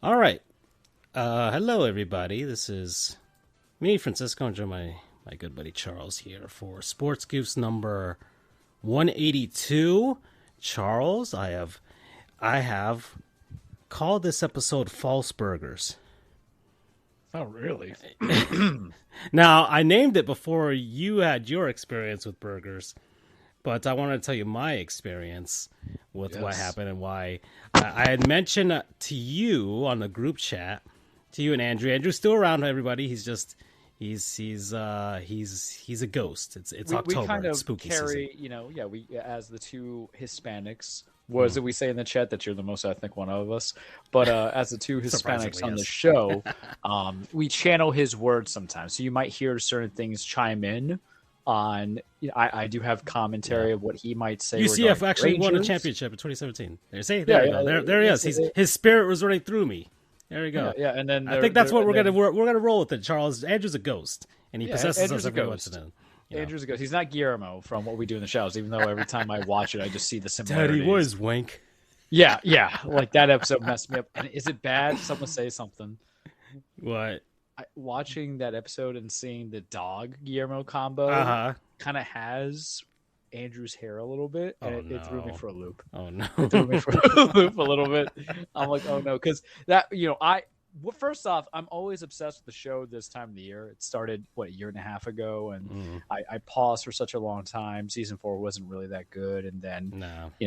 All right. Hello, everybody. This is me, Francisco, and my good buddy Charles here for Sports Goofs number 182. Charles, I have called this episode False Burgers. Oh, really? Now, I named it before you had your experience with burgers, but I wanted to tell you my experience with what happened and why. I had mentioned to you on the group chat, to you and Andrew. Andrew's still around, everybody. He's a ghost. It's we October. kind It's of spooky carry, season. we as the two Hispanics. Was it we say in the chat that you're the most ethnic one of us? But as the two Hispanics on the show, we channel his words sometimes. So you might hear certain things chime in on. I do have commentary of what he might say. UCF actually won a championship in 2017. There he is. His spirit was running through me. There we go. Yeah, and then I think that's what we're gonna roll with it. Charles, Andrew's a ghost, and he possesses Andrew's us every once in a while. Andrew's a ghost. He's not Guillermo from What We Do in the Shadows, even though every time I watch it, I just see the similarities. Daddy was wank. Yeah. Like that episode messed me up. And is it bad? Someone say something. What? Watching that episode and seeing the dog Guillermo combo kind of has Andrew's hair a little bit, and it threw me for a loop. Oh no! It threw me for a loop a little bit. I'm like, oh no, because that first off, I'm always obsessed with the show this time of the year. It started a year and a half ago, and I paused for such a long time. Season 4 wasn't really that good, and then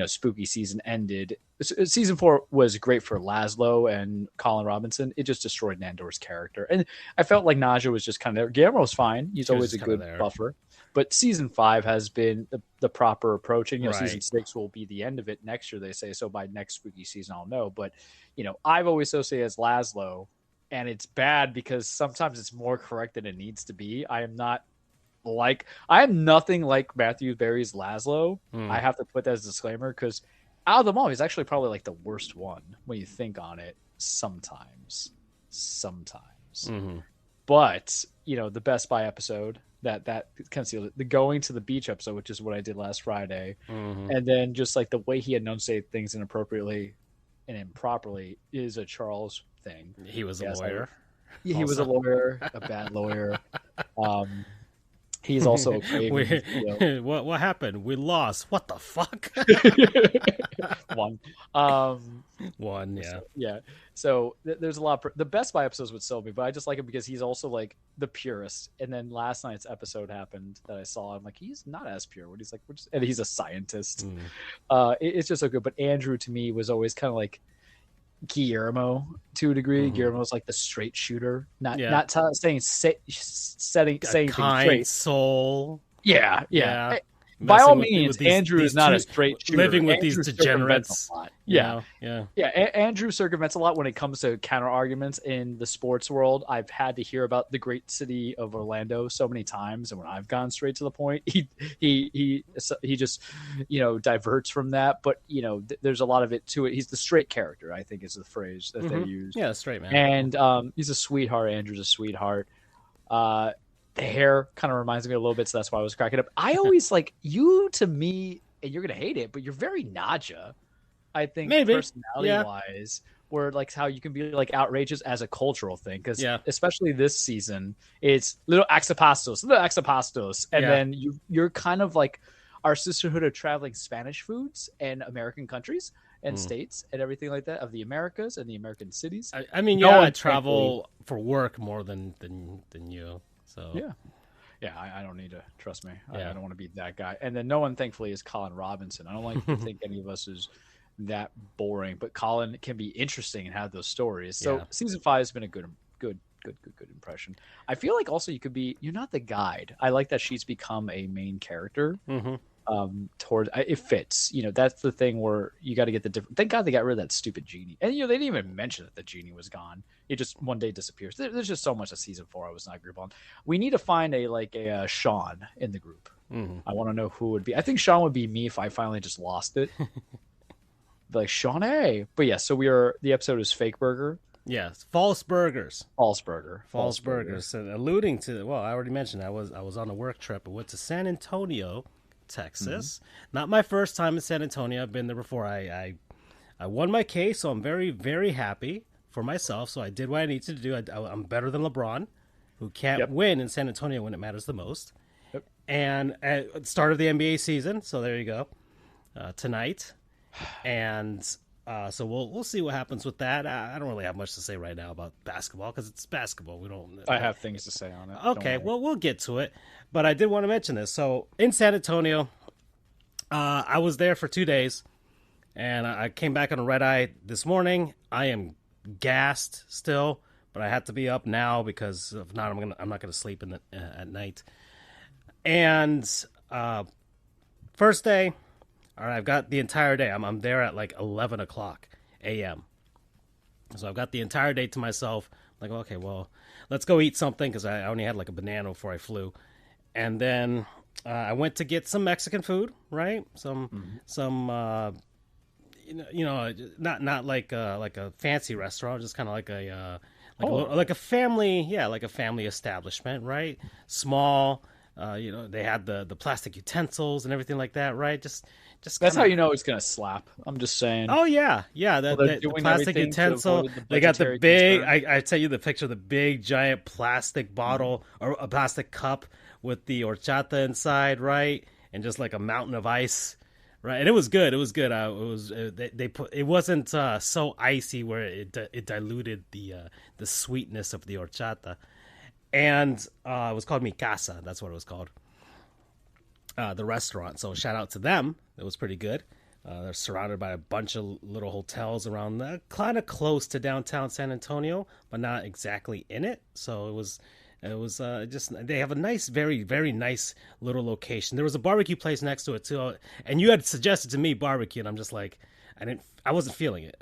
spooky season ended. Season 4 was great for Laszlo and Colin Robinson. It just destroyed Nandor's character, and I felt like Naja was just kind of there. Guillermo's fine; he's always a good buffer. But season 5 has been the proper approach, and season 6 will be the end of it next year. They say so. By next spooky season, I'll know. But I've always associated as Laszlo, and it's bad because sometimes it's more correct than it needs to be. I am nothing like Matthew Berry's Laszlo. I have to put that as a disclaimer because out of them all, he's actually probably like the worst one when you think on it. Sometimes, but the Best Buy episode. That kind of sealed it. The going to the beach episode, which is what I did last Friday, and then just like the way he enunciated things inappropriately and improperly is a Charles thing. He was a lawyer. He was a lawyer, a bad lawyer. He's also a craven. What happened? We lost. What the fuck? One. One, yeah. Yeah. So there's a lot of the Best Buy episodes would sell me, but I just like him because he's also like the purist. And then last night's episode happened that I saw. I'm like, he's not as pure. What he's like, and he's a scientist. It's just so good. But Andrew to me was always kind of like Guillermo to a degree. Guillermo's like the straight shooter, not saying kind soul. Yeah. By all means, Andrew is not a straight shooter. Living with these degenerates. Yeah. Andrew circumvents a lot when it comes to counter arguments in the sports world. I've had to hear about the great city of Orlando so many times, and when I've gone straight to the point, he just diverts from that. But there's a lot of it to it. He's the straight character, I think, is the phrase that they use. Yeah, straight man. And he's a sweetheart. Andrew's a sweetheart. The hair kind of reminds me a little bit, so that's why I was cracking up. I always like you to me, and you're gonna hate it, but you're very Naja. I think personality-wise, where like how you can be like outrageous as a cultural thing, because especially this season, it's little axapastos, and then you're kind of like our sisterhood of traveling Spanish foods and American countries and states and everything like that of the Americas and the American cities. I travel for work more than you. So I don't need to trust me. I don't want to be that guy. And then no one, thankfully, is Colin Robinson. I don't like to think any of us is that boring, but Colin can be interesting and have those stories. So season 5 has been a good impression. I feel like also you're not the guide. I like that she's become a main character. It fits. That's the thing where you got to get the different. Thank God they got rid of that stupid genie. And they didn't even mention that the genie was gone. It just one day disappears. There's just so much of season 4 I was not group on. We need to find a Sean in the group. I want to know who would be. I think Sean would be me if I finally just lost it. Like Sean A. But so the episode is Fake Burger. Yes, false burgers. False burgers. And alluding to, I already mentioned I was on a work trip. I went to San Antonio, Texas. Not my first time in San Antonio. I've been there before. I won my case, so I'm very, very happy. for myself. So I did what I needed to do. I'm better than LeBron, who can't win in San Antonio when it matters the most. Yep. And at the start of the NBA season, so there you go, tonight. And so we'll see what happens with that. I don't really have much to say right now about basketball because it's basketball. I have things to say on it. Okay, well, we'll get to it. But I did want to mention this. So in San Antonio, I was there for 2 days, and I came back on a red eye this morning. I am gassed still, but I had to be up now because if not, I'm not gonna sleep at night. And first day, all right, I've got the entire day. I'm there at like 11 o'clock a.m. So I've got the entire day to myself. Like, okay, well, let's go eat something because I only had like a banana before I flew. And then I went to get some Mexican food, right? Some not like a fancy restaurant, just kind of like a family, like a family establishment, right? Small. They had the plastic utensils and everything like that, right? Just that's how you know it's gonna slap. I'm just saying. Oh yeah. The plastic utensil. They got the big. I tell you the picture of the big giant plastic bottle or a plastic cup with the horchata inside, right? And just like a mountain of ice, right? And it was good. It was good. It wasn't so icy where it diluted the sweetness of the horchata. And it was called Mi Casa. That's what it was called. The restaurant. So shout out to them. It was pretty good. They're surrounded by a bunch of little hotels around, kind of close to downtown San Antonio, but not exactly in it. So it was just, they have a nice, very, very nice little location. There was a barbecue place next to it too. And you had suggested to me barbecue, and I'm just like, I wasn't feeling it.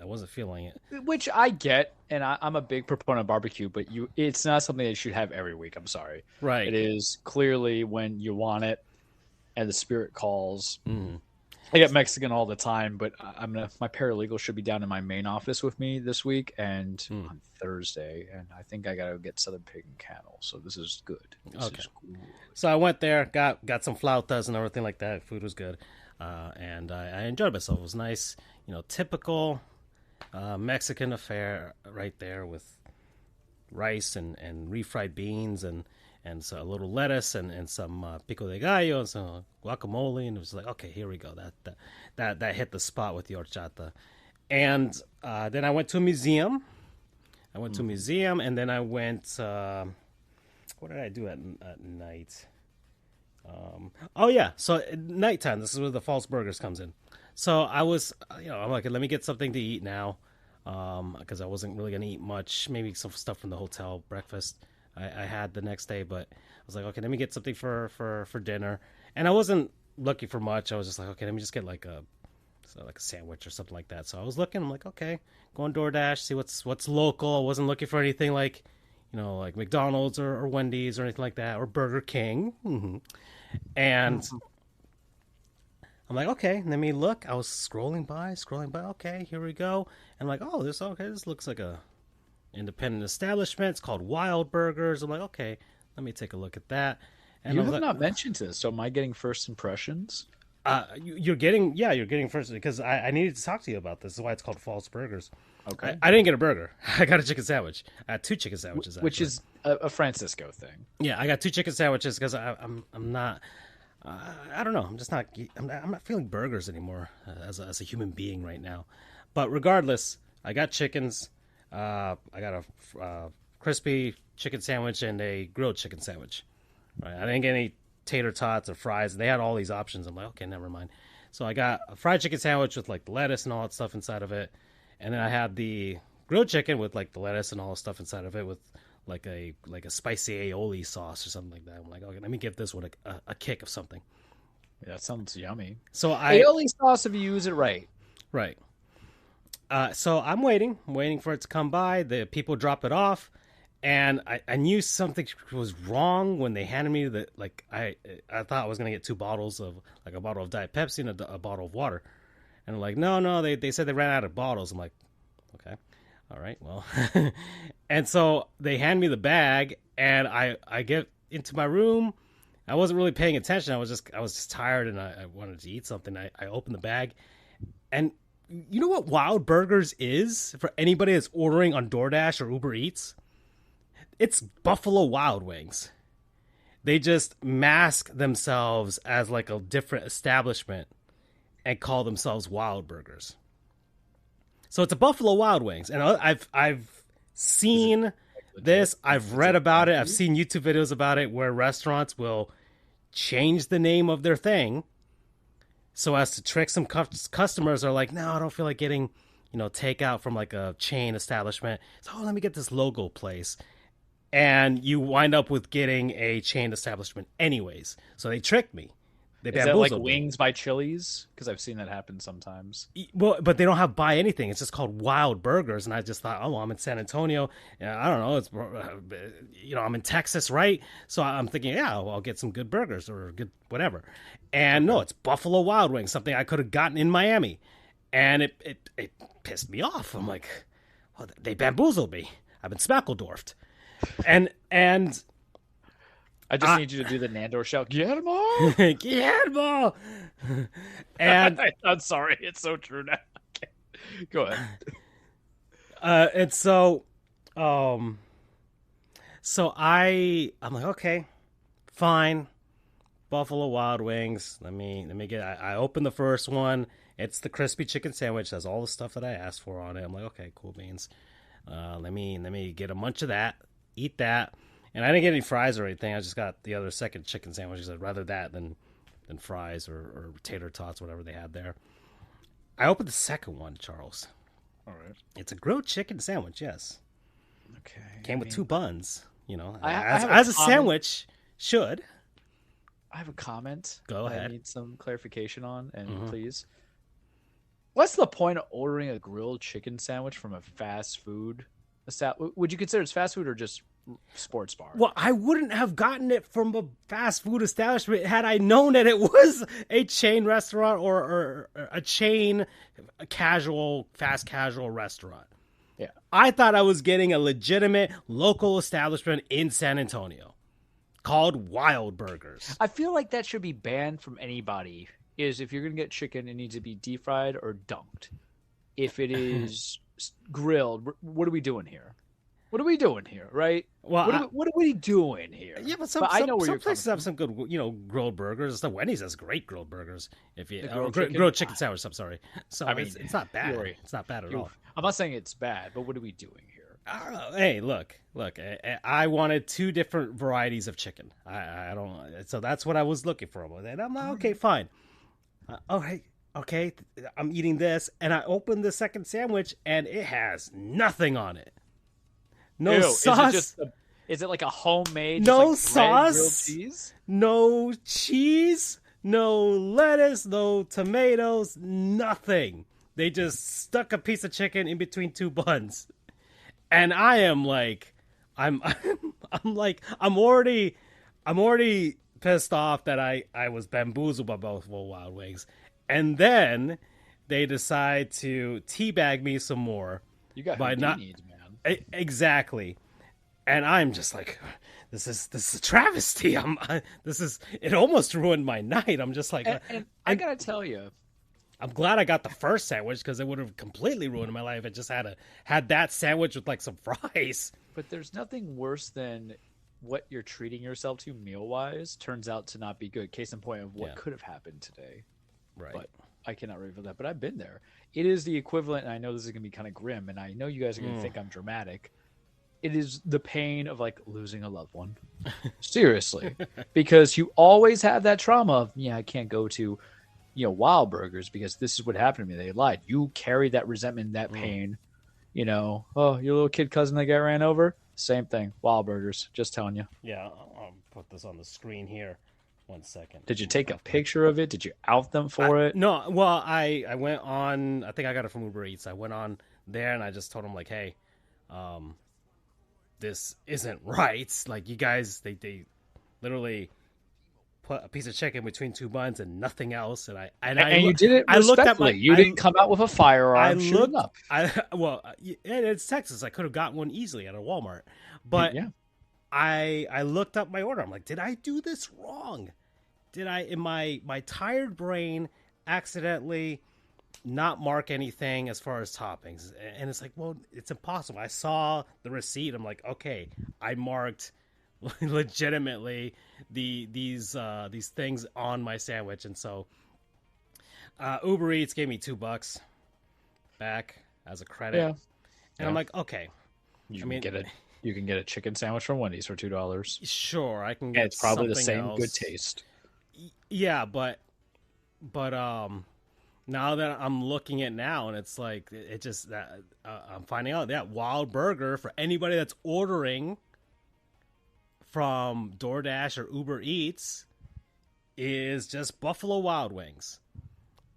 Which I get, and I'm a big proponent of barbecue, but it's not something that you should have every week. I'm sorry. Right. It is clearly when you want it and the spirit calls. Mm. I get Mexican all the time, but my paralegal should be down in my main office with me this week and on Thursday, and I think I gotta get Southern Pig and Cattle. So this is good. This is good. So I went there, got some flautas and everything like that. Food was good, and I enjoyed myself. It was nice, typical Mexican affair right there with rice and refried beans and so a little lettuce and some pico de gallo and some guacamole, and it was like, okay, here we go. That hit the spot with the horchata. And then I went to a museum. And then I went. What did I do at night? So at nighttime. This is where the false burgers comes in. So I was, I'm like, let me get something to eat now, because I wasn't really gonna eat much. Maybe some stuff from the hotel breakfast I had the next day, but I was like, okay, let me get something for dinner. And I wasn't looking for much. I was just like, okay, let me just get like a sandwich or something like that. So I was looking. I'm like, okay, go on DoorDash, see what's local. I wasn't looking for anything like, like McDonald's or Wendy's or anything like that, or Burger King. Mm-hmm. And I'm like, okay, let me look. I was scrolling by. Okay, here we go. And I'm like, oh, this looks like a independent establishment. It's called Wild Burgers. I'm like, okay, let me take a look at that. And you have not mentioned this, so am I getting first impressions? You're getting first, because I needed to talk to you about this. This is why it's called False Burgers. Okay. I didn't get a burger. I got a chicken sandwich. I had 2 chicken sandwiches, which is a Francisco thing. Yeah, I got 2 chicken sandwiches because I'm not. I don't know. I'm not feeling burgers anymore as a human being right now. But regardless, I got chickens. I got a crispy chicken sandwich and a grilled chicken sandwich. Right? I didn't get any tater tots or fries. They had all these options. I'm like, okay, never mind. So I got a fried chicken sandwich with like the lettuce and all that stuff inside of it, and then I had the grilled chicken with like the lettuce and all the stuff inside of it with like a spicy aioli sauce or something like that. I'm like, okay, let me give this one a kick of something. Yeah, that sounds yummy. So aioli sauce if you use it right. Right. So I'm waiting for it to come by. The people drop it off, and I knew something was wrong when they handed me the I thought I was gonna get 2 bottles of like a bottle of Diet Pepsi and a bottle of water, and I'm like, no, they said they ran out of bottles. I'm like, okay, all right, well, and so they hand me the bag, and I get into my room. I wasn't really paying attention. I was just tired, and I wanted to eat something. I opened the bag, and you know what Wild Burgers is for anybody that's ordering on DoorDash or Uber Eats? It's Buffalo Wild Wings. They just mask themselves as like a different establishment and call themselves Wild Burgers. So it's a Buffalo Wild Wings, and I've seen this. I've read about it. I've seen YouTube videos about it where restaurants will change the name of their thing so as to trick some customers. Are like, no, I don't feel like getting, takeout from like a chain establishment. So let me get this logo place. And you wind up with getting a chain establishment anyways. So they tricked me. They Is that like Wings by Chili's? Because I've seen that happen sometimes. Well, but they don't have buy anything. It's just called Wild Burgers. And I just thought, I'm in San Antonio. I don't know. It's, I'm in Texas, right? So I'm thinking, I'll get some good burgers or good whatever. And no, it's Buffalo Wild Wings, something I could have gotten in Miami. And it pissed me off. I'm like, well, they bamboozled me. I've been Spackledorfed. And I just need you to do the Nandor shout. Guillermo! Guillermo! And I'm sorry, it's so true now. Okay. Go ahead. And so I'm like, okay, fine. Buffalo Wild Wings. Let me get. I opened the first one. It's the crispy chicken sandwich. Has all the stuff that I asked for on it. I'm like, okay, cool beans. Let me get a bunch of that. Eat that. And I didn't get any fries or anything. I just got the other second chicken sandwich. I'd rather that than fries or tater tots, whatever they had there. I opened the second one, Charles. All right. It's a grilled chicken sandwich, yes. Okay. Came with 2 buns, I as a sandwich should. I have a comment. Go ahead. I need some clarification on, and please. What's the point of ordering a grilled chicken sandwich from a fast food establishment? Would you consider it fast food or just sports bar? Well, I wouldn't have gotten it from a fast food establishment had I known that it was a chain restaurant or a chain fast casual restaurant. Yeah. I thought I was getting a legitimate local establishment in San Antonio called Wild Burgers. I feel like that should be banned from anybody. Is if you're going to get chicken, it needs to be deep fried or dunked. If it is grilled, what are we doing here? What are we doing here, right? Well, what are we doing here? Yeah, but some places have some good, grilled burgers. The Wendy's has great grilled burgers. If you grilled chicken sandwich, I'm sorry. So it's not bad. It's not bad at all. I'm not saying it's bad, but what are we doing here? I don't know. Hey, look. I wanted 2 different varieties of chicken. I don't. So that's what I was looking for. And I'm like, okay, fine. Okay, I'm eating this, and I open the second sandwich, and it has nothing on it. No sauce. Is it like a homemade? No like sauce. Cheese? No cheese. No lettuce. No tomatoes. Nothing. They just stuck a piece of chicken in between 2 buns, and I am like, I'm already pissed off that I was bamboozled by Buffalo Wild Wings, and then they decide to teabag me some more. You got needs, man. Exactly, and I'm just like, this is a travesty. It almost ruined my night. I'm just like, and I gotta tell you, I'm glad I got the first sandwich because it would have completely ruined my life. I just had that sandwich with like some fries. But there's nothing worse than what you're treating yourself to meal-wise turns out to not be good. Case in point of what could have happened today. Right. But I cannot reveal that. But I've been there. It is the equivalent, and I know this is going to be kind of grim, and I know you guys are going to think I'm dramatic. It is the pain of, like, losing a loved one. Seriously. Because you always have that trauma of, I can't go to, Wild Burgers because this is what happened to me. They lied. You carry that resentment, that pain. Your little kid cousin that got ran over? Same thing. Wild Burgers. Just telling you. Yeah, I'll put this on the screen here. 1 second. Did you take a picture of it? Did you out them for it? No. Well, I went on. I think I got it from Uber Eats. I went on there and I just told them like, hey, this isn't right. Like you guys, they literally put a piece of chicken between 2 buns and nothing else. And you did it respectfully. You didn't come out with a firearm shooting up. It's Texas. I could have gotten one easily at a Walmart, but I looked up my order. I'm like, did I do this wrong? Did I, in my tired brain, accidentally not mark anything as far as toppings. And it's like, well, it's impossible. I saw the receipt. I'm like, okay, I marked legitimately these things on my sandwich. And so Uber Eats gave me $2 back as a credit. Yeah. And I'm like, okay. You can get a chicken sandwich from Wendy's for $2. Sure, I can get it's probably the same else. Good taste. Yeah, but now that I'm looking at now, and it's like it just I'm finding out that Wild Burger, for anybody that's ordering from DoorDash or Uber Eats, is just Buffalo Wild Wings,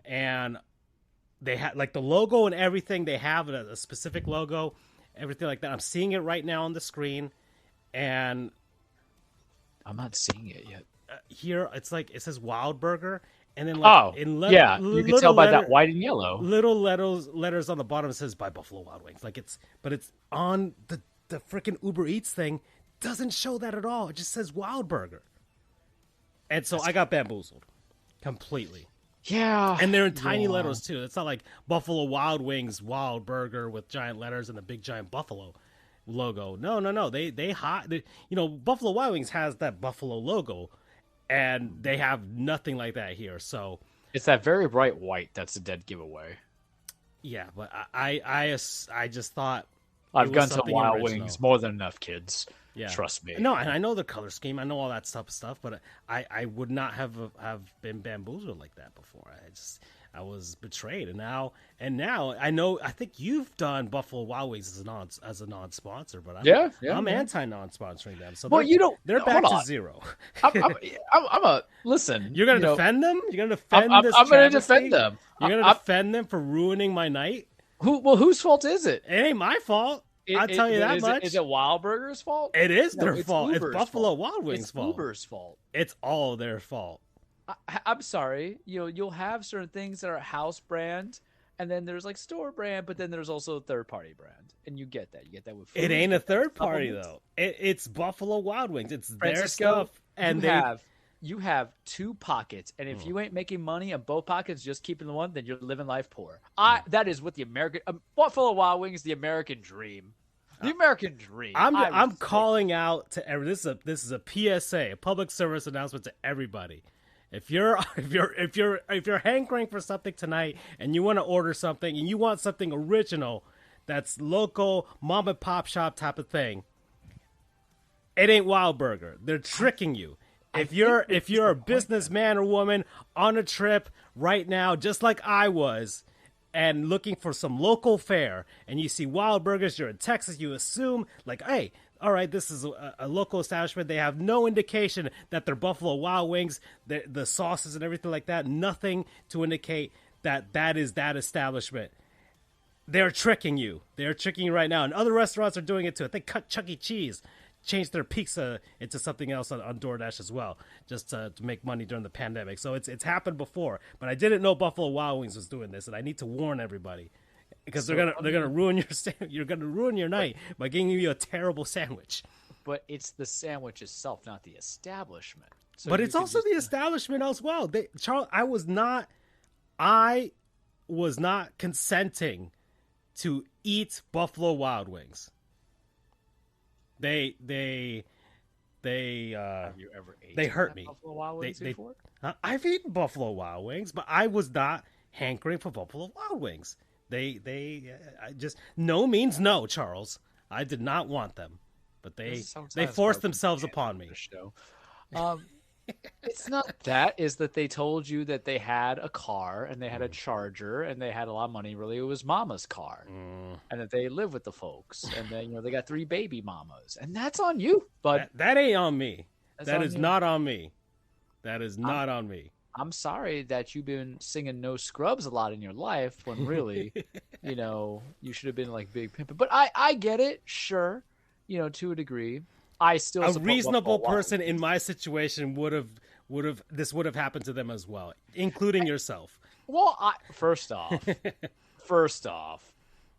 and they have like the logo and everything. They have a specific logo, everything like that. I'm seeing it right now on the screen, and I'm not seeing it yet. Here, it's like it says Wild Burger. And then, like, you can tell by that white and yellow. Little letters on the bottom says by Buffalo Wild Wings. Like but it's on the freaking Uber Eats thing. Doesn't show that at all. It just says Wild Burger. And so I got bamboozled completely. Yeah, and they're in tiny letters too. It's not like Buffalo Wild Wings Wild Burger with giant letters and the big giant buffalo logo. No. They Buffalo Wild Wings has that buffalo logo. And they have nothing like that here, so it's that very bright white that's a dead giveaway. Yeah, but I just thought I've gone to Wild Wings more than enough, kids. Yeah, trust me. No, and I know the color scheme, I know all that stuff, but I would not have been bamboozled like that before. I was betrayed, and now I know. I think you've done Buffalo Wild Wings as a non-sponsor, but I'm anti non-sponsoring them. So they're back to zero. Listen. You're gonna defend them. You're gonna defend this. I'm gonna defend them. You're gonna defend them for ruining my night. Whose fault is it? It ain't my fault. I'll tell you that much. Is it Wild Burger's fault? It is their fault. It's Buffalo Wild Wings' fault. It's Uber's fault. It's all their fault. I'm sorry. You'll have certain things that are house brand, and then there's like store brand, but then there's also third party brand, and you get that. You get that with food. It ain't a third party though. It's Buffalo Wild Wings. It's their stuff, and you have two pockets, and if you ain't making money in both pockets, just keeping the one, then you're living life poor. That is what the American Buffalo Wild Wings, the American dream. The American dream. I'm calling out to every. This is a PSA, a public service announcement to everybody. If you're hankering for something tonight and you want to order something and you want something original, that's local mom and pop shop type of thing, it ain't Wild Burger. They're tricking you. If you're a businessman or woman on a trip right now, just like I was, and looking for some local fare, and you see Wild Burgers, you're in Texas, you assume like, hey, all right, this is a local establishment. They have no indication that they're Buffalo Wild Wings, the sauces and everything like that. Nothing to indicate that is that establishment. They're tricking you. They're tricking you right now. And other restaurants are doing it too. I think Chuck E. Cheese changed their pizza into something else on DoorDash as well, just to make money during the pandemic. So it's happened before. But I didn't know Buffalo Wild Wings was doing this, and I need to warn everybody. Because they're gonna ruin you're gonna ruin your night by giving you a terrible sandwich. But it's the sandwich itself, not the establishment. So but it's also the establishment as well. Charles, I was not consenting to eat Buffalo Wild Wings. They have you ever ate they hurt me. Buffalo Wild Wings before? I've eaten Buffalo Wild Wings, but I was not hankering for Buffalo Wild Wings. They just no means no, Charles. I did not want them, but they forced themselves upon me. It's not that. Is that they told you that they had a car and they had a charger and they had a lot of money. Really, it was Mama's car, and that they live with the folks, and then they got 3 baby mamas, and that's on you. But that ain't on me. That is not on me. That is not on me. I'm sorry that you've been singing No Scrubs a lot in your life when really, you should have been like Big Pimpin'. But I get it, sure, to a degree. I still a reasonable person in my situation would have happened to them as well, including yourself. Well, first off,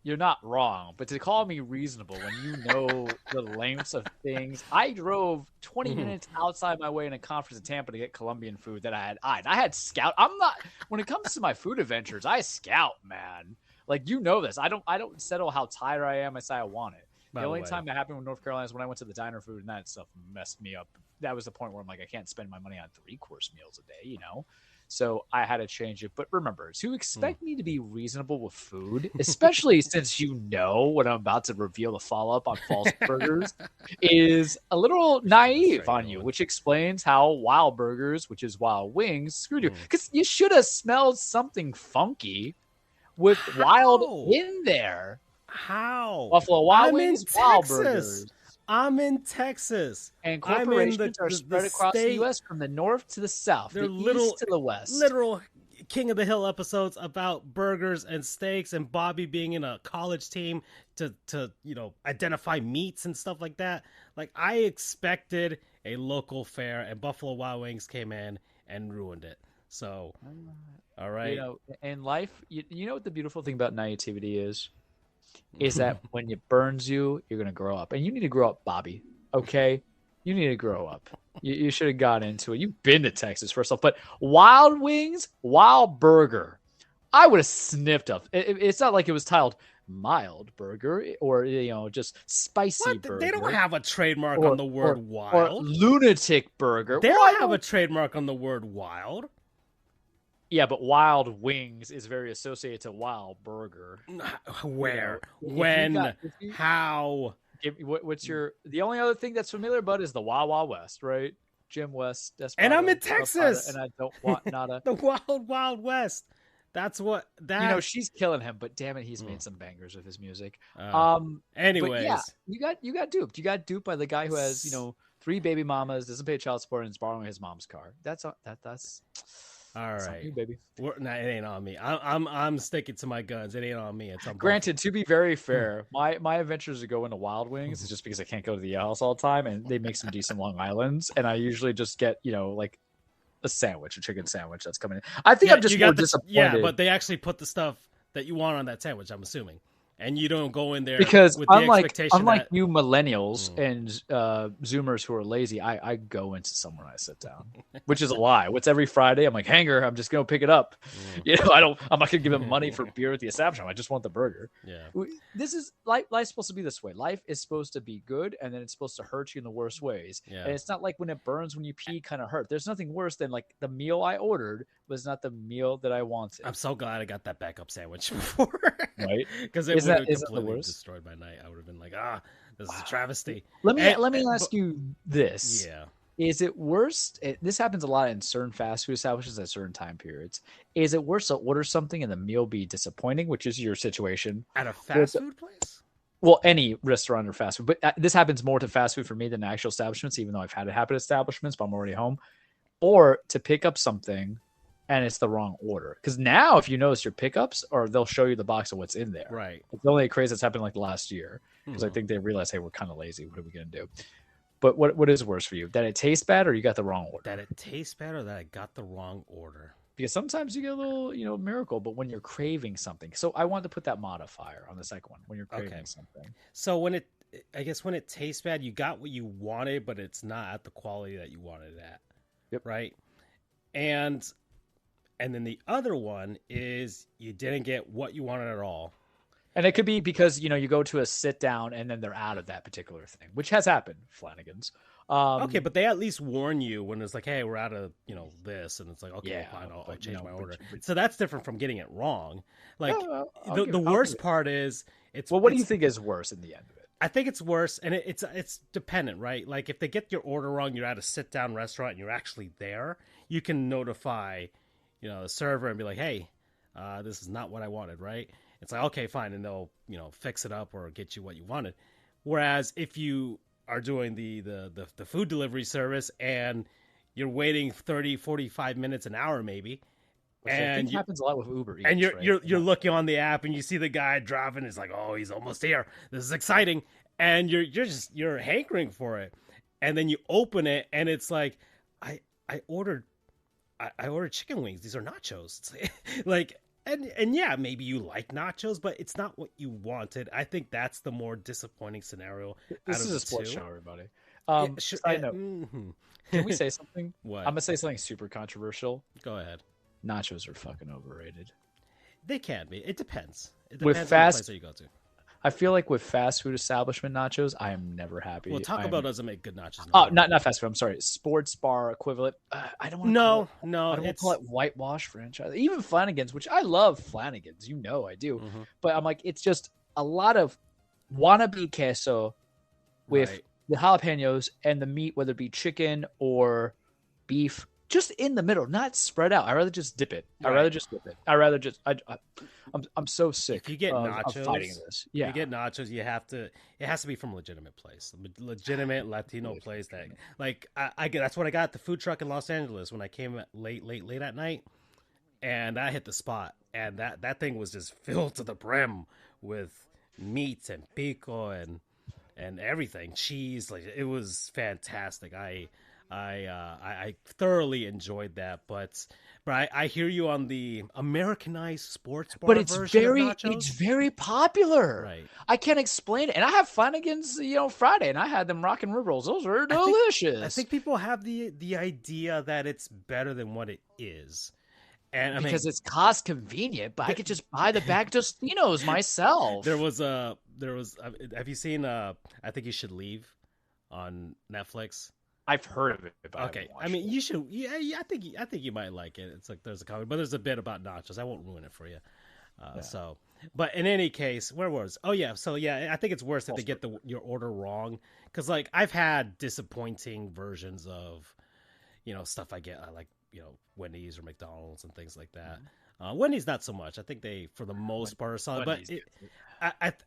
you're not wrong, but to call me reasonable when you know the lengths of things, I drove 20 minutes outside my way in a conference in Tampa to get Colombian food that I had eyed. I had scout. I'm not, when it comes to my food adventures, I scout, man. Like, you know this. I don't settle how tired I am. I say I want it. The only time that happened with North Carolina is when I went to the diner food, and that stuff messed me up. That was the point where I'm like, I can't spend my money on 3-course meals a day, you know? So I had to change it. But remember, to expect me to be reasonable with food, especially since you know what I'm about to reveal the follow-up on false burgers, is a little naive on you, which explains how Wild Burgers, which is Wild Wings, screwed you. Because you should have smelled something funky with Wild in there. How? Buffalo Wild Wings, Wild Burgers. I'm in Texas. And corporations are spread across the U.S. from the north to the south, the east to the west. Literal King of the Hill episodes about burgers and steaks and Bobby being in a college team to identify meats and stuff like that. Like, I expected a local fare, and Buffalo Wild Wings came in and ruined it. So, all right. In life, you know what the beautiful thing about naivety is that when it burns you, you're going to grow up. And you need to grow up, Bobby, okay? You need to grow up. You should have got into it. You've been to Texas, first off. But Wild Wings, Wild Burger, I would have sniffed up. It's not like it was titled Mild Burger or, just Spicy Burger. They don't have a trademark on the word wild. Or Lunatic Burger. They don't have a trademark on the word wild. Yeah, but Wild Wings is very associated to Wild Burger. Where? When? How? What's your... The only other thing that's familiar, bud, is the Wild Wild West, right? Jim West. Desperado, and I'm in Texas. And I don't want not a... The Wild Wild West. That's what... she's killing him, but damn it, he's made some bangers with his music. Anyways. Yeah, you got duped. You got duped by the guy who has, 3 baby mamas, doesn't pay child support, and is borrowing his mom's car. That's... All right, on you, baby. It ain't on me. I'm sticking to my guns. It ain't on me. It's on. Granted, to be very fair, my adventures to go into Wild Wings is just because I can't go to the house all the time, and they make some decent Long Islands, and I usually just get like a sandwich, a chicken sandwich that's coming in. I think I'm just more disappointed. Yeah, but they actually put the stuff that you want on that sandwich, I'm assuming. And you don't go in there because with the expectation unlike you millennials and Zoomers who are lazy, I go into somewhere and I sit down, which is a lie. What's every Friday? I'm like, hanger, I'm just gonna pick it up. I'm not gonna give them money for beer at the establishment. I just want the burger. Yeah, this is life's supposed to be this way. Life is supposed to be good, and then it's supposed to hurt you in the worst ways. Yeah. And it's not like when it burns when you pee kind of hurt. There's nothing worse than like the meal I ordered was not the meal that I wanted. I'm so glad I got that backup sandwich before, right? Because it would have completely destroyed my night. I would have been like, this is a travesty. Let me ask you this. Yeah. Is it worse? This happens a lot in certain fast food establishments at certain time periods. Is it worse to order something and the meal be disappointing, which is your situation? At a fast food place? Well, any restaurant or fast food. But this happens more to fast food for me than actual establishments, even though I've had it happen at establishments, but I'm already home. Or to pick up something and it's the wrong order. Because now, if you notice your pickups, or they'll show you the box of what's in there. Right. It's only a craze that's happened like last year. Because I think they realized, hey, we're kind of lazy. What are we going to do? But what is worse for you? That it tastes bad or you got the wrong order? That it tastes bad or that I got the wrong order? Because sometimes you get a little, miracle, but when you're craving something. So I wanted to put that modifier on the second one, when you're craving something. So when it tastes bad, you got what you wanted, but it's not at the quality that you wanted it at. Yep. Right? And then the other one is you didn't get what you wanted at all. And it could be because, you go to a sit down and then they're out of that particular thing, which has happened, Flanagan's. Okay, but they at least warn you when it's like, hey, we're out of, this. And it's like, okay, fine, I'll change my order. So that's different from getting it wrong. Like, the worst part is it's... Well, what do you think is worse in the end of it? I think it's worse, and it's dependent, right? Like, if they get your order wrong, you're at a sit-down restaurant and you're actually there, you can notify, the server and be like, hey, this is not what I wanted, right? It's like, okay, fine, and they'll, fix it up or get you what you wanted. Whereas if you are doing the food delivery service and you're waiting 30, 45 minutes, an hour maybe, which and it happens a lot with Uber Eats, and you're looking on the app and you see the guy driving. It's like, oh, he's almost here. This is exciting, and you're hankering for it, and then you open it and it's like, I ordered chicken wings. These are nachos. Like, And yeah, maybe you like nachos, but it's not what you wanted. I think that's the more disappointing scenario. This is a sports show, everybody. Side note, can we say something? What? I'm gonna say something super controversial. Go ahead. Nachos are fucking overrated. They can be. It depends. It With depends fast, on the place that you go to. I feel like with fast food establishment nachos, I am never happy. Well, Taco Bell doesn't make good nachos. Oh, not fast food. I'm sorry, sports bar equivalent. I don't want to. I don't want to call it whitewash franchise. Even Flanagan's, which I love Flanagan's, you know I do, but I'm like, it's just a lot of wannabe queso with the jalapenos and the meat, whether it be chicken or beef, just in the middle, not spread out. I'd rather just dip it. I'd rather just dip it. I'd rather just. I'm so sick. If you get nachos, of fighting this. Yeah. If you get nachos, you have to. It has to be from a legitimate place, legitimate Latino place. That like I get. That's what I got at the food truck in Los Angeles when I came late at night, and I hit the spot, and that thing was just filled to the brim with meat and pico and everything, cheese. Like it was fantastic. I thoroughly enjoyed that, but I hear you on the Americanized sports bar, but it's version it's very popular. Right. I can't explain it, and I have Flanagan's, Friday, and I had them rockin' rib rolls. Those are delicious. I think people have the idea that it's better than what it is, and because it's cost convenient, but I could just buy the bag of Tostinos myself. There was. Have you seen? I Think You Should Leave on Netflix. I've heard of it. But okay, I mean, you should. Yeah, I think you might like it. It's like there's a comedy, but there's a bit about nachos. I won't ruin it for you. So, but in any case, where was? Oh yeah, so yeah, I think it's worse if they get your order wrong, because like I've had disappointing versions of, stuff I get. I like Wendy's or McDonald's and things like that. Wendy's not so much. I think they, for the most part, are solid. But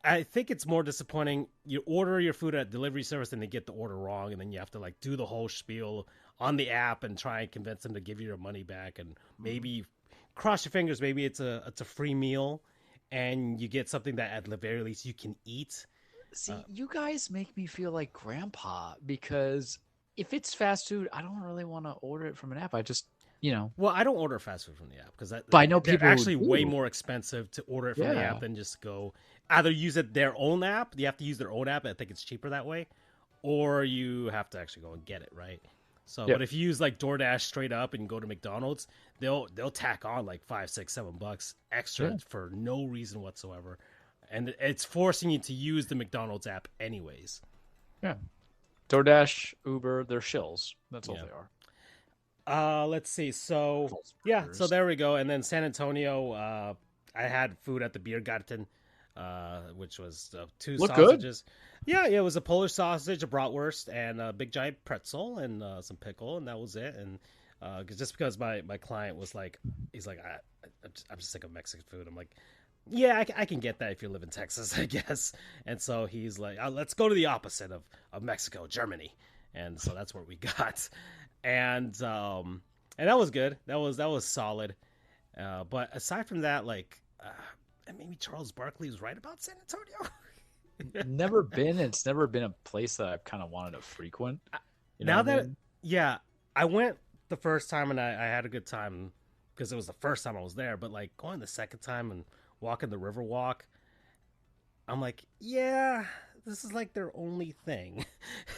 I think it's more disappointing. You order your food at delivery service and they get the order wrong, and then you have to like do the whole spiel on the app and try and convince them to give you your money back. And maybe cross your fingers. Maybe it's a free meal, and you get something that at the very least you can eat. See, you guys make me feel like grandpa, because if it's fast food, I don't really want to order it from an app. I just Well, I don't order fast food from the app because but I know people actually way more expensive to order it from the app than just go either use their own app. You have to use their own app. I think it's cheaper that way, or you have to actually go and get it, right? So, but if you use like DoorDash straight up and go to McDonald's, they'll tack on like $5, $6, $7 extra for no reason whatsoever, and it's forcing you to use the McDonald's app anyways. Yeah, DoorDash, Uber, they're shills. That's all they are. Let's see. So so there we go. And then San Antonio, I had food at the Biergarten, which was 2 sausages. Good. Yeah, it was a Polish sausage, a bratwurst, and a big giant pretzel, and some pickle, and that was it. And just because my client was like, he's like, I'm just sick of Mexican food. I'm like, yeah, I can get that if you live in Texas, I guess. And so he's like, let's go to the opposite of Mexico, Germany. And so that's where we got. And that was good. That was solid. But aside from that, like, maybe Charles Barkley was right about San Antonio. Never been. It's never been a place that I've kind of wanted to frequent. I went the first time and I had a good time because it was the first time I was there. But like going the second time and walking the Riverwalk, I'm like, yeah. This is like their only thing.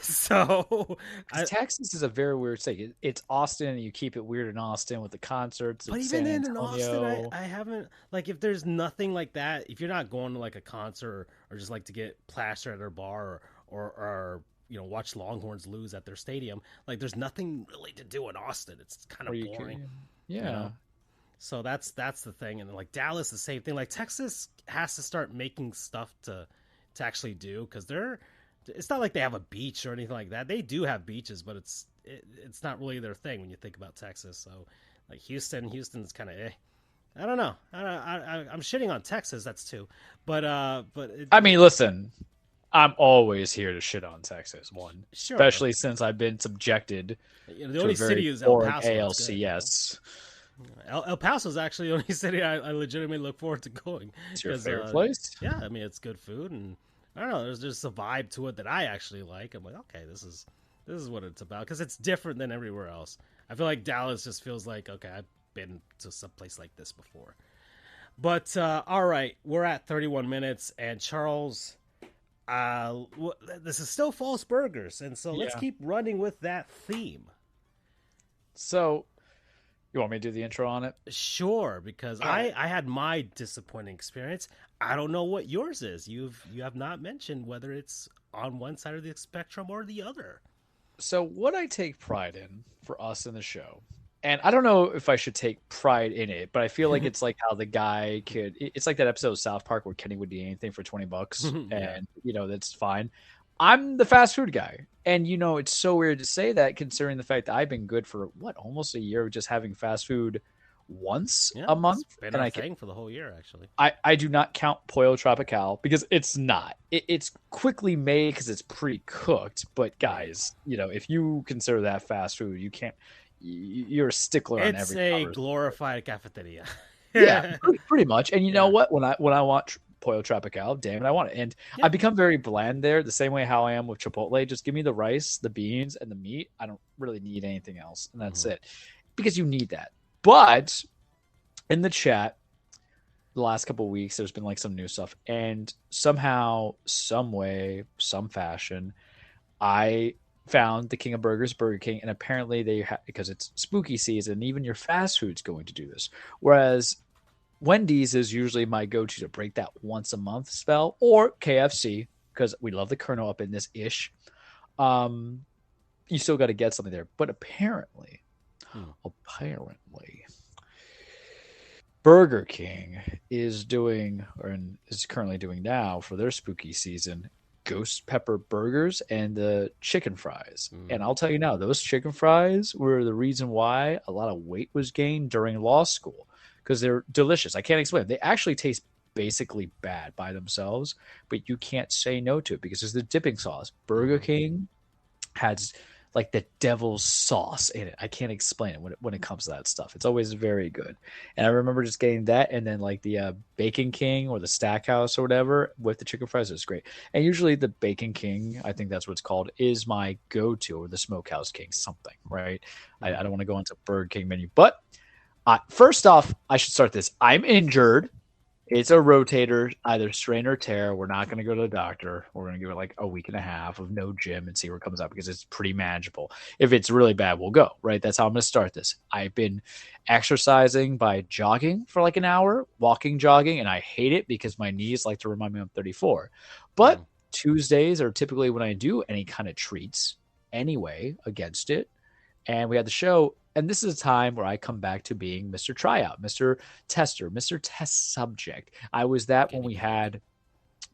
So Texas is a very weird state. It's Austin, and you keep it weird in Austin with the concerts. But even then in Austin, I haven't, like, if there's nothing like that, if you're not going to like a concert or just like to get plastered at their bar or watch Longhorns lose at their stadium, like there's nothing really to do in Austin. It's kind of boring. Yeah. So that's the thing. And like Dallas, the same thing. Like Texas has to start making stuff to actually do, because it's not like they have a beach or anything like that. They do have beaches, but it's not really their thing when you think about Texas. So like Houston's kind of I don't know. I'm shitting on Texas. That's too, but I mean, listen, I'm always here to shit on Texas. Especially since I've been subjected the only city is El Paso. ALCS. El Paso is actually the only city I legitimately look forward to going. It's your favorite place? Yeah, I mean, it's good food, and I don't know, there's just a vibe to it that I actually like. I'm like, okay, this is what it's about, because it's different than everywhere else. I feel like Dallas just feels like, okay, I've been to some place like this before. But all right, we're at 31 minutes, and Charles, this is still false burgers, and so let's Yeah. keep running with that theme. So, you want me to do the intro on it? Sure, because All right. I had my disappointing experience. I don't know what yours is. You have not mentioned whether it's on one side of the spectrum or the other. So, what I take pride in for us in the show, and I don't know if I should take pride in it, but I feel like it's like how the guy it's like that episode of South Park where Kenny would do anything for $20, Yeah. and that's fine. I'm the fast food guy, and it's so weird to say that considering the fact that I've been good for almost a year of just having fast food once Yeah, a month, it's been and our thing for the whole year, actually. I do not count Pollo Tropical because it's not. It's quickly made because it's pre-cooked. But guys, if you consider that fast food, you can't. You're a stickler on every. It's a glorified cafeteria. Yeah, pretty much. And you know what? When I want Pollo Tropical, damn it, I want it. And I become very bland there, the same way how I am with Chipotle. Just give me the rice, the beans, and the meat. I don't really need anything else, and that's it. Because you need that. But in the chat, the last couple of weeks, there's been like some new stuff, and somehow, some way, some fashion, I found the King of Burgers, Burger King, and apparently because it's spooky season, even your fast food's going to do this. Whereas Wendy's is usually my go-to to break that once a month spell, or KFC because we love the Colonel up in this ish. You still got to get something there, but apparently. Burger King is doing, or is currently doing now for their spooky season, ghost pepper burgers and the chicken fries. And I'll tell you now, those chicken fries were the reason why a lot of weight was gained during law school because they're delicious. I can't explain it. They actually taste basically bad by themselves, but you can't say no to it because it's the dipping sauce. Burger King has like the devil's sauce in it. I can't explain it when it comes to that stuff. It's always very good. And I remember just getting that and then like the Bacon King or the Stackhouse or whatever with the chicken fries is great. And usually the Bacon King, I think that's what it's called, is my go-to, or the Smokehouse King, something, right? I don't want to go into Burger King menu. But first off, I should start this. I'm injured. It's a rotator, either strain or tear. We're not going to go to the doctor. We're going to give it like a week and a half of no gym and see where it comes out because it's pretty manageable. If it's really bad, we'll go, right? That's how I'm going to start this. I've been exercising by jogging for like an hour, walking, jogging, and I hate it because my knees like to remind me I'm 34. But Tuesdays are typically when I do any kind of treats anyway against it. And we had the show. And this is a time where I come back to being Mr. Tryout, Mr. Tester, Mr. Test Subject. I was that when we had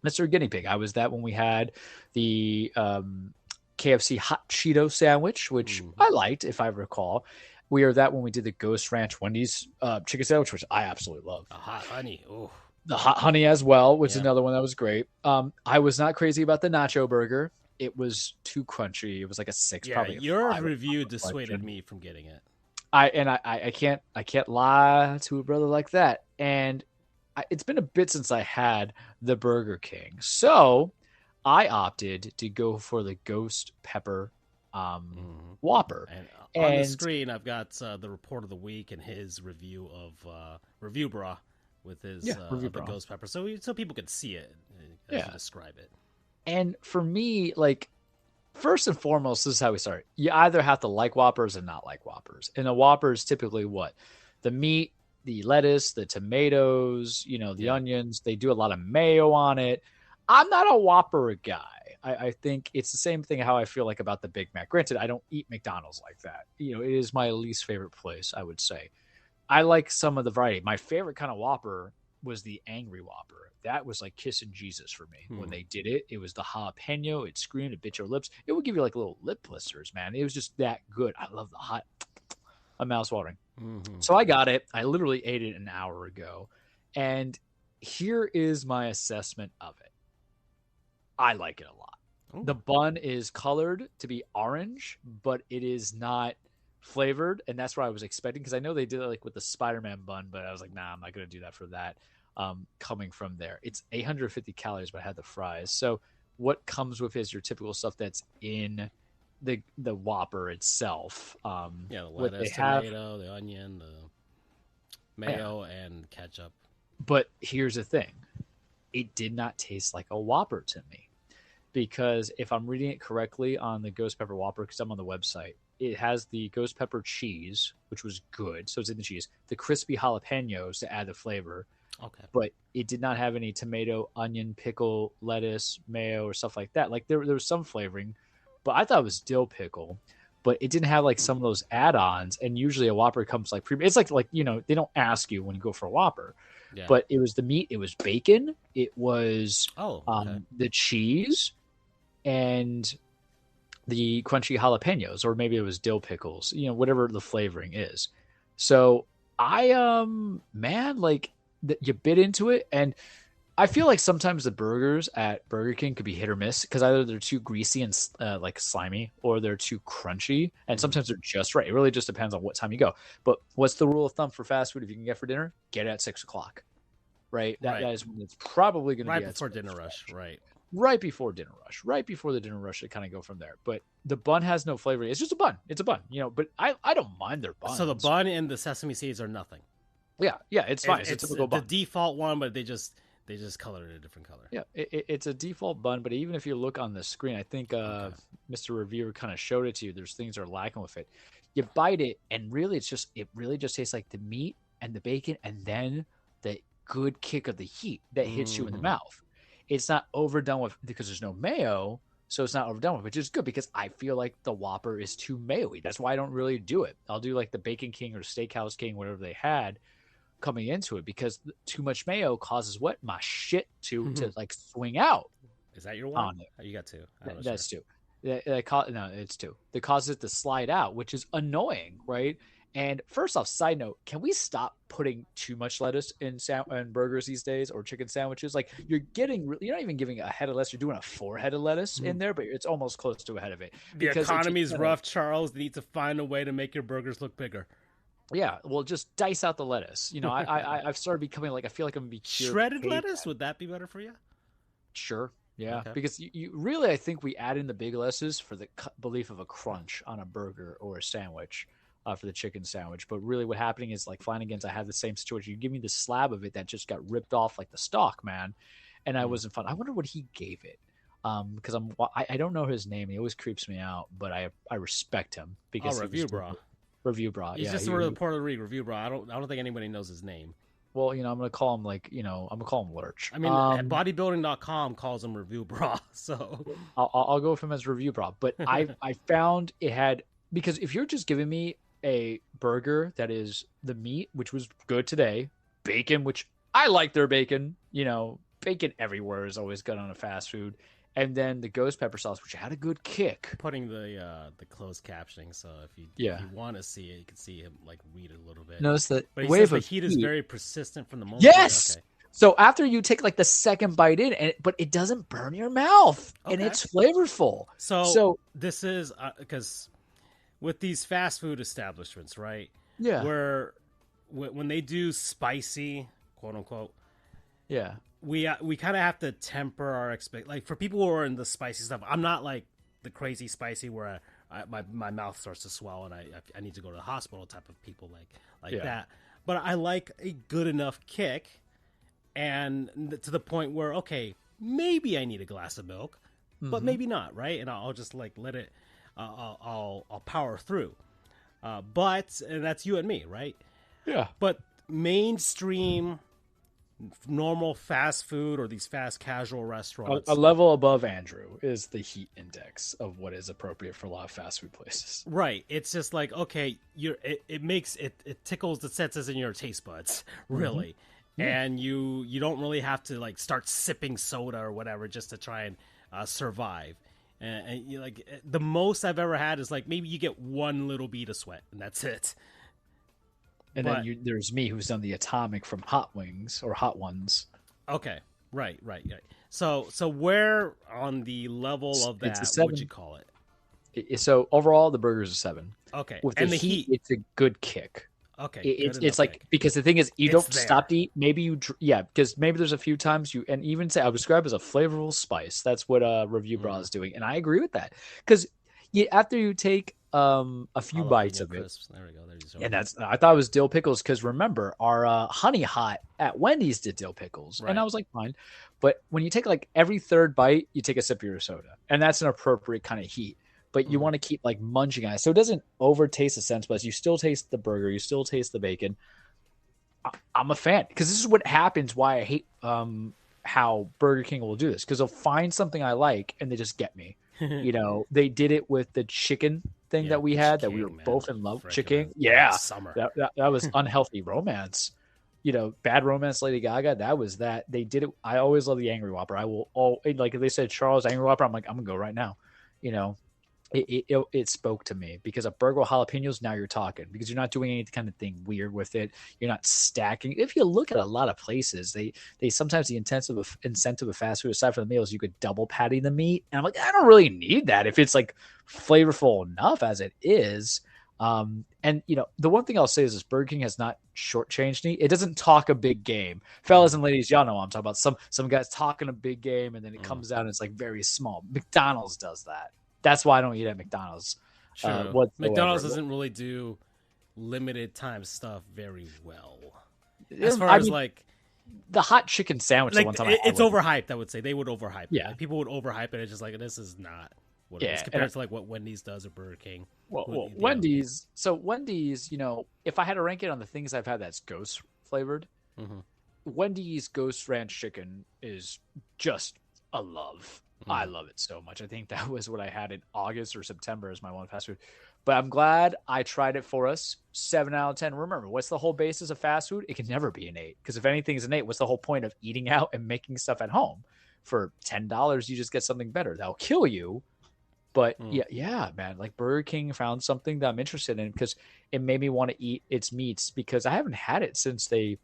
Mr. Guinea Pig. I was that when we had the KFC Hot Cheeto sandwich, which I liked, if I recall. We are that when we did the Ghost Ranch Wendy's chicken sandwich, which I absolutely love. The hot honey. Ooh. The hot honey as well, which is another one that was great. I was not crazy about the nacho burger. It was too crunchy. It was like a 6. Yeah, probably your review dissuaded me from getting it. I can't lie to a brother like that. And it's been a bit since I had the Burger King, so I opted to go for the Ghost Pepper Whopper. And on the screen, I've got the report of the week and his review of Review Bra with his the Ghost Pepper, so people could see it as you describe it. And for me, like, first and foremost, this is how we start. You either have to like Whoppers and not like Whoppers. And a Whopper is typically what? The meat, the lettuce, the tomatoes, the onions. They do a lot of mayo on it. I'm not a Whopper guy. I think it's the same thing how I feel like about the Big Mac. Granted, I don't eat McDonald's like that. It is my least favorite place, I would say. I like some of the variety. My favorite kind of Whopper was the Angry Whopper. That was like kissing Jesus for me when they did it. It was the jalapeno. It screamed, it bit your lips. It would give you like little lip blisters, man. It was just that good. I love the hot. I'm mouth watering. So I got it. I literally ate it an hour ago. And here is my assessment of it. I like it a lot. Ooh. The bun is colored to be orange, but it is not flavored. And that's what I was expecting because I know they did it like with the Spider-Man bun, but I was like, nah, I'm not going to do that for that. Coming from there, it's 850 calories, but I had the fries. So what comes with is your typical stuff that's in the Whopper itself. The lettuce, tomato, the onion, the mayo, and ketchup. But here's the thing. It did not taste like a Whopper to me. Because if I'm reading it correctly on the ghost pepper Whopper, because I'm on the website, it has the ghost pepper cheese, which was good. So it's in the cheese. The crispy jalapenos to add the flavor. Okay. But it did not have any tomato, onion, pickle, lettuce, mayo, or stuff like that. Like there was some flavoring, but I thought it was dill pickle. But it didn't have like some of those add-ons. And usually a Whopper comes like it's like they don't ask you when you go for a Whopper. Yeah. But it was the meat. It was bacon. It was the cheese. And the crunchy jalapenos, or maybe it was dill pickles, whatever the flavoring is. So I, you bit into it. And I feel like sometimes the burgers at Burger King could be hit or miss because either they're too greasy and like slimy, or they're too crunchy. And sometimes they're just right. It really just depends on what time you go. But what's the rule of thumb for fast food? If you can get for dinner, get it at 6:00, right? That is when it's probably going to be right before dinner rush, right? Right before dinner rush, right before the dinner rush, to kind of go from there. But the bun has no flavor. It's just a bun. It's a bun, but I don't mind their buns. So the bun and the sesame seeds are nothing. Yeah, it's fine. It's a typical bun. The default one, but they just colored it a different color. Yeah, it's a default bun, but even if you look on the screen, I think Mr. Reviewer kind of showed it to you. There's things that are lacking with it. You bite it, and really, it really just tastes like the meat and the bacon, and then the good kick of the heat that hits you in the mouth. It's not overdone with because there's no mayo, so it's not overdone with, which is good because I feel like the Whopper is too mayo-y. That's why I don't really do it. I'll do like the Bacon King or Steakhouse King, whatever they had coming into it, because too much mayo causes what? My shit to like swing out. Is that your one? On it. Oh, you got two. That's two. No, it's two. That causes it to slide out, which is annoying, right? And first off, side note, can we stop putting too much lettuce in burgers these days, or chicken sandwiches? Like you're not even giving a head of lettuce. You're doing a 4 head of lettuce in there, but it's almost close to a head of it. The economy is rough, Charles. They need to find a way to make your burgers look bigger. Yeah, well, just dice out the lettuce. I've started becoming like, I feel like I'm going to be shredded lettuce. Would that be better for you? Sure. Yeah, okay. Because you really, I think we add in the big lettuces for the belief of a crunch on a burger or a sandwich. For the chicken sandwich, but really what happening is like Flanagan's, I had the same situation. You give me the slab of it that just got ripped off like the stalk, man, and I wasn't fun. I wonder what he gave it, because I don't know his name. He always creeps me out, but I respect him because Review Bra. He's just a Puerto Rico Review Bra. I don't think anybody knows his name. Well, I'm gonna call him I'm gonna call him Lurch. I mean, bodybuilding.com calls him Review Bra, so I'll go with him as Review Bra. But I found it had, because if you're just giving me a burger that is the meat, which was good today, bacon, which I like their bacon, bacon everywhere is always good on a fast food, and then the ghost pepper sauce, which had a good kick. Putting the closed captioning, so if you want to see it, you can see him like read it a little bit. Notice that but he says the heat is very persistent from the moment. Yes. Okay. So after you take like the second bite in, but it doesn't burn your mouth, and it's flavorful. So this is because with these fast food establishments, right? Yeah. Where when they do spicy, quote unquote, yeah, we kind of have to temper our like for people who are in the spicy stuff. I'm not like the crazy spicy where my mouth starts to swell and I need to go to the hospital type of people like that. But I like a good enough kick, and to the point where okay, maybe I need a glass of milk, but maybe not, right? And I'll just like let it. I'll power through, but and that's you and me, right? Yeah. But mainstream, normal fast food or these fast casual restaurants, a level above Andrew is the heat index of what is appropriate for a lot of fast food places. Right. It's just like okay, it tickles the senses in your taste buds, really, and you don't really have to like start sipping soda or whatever just to try and survive. And you like the most I've ever had is like maybe you get one little bead of sweat and that's it. And then there's me who's done the atomic from Hot Wings or Hot Ones. Okay, right. So where on the level of that would you call it? So overall, the burger's a 7. Okay, with the heat, it's a good kick. Okay, it's like because the thing is you don't stop to eat. Maybe because maybe there's a few times and even say I would describe as a flavorful spice. That's what Review Bra is doing, and I agree with that because after you take a few bites of crisps. There we go. There's and I thought it was dill pickles because remember our Honey Hot at Wendy's did dill pickles, and I was like, fine. But when you take like every third bite, you take a sip of your soda, and that's an appropriate kind of heat. But you want to keep like munching on it, so it doesn't overtaste the sense, but you still taste the burger, you still taste the bacon. I'm a fan because this is what happens. Why I hate how Burger King will do this, because they'll find something I like and they just get me. You know, they did it with the chicken thing that we had that we were both in love with. Chicken. Yeah. Summer. That was unhealthy romance. You know, Bad Romance, Lady Gaga. That was that. They did it. I always love the Angry Whopper. I will like if they said Charles Angry Whopper, I'm like, I'm gonna go right now. You know, it spoke to me because a burger with jalapenos, now you're talking, because you're not doing any kind of thing weird with it. You're not stacking. If you look at a lot of places, they sometimes the incentive of fast food, aside from the meals, you could double patty the meat. And I'm like, I don't really need that if it's like flavorful enough as it is. And you know, the one thing I'll say is this: Burger King has not shortchanged me. It doesn't talk a big game, fellas and ladies. Y'all know what I'm talking about. Some guys talking a big game, and then it comes out and it's like very small. McDonald's does that. That's why I don't eat at McDonald's. McDonald's doesn't really do limited time stuff very well. As far as like the hot chicken sandwich, like, the one time it's overhyped. I would say they would overhype. Yeah, like, people would overhype it. It's just like, this is not what it is compared to like what Wendy's does or Burger King. Well, Wendy's. So Wendy's, you know, if I had to rank it on the things I've had that's ghost flavored, Wendy's Ghost Ranch Chicken is just a love. I love it so much. I think that was what I had in August or September as my one fast food. But I'm glad I tried it for us. 7 out of 10. Remember, what's the whole basis of fast food? It can never be an 8. Because if anything is an 8, what's the whole point of eating out and making stuff at home? For $10, you just get something better. That'll kill you. But yeah, man. Like Burger King found something that I'm interested in because it made me want to eat its meats, because I haven't had it since they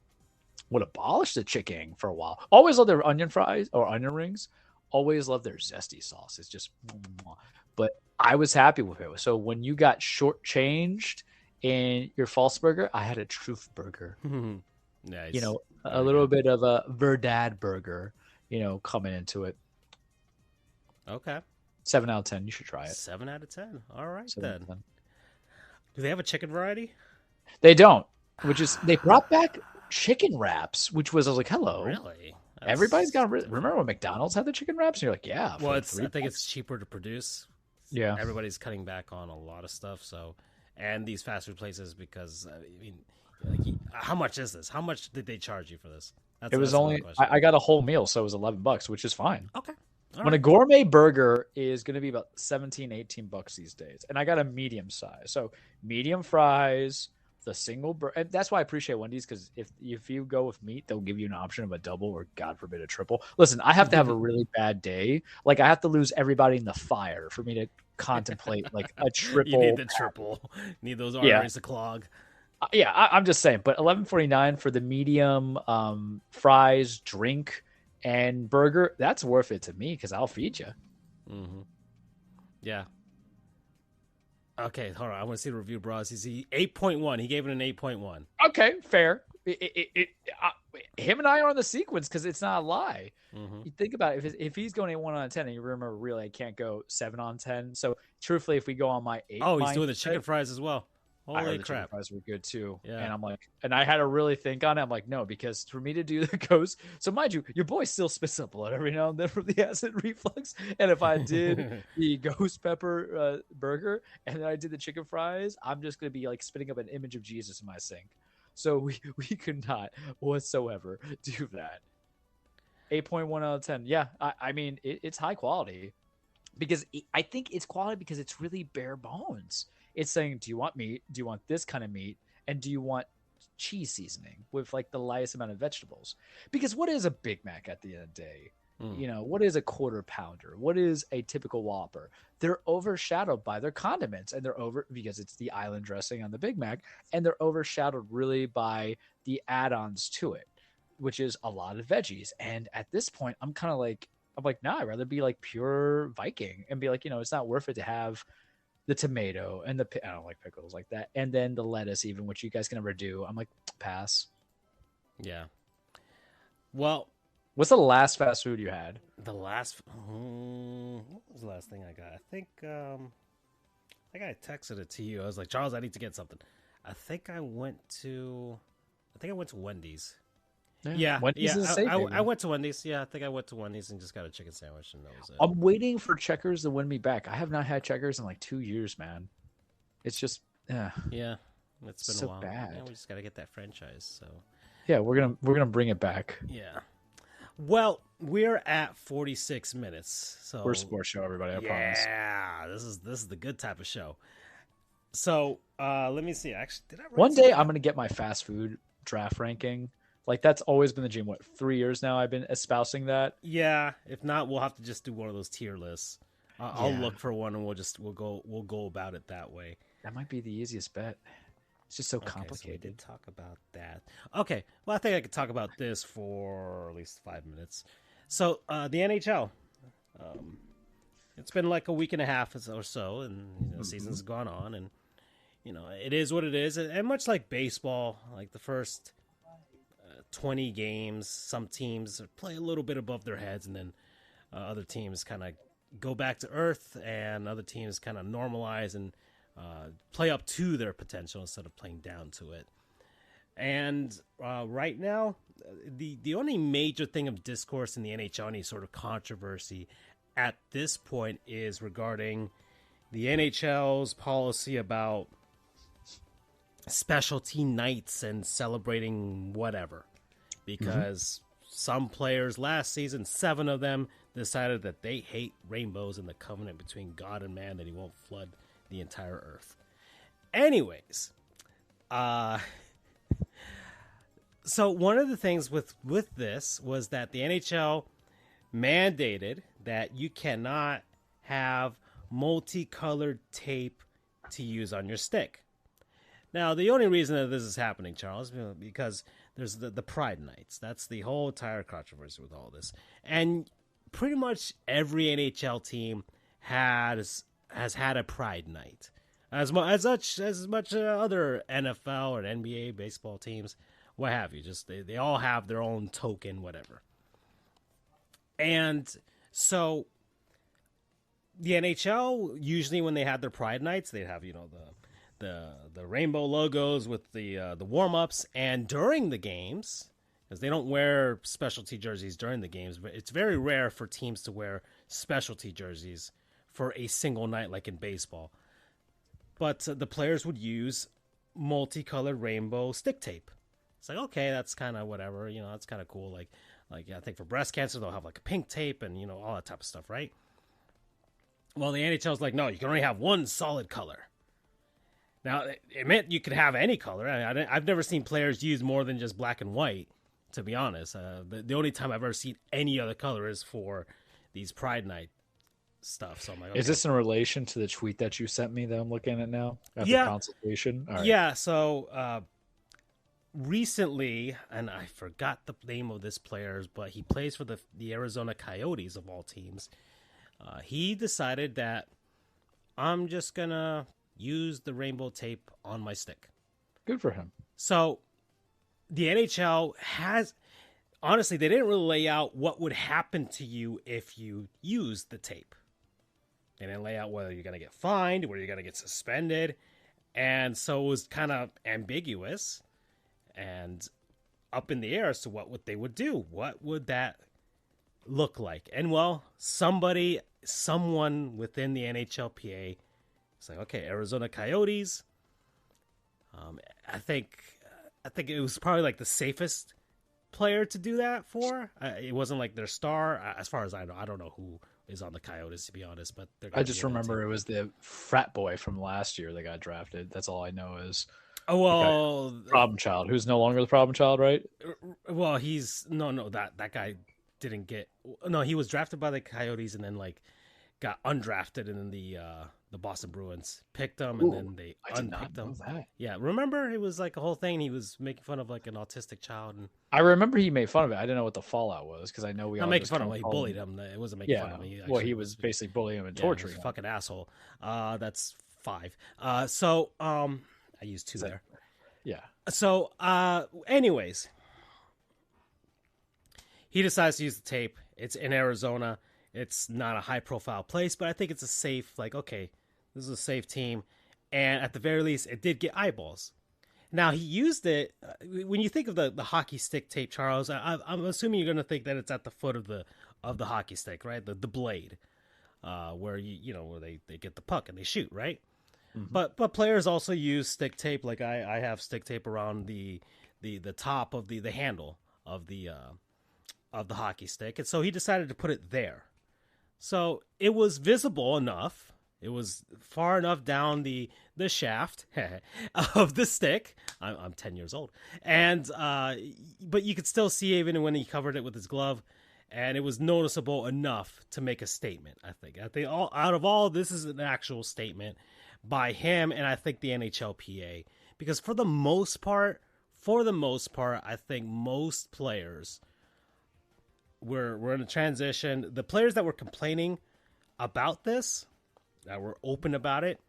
would abolish the chicken for a while. Always love their onion fries or onion rings. Always love their zesty sauce. It's just, but I was happy with it. So when you got shortchanged in your false burger, I had a truth burger. Nice. You know, a little bit of a Verdad burger, you know, coming into it. Okay. 7 out of 10. You should try it. 7 out of 10. All right, then. Do they have a chicken variety? They don't, which is, they brought back chicken wraps, which was, I was like, hello. Really? Everybody's got. Remember when McDonald's had the chicken wraps? And you're like, yeah. Well, I think it's cheaper to produce. Yeah. Everybody's cutting back on a lot of stuff. So, and these fast food places, because I mean, like, how much is this? How much did they charge you for this? It was only. I got a whole meal, so it was $11, which is fine. Okay. When a gourmet burger is going to be about $17-18 these days, and I got a medium size, so medium fries. The single burger. That's why I appreciate Wendy's, because if you go with meat, they'll give you an option of a double or, God forbid, a triple. Listen, I have to have a really bad day. Like, I have to lose everybody in the fire for me to contemplate like a triple. You need the triple. Need those arteries to clog. Yeah, I'm just saying. But $11.49 for the medium fries, drink, and burger, that's worth it to me because I'll feed you. Yeah. Okay, hold on. I want to see the review, bros. He's 8.1. He gave it an 8.1. Okay, fair. Him and I are on the sequence because it's not a lie. You think about it. If he's going 1 out of 10, and you remember, really, I can't go 7 on 10. So, truthfully, if we go on my 8, he's doing the chicken fries as well. Holy crap! The chicken fries were good too. Yeah. And I'm like, and I had to really think on it. I'm like, no, because for me to do the ghost, so mind you, your boy still spits up blood every now and then from the acid reflux. And if I did the ghost pepper burger and then I did the chicken fries, I'm just gonna be like spitting up an image of Jesus in my sink. So we could not whatsoever do that. 8.1 out of 10. Yeah, I mean it's high quality because I think it's quality because it's really bare bones. It's saying, do you want meat? Do you want this kind of meat? And do you want cheese seasoning with like the lightest amount of vegetables? Because what is a Big Mac at the end of the day? You know, what is a quarter pounder? What is a typical Whopper? They're overshadowed by their condiments, and because it's the island dressing on the Big Mac, and they're overshadowed really by the add-ons to it, which is a lot of veggies. And at this point, I'm like, nah, I'd rather be like pure Viking and be like, you know, it's not worth it to have the tomato and I don't like pickles like that. And then the lettuce, even, which you guys can never do. I'm like, pass. Yeah. Well, what's the last fast food you had? What was the last thing I got? I think think I texted it to you. I was like, Charles, I need to get something. I think I went to Wendy's. Yeah. Wendy's is safe, I went to Wendy's. Yeah, I think I went to Wendy's and just got a chicken sandwich, and that was it. I'm waiting for Checkers to win me back. I have not had Checkers in like 2 years, man. It's just, yeah, it's been so a while. bad. Yeah, we just got to get that franchise. So yeah, we're gonna bring it back. Yeah. Well, we're at 46 minutes. So we're a sports show, everybody. I promise. Yeah, this is the good type of show. So let me see. Actually, did I write one day I'm gonna get my fast food draft ranking. Like that's always been the dream. What, 3 years now I've been espousing that. Yeah. If not, we'll have to just do one of those tier lists. I'll look for one and we'll go about it that way. That might be the easiest bet. It's just so complicated. So we did talk about that. Okay. Well, I think I could talk about this for at least 5 minutes. So the NHL. It's been like a week and a half or so, and the season's gone on, and it is what it is. And much like baseball, like the first 20 games, some teams play a little bit above their heads, and then other teams kind of go back to earth, and other teams kind of normalize and play up to their potential instead of playing down to it. And right now, the only major thing of discourse in the NHL, any sort of controversy at this point, is regarding the NHL's policy about specialty nights and celebrating whatever. Because some players last season, 7 of them, decided that they hate rainbows and the covenant between God and man, that he won't flood the entire earth. Anyways, so one of the things with this was that the NHL mandated that you cannot have multicolored tape to use on your stick. Now, the only reason that this is happening, Charles, because there's the Pride Nights. That's the whole entire controversy with all this. And pretty much every NHL team has had a Pride Night. As much other NFL or NBA baseball teams, what have you. Just they all have their own token, whatever. And so the NHL, usually when they had their Pride Nights, they'd have, the rainbow logos with the warm-ups, and during the games, because they don't wear specialty jerseys during the games, but it's very rare for teams to wear specialty jerseys for a single night like in baseball. But the players would use multicolored rainbow stick tape. It's like, okay, that's kind of whatever, that's kind of cool. Like I think for breast cancer, they'll have like a pink tape and, all that type of stuff, right? Well, the NHL's like, no, you can only have one solid color. Now, it meant you could have any color. I've never seen players use more than just black and white, to be honest. The only time I've ever seen any other color is for these Pride Night stuff. So I'm like, okay. Is this in relation to the tweet that you sent me that I'm looking at now after consultation? All right. Yeah, so recently, and I forgot the name of this player, but he plays for the Arizona Coyotes of all teams. He decided that I'm just going to use the rainbow tape on my stick. Good for him. So the NHL has, honestly, they didn't really lay out what would happen to you if you used the tape. They didn't lay out whether you're going to get fined, whether you're going to get suspended. And so it was kind of ambiguous and up in the air as to what they would do. What would that look like? And well, someone within the NHLPA, it's like, okay, Arizona Coyotes. I think it was probably like the safest player to do that for. It wasn't like their star, as far as I know. I don't know who is on the Coyotes, to be honest. But I just remember it was the frat boy from last year that got drafted. That's all I know is. Oh well, problem child, who's no longer the problem child, right? Well, he's no that guy didn't get. No, he was drafted by the Coyotes and then like got undrafted, and then the Boston Bruins picked him, and then they unpicked him. Yeah, remember it was like a whole thing. He was making fun of like an autistic child, and I remember he made fun of it. I didn't know what the fallout was because I know we not making fun of him. He bullied him. It wasn't making fun of him. He was basically bullying him and torturing him. Fucking asshole. That's 5. So I used 2 there. Yeah. So anyways, he decides to use the tape. It's in Arizona. It's not a high profile place, but I think it's a safe, like, okay, This is a safe team. And at the very least, it did get eyeballs. Now, he used it. When you think of the hockey stick tape, Charles, I'm assuming you're going to think that it's at the foot of the hockey stick, right? The blade, where where they get the puck and they shoot, right? Mm-hmm. But players also use stick tape. Like I have stick tape around the top of the handle of the hockey stick, and so he decided to put it there. So it was visible enough. It was far enough down the shaft of the stick. I'm 10 years old, and but you could still see even when he covered it with his glove, and it was noticeable enough to make a statement. I think out of all, this is an actual statement by him, and I think the NHLPA, because for the most part, I think most players were in a transition. The players that were complaining about this, that were open about it,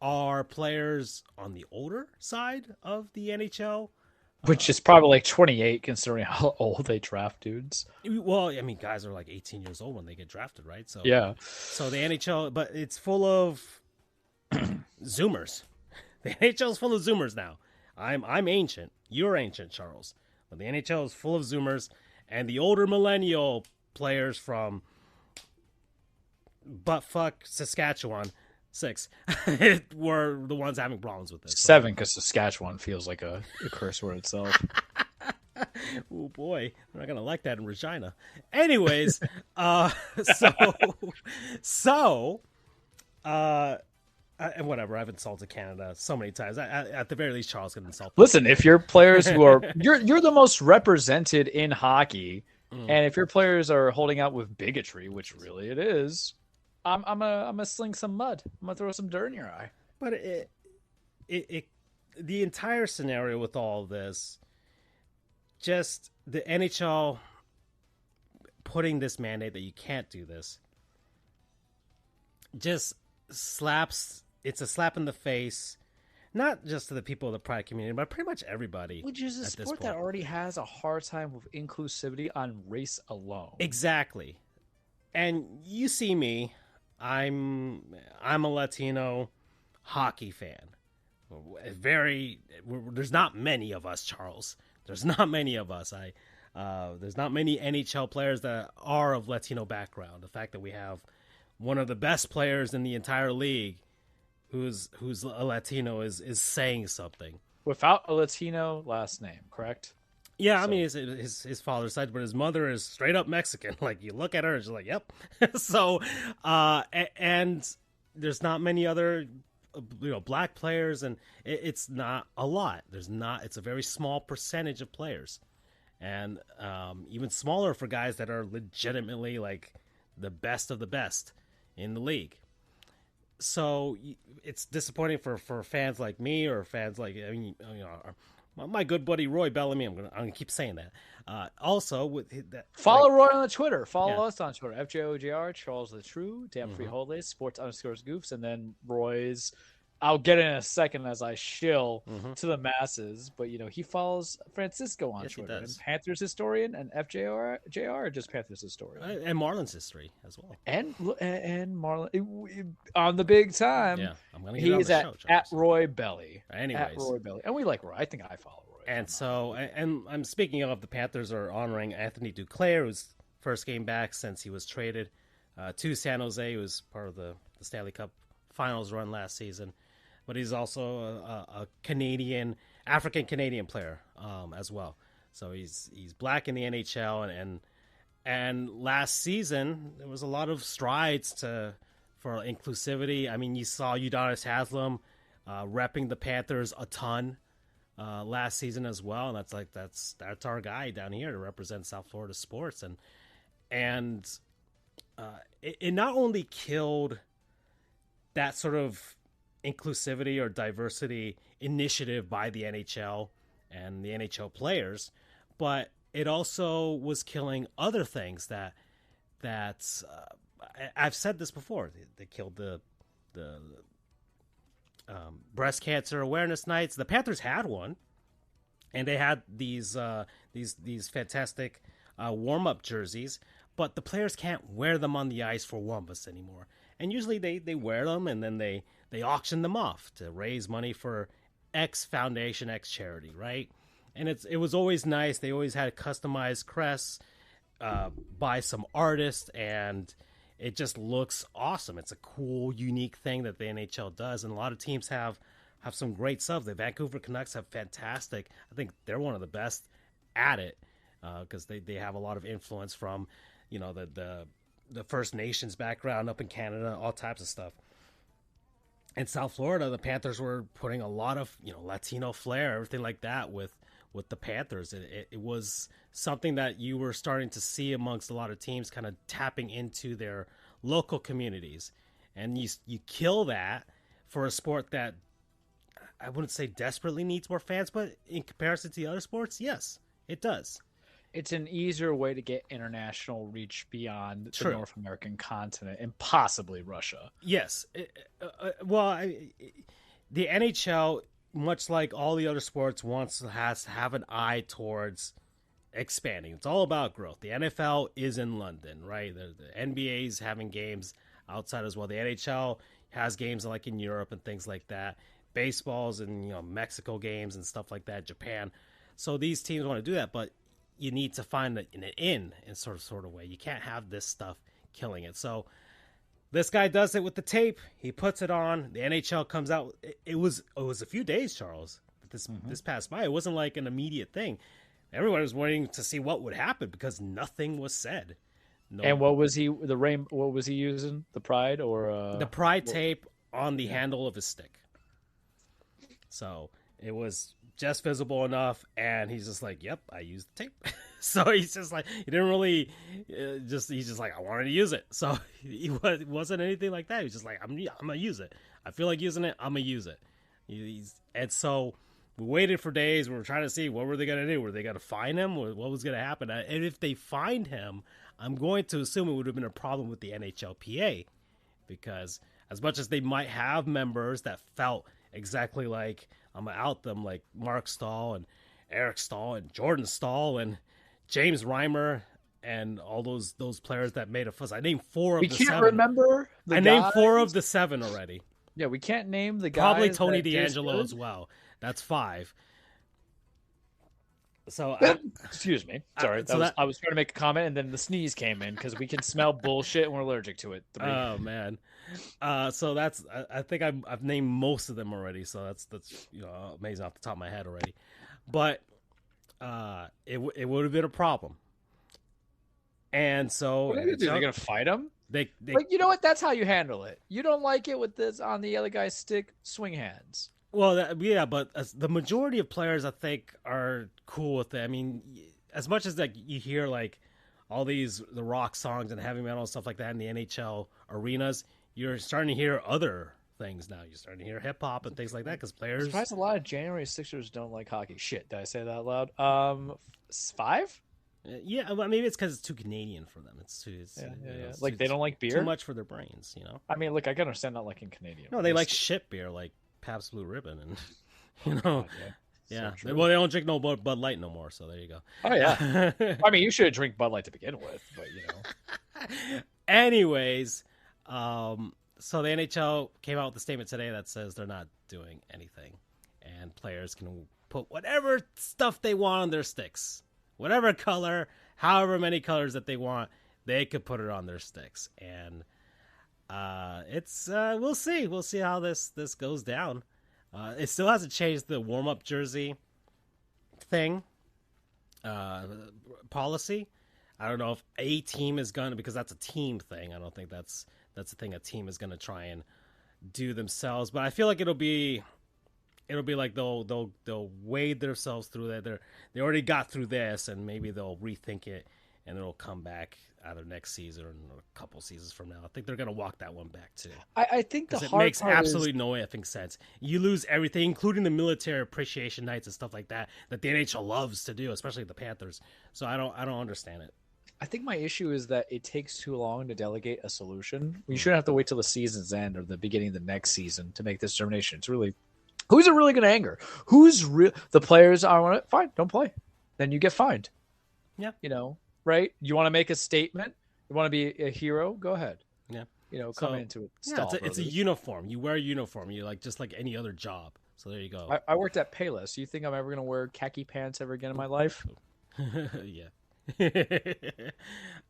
are players on the older side of the NHL. Which is probably like 28, considering how old they draft dudes. Well, I mean, guys are like 18 years old when they get drafted, right? So yeah. So the NHL, but it's full of Zoomers. The NHL is full of Zoomers now. I'm ancient. You're ancient, Charles. But the NHL is full of Zoomers, and the older millennial players from buttfuck Saskatchewan 6 were the ones having problems with this. 7, because Saskatchewan feels like a curse word itself. Oh boy, we're not gonna like that in Regina. Anyways, and whatever, I've insulted Canada so many times. At the very least, Charles can insult them. Listen, if your players who are you're the most represented in hockey, and if your players are holding out with bigotry, which really it is, I'm gonna sling some mud. I'm gonna throw some dirt in your eye. But the entire scenario with all this, just the NHL putting this mandate that you can't do this, just slaps. It's a slap in the face, not just to the people of the pride community, but pretty much everybody. Which is a sport that already has a hard time with inclusivity on race alone. Exactly. And you see me, I'm a Latino hockey fan. There's not many of us, Charles. There's not many of us. There's not many NHL players that are of Latino background. The fact that we have one of the best players in the entire league who's a Latino is saying something. Without a Latino last name, correct? Yeah, so. I mean, his father's side, but his mother is straight up Mexican. Like, you look at her and she's like, yep. So, and there's not many other, black players, and it's not a lot. It's a very small percentage of players. And even smaller for guys that are legitimately, like, the best of the best in the league. So it's disappointing for fans like me, or fans like my good buddy Roy Bellamy. I'm gonna keep saying that. Also, with that, follow Roy on the Twitter. Follow us on Twitter. FJOJR Charles the True, Damn Free Holidays, Sports_Goofs, and then Roy's. I'll get in a second as I shill to the masses, but he follows Francisco on Twitter, and Panthers historian, and FJR just Panthers historian, and Marlins history as well, and Marlin on the big time. Yeah, I'm gonna. He's at Roy Belly. Anyways, at Roy Belly, and we like Roy. I think I follow Roy. And so, and I'm speaking of the Panthers are honoring Anthony Duclair, whose first game back since he was traded to San Jose. He was part of the Stanley Cup Finals run last season. But he's also a African Canadian player as well. So he's black in the NHL, and last season there was a lot of strides for inclusivity. I mean, you saw Udonis Haslem repping the Panthers a ton last season as well, and that's our guy down here to represent South Florida sports, and it not only killed that sort of inclusivity or diversity initiative by the NHL and the NHL players, but it also was killing other things that I've said this before. They killed the breast cancer awareness nights. The Panthers had one, and they had these fantastic warm-up jerseys, but the players can't wear them on the ice for warm-ups anymore. and usually they wear them and then they auction them off to raise money for X foundation, X charity, right? And it was always nice. They always had customized crests by some artist, and it just looks awesome. It's a cool, unique thing that the NHL does, and a lot of teams have some great subs. The Vancouver Canucks have fantastic. I think they're one of the best at it because they have a lot of influence from, the First Nations background up in Canada, all types of stuff. In South Florida, the Panthers were putting a lot of Latino flair, everything like that with the Panthers. It was something that you were starting to see amongst a lot of teams, kind of tapping into their local communities, and you kill that for a sport that I wouldn't say desperately needs more fans, but in comparison to the other sports, yes, it does. It's an easier way to get international reach beyond the North American continent and possibly Russia. Yes. The NHL, much like all the other sports, has to have an eye towards expanding. It's all about growth. The NFL is in London, right? The NBA's having games outside as well. The NHL has games like in Europe and things like that. Baseball's in Mexico games and stuff like that, Japan. So these teams want to do that, but you need to find an in sort of way. You can't have this stuff killing it. So this guy does it with the tape. He puts it on. The NHL comes out. It was a few days, Charles. This passed by. It wasn't like an immediate thing. Everyone was waiting to see what would happen because nothing was said. No. And what was he? What was he using? The Pride or the Pride tape on the handle of his stick. So it was just visible enough, and he's just like, "Yep, I used the tape." So he's just like, he didn't really he's just like, I wanted to use it. So it wasn't anything like that. He was just like, I'm gonna use it. I feel like using it. I'm gonna use it. And so we waited for days. We were trying to see what were they gonna do. Were they gonna find him? What was gonna happen? And if they find him, I'm going to assume it would have been a problem with the NHLPA, because as much as they might have members that felt exactly like I'm gonna out them, like Mark Stahl and Eric Stahl and Jordan Stahl and James Reimer and all those players that made a fuss. I named 4 of the 7. We can't remember the guys. Named 4 of the 7 already. Yeah, we can't name the guys. Probably Tony DeAngelo as well. That's 5. So excuse me. Sorry. I was trying to make a comment, and then the sneeze came in because we can smell bullshit and we're allergic to it. 3. Oh man. So that's. I think I've named most of them already. So that's amazing off the top of my head already. But it would have been a problem. And so what are they going to fight him? They you know what? That's how you handle it. You don't like it with this on the other guy's stick. Swing hands. Well, but the majority of players, I think, are cool with it. I mean, as much as like you hear like all the rock songs and heavy metal and stuff like that in the NHL arenas, you're starting to hear other things now. You're starting to hear hip hop and things like that because players. I'm surprised a lot of January Sixers don't like hockey. Shit, did I say that out loud? 5? Yeah, well, maybe it's because it's too Canadian for them. It's too. Yeah. Like they don't like beer. Too much for their brains, I mean, look, I can understand not liking Canadian. No, they like shit beer, like Pabst Blue Ribbon, and yeah. So well, they don't drink no Bud Light no more. So there you go. Oh yeah. I mean, you should drink Bud Light to begin with, but Anyways, so the NHL came out with a statement today that says they're not doing anything, and players can put whatever stuff they want on their sticks, whatever color, however many colors that they want, they could put it on their sticks, and it's we'll see how this goes down. It still hasn't changed the warm-up jersey thing policy. I don't know if a team is gonna, because that's a team thing. I don't think that's the thing a team is gonna try and do themselves. But I feel like it'll be like they'll wade themselves through that. They already got through this, and maybe they'll rethink it, and it'll come back either next season or a couple seasons from now. I think they're going to walk that one back too. I think it makes absolutely no effing sense. You lose everything, including the military appreciation nights and stuff like that the NHL loves to do, especially the Panthers. So I don't understand it. I think my issue is that it takes too long to delegate a solution. You shouldn't have to wait till the season's end or the beginning of the next season to make this determination. It's really, who's it really going to anger? The players are fine, don't play. Then you get fined. Yeah. Right? You want to make a statement? You want to be a hero? Go ahead. Yeah. coming into it. It's a uniform. You wear a uniform. You just like any other job. So there you go. I worked at Payless. You think I'm ever going to wear khaki pants ever again in my life? Yeah.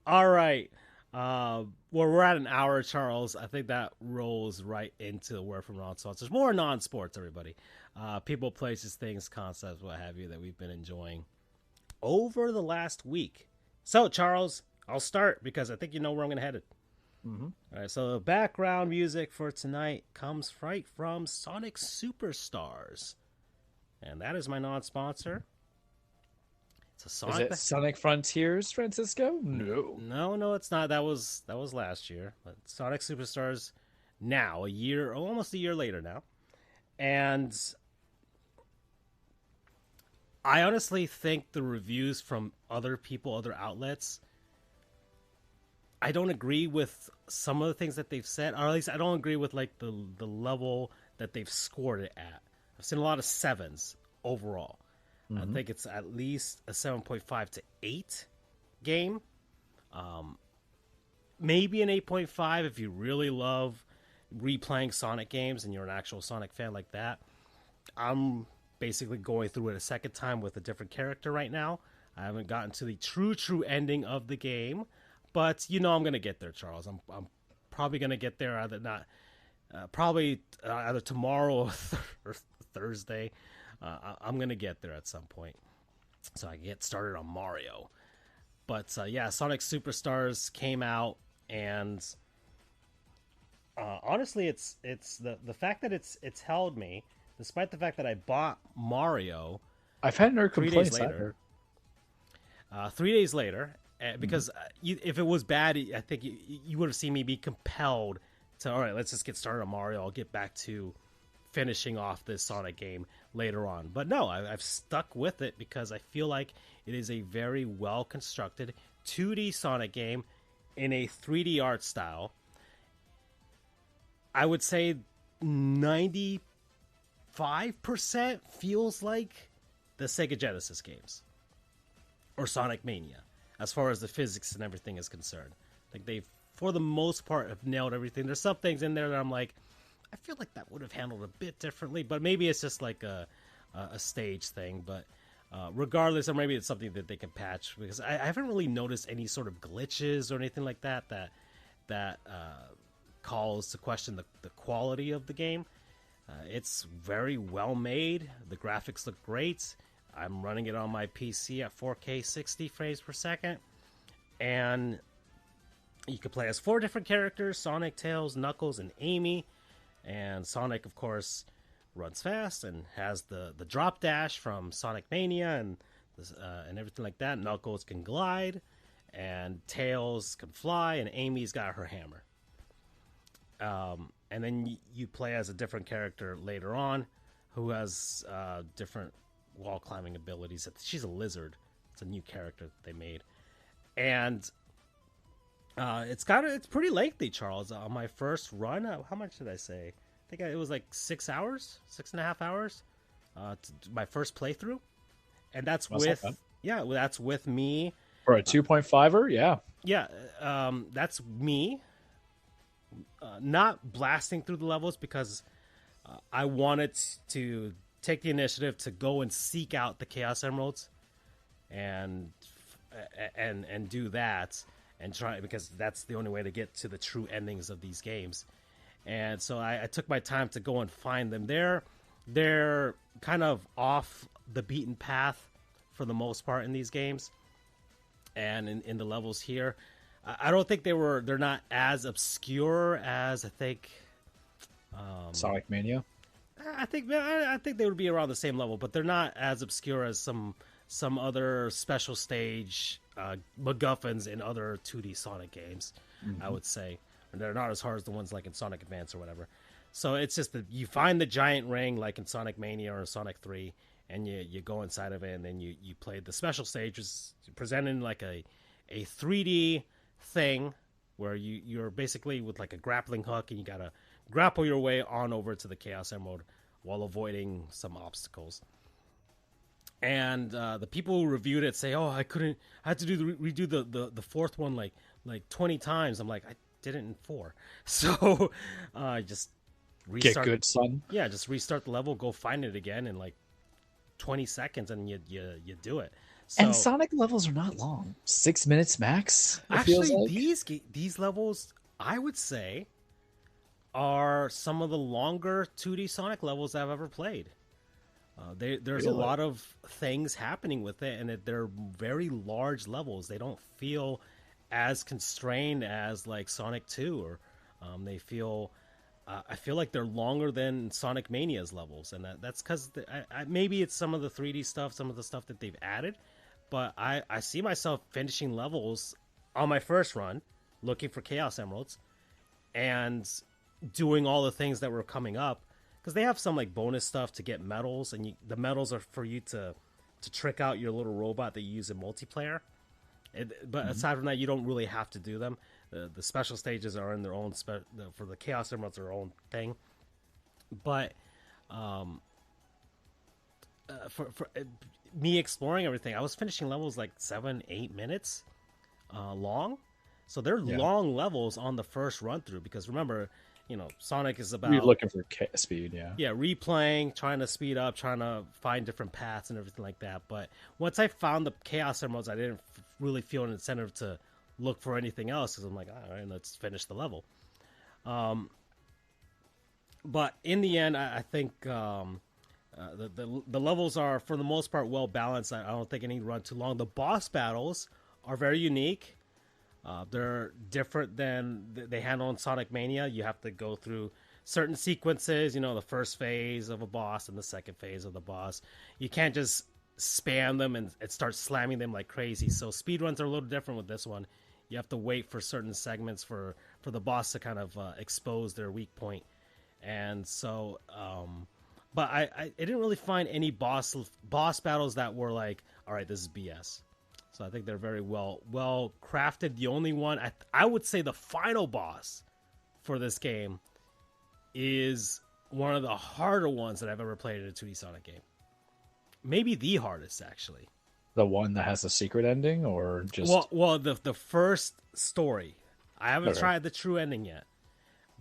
All right. Well, we're at an hour, Charles. I think that rolls right into word from non-sponsors. More non-sports, everybody. People, places, things, concepts, what have you, that we've been enjoying over the last week. So, Charles, I'll start because I think you know where I'm going to head it. Mm-hmm. All right, so the background music for tonight comes right from Sonic Superstars. And that is my non-sponsor. It's a Sonic. Is it Sonic Frontiers, Francisco? No, it's not. That was last year. But Sonic Superstars now, almost a year later now. And I honestly think the reviews from other people, other outlets, I don't agree with some of the things that they've said, or at least I don't agree with like the level that they've scored it at. I've seen a lot of 7s overall. Mm-hmm. I think it's at least a 7.5 to 8 game. Maybe an 8.5 if you really love replaying Sonic games and you're an actual Sonic fan like that. I'm basically going through it a second time with a different character right now. I haven't gotten to the true ending of the game, but I'm going to get there, Charles. I'm probably going to get there either tomorrow or Thursday. I'm going to get there at some point so I can get started on Mario. But Sonic Superstars came out, and honestly, it's the fact that it's held me, despite the fact that I bought Mario. I've had no complaints 3 days later, because if it was bad, I think you would have seen me be compelled to, all right, let's just get started on Mario. I'll get back to finishing off this Sonic game later on. But no, I've stuck with it because I feel like it is a very well-constructed 2D Sonic game in a 3D art style. I would say 95% feels like the Sega Genesis games or Sonic Mania as far as the physics and everything is concerned. Like they've, for the most part, have nailed everything. There's some things in there that I'm like, I feel like that would have handled a bit differently, but maybe it's just like a stage thing. But regardless, or maybe it's something that they can patch, because I haven't really noticed any sort of glitches or anything like that calls to question the quality of the game. It's very well made. The graphics look great. I'm running it on my PC at 4K 60 frames per second. And you can play as 4 different characters: Sonic, Tails, Knuckles, and Amy. And Sonic, of course, runs fast and has the drop dash from Sonic Mania and everything like that. Knuckles can glide, and Tails can fly, and Amy's got her hammer. And then you play as a different character later on who has different wall climbing abilities. She's a lizard. It's a new character that they made. And it's pretty lengthy, Charles. On my first run, how much did I say? I think it was like 6 hours, 6.5 hours. My first playthrough, and that's that's with me for a 2.5er. Yeah, that's me. Not blasting through the levels because I wanted to take the initiative to go and seek out the Chaos Emeralds, and do that. And try, because that's the only way to get to the true endings of these games. And so I took my time to go and find them. They're kind of off the beaten path for the most part in these games. And in the levels here, I don't think they're not as obscure as I think Sonic Mania. I think they would be around the same level, but they're not as obscure as some other special stage MacGuffins in other 2D Sonic games, I would say. And they're not as hard as the ones like in Sonic Advance or whatever. So it's just that you find the giant ring like in Sonic Mania or Sonic 3, and you go inside of it, and then you play the special stages presenting like a 3D thing where you're basically with like a grappling hook, and you gotta grapple your way on over to the Chaos Emerald while avoiding some obstacles. And the people who reviewed it say, "Oh, I had to redo the fourth one like 20 times." I'm like, did it in 4. So just restart. Get good, son. Yeah, just restart the level, go find it again in like 20 seconds, and you do it. So, and Sonic levels are not long, 6 minutes max. Actually, like. these levels, I would say, are some of the longer 2D Sonic levels I've ever played. There's a lot of things happening with it, and they're very large levels. They don't feel as constrained as like Sonic 2, or they feel. I feel like they're longer than Sonic Mania's levels, and that's because maybe it's some of the 3D stuff, some of the stuff that they've added. But I see myself finishing levels on my first run, looking for Chaos Emeralds, and doing all the things that were coming up. Because they have some like bonus stuff to get medals, and the medals are for you to trick out your little robot that you use in multiplayer. But aside from that, you don't really have to do them. The special stages are in their own for the Chaos Emeralds are their own thing. But for me exploring everything, I was finishing levels like 7-8 minutes long. So they're long levels on the first run through, because remember, Sonic is about... You're looking for speed, Yeah, replaying, trying to speed up, trying to find different paths and everything like that. But once I found the Chaos Emeralds, I didn't really feel an incentive to look for anything else, because I'm like, all right, let's finish the level. But in the end, I think the levels are, for the most part, well balanced. I don't think any run too long. The boss battles are very unique. They're different than they handle in Sonic Mania. You have to go through certain sequences, the first phase of a boss and the second phase of the boss. You can't just spam them and start slamming them like crazy. So speedruns are a little different with this one. You have to wait for certain segments for the boss to kind of expose their weak point. And so, but I didn't really find any boss battles that were like, all right, this is BS. So I think they're very well crafted. The only one, I would say the final boss for this game is one of the harder ones that I've ever played in a 2D Sonic game. Maybe the hardest, actually. The one that has a secret ending, or just... Well, the first story. I haven't tried the true ending yet.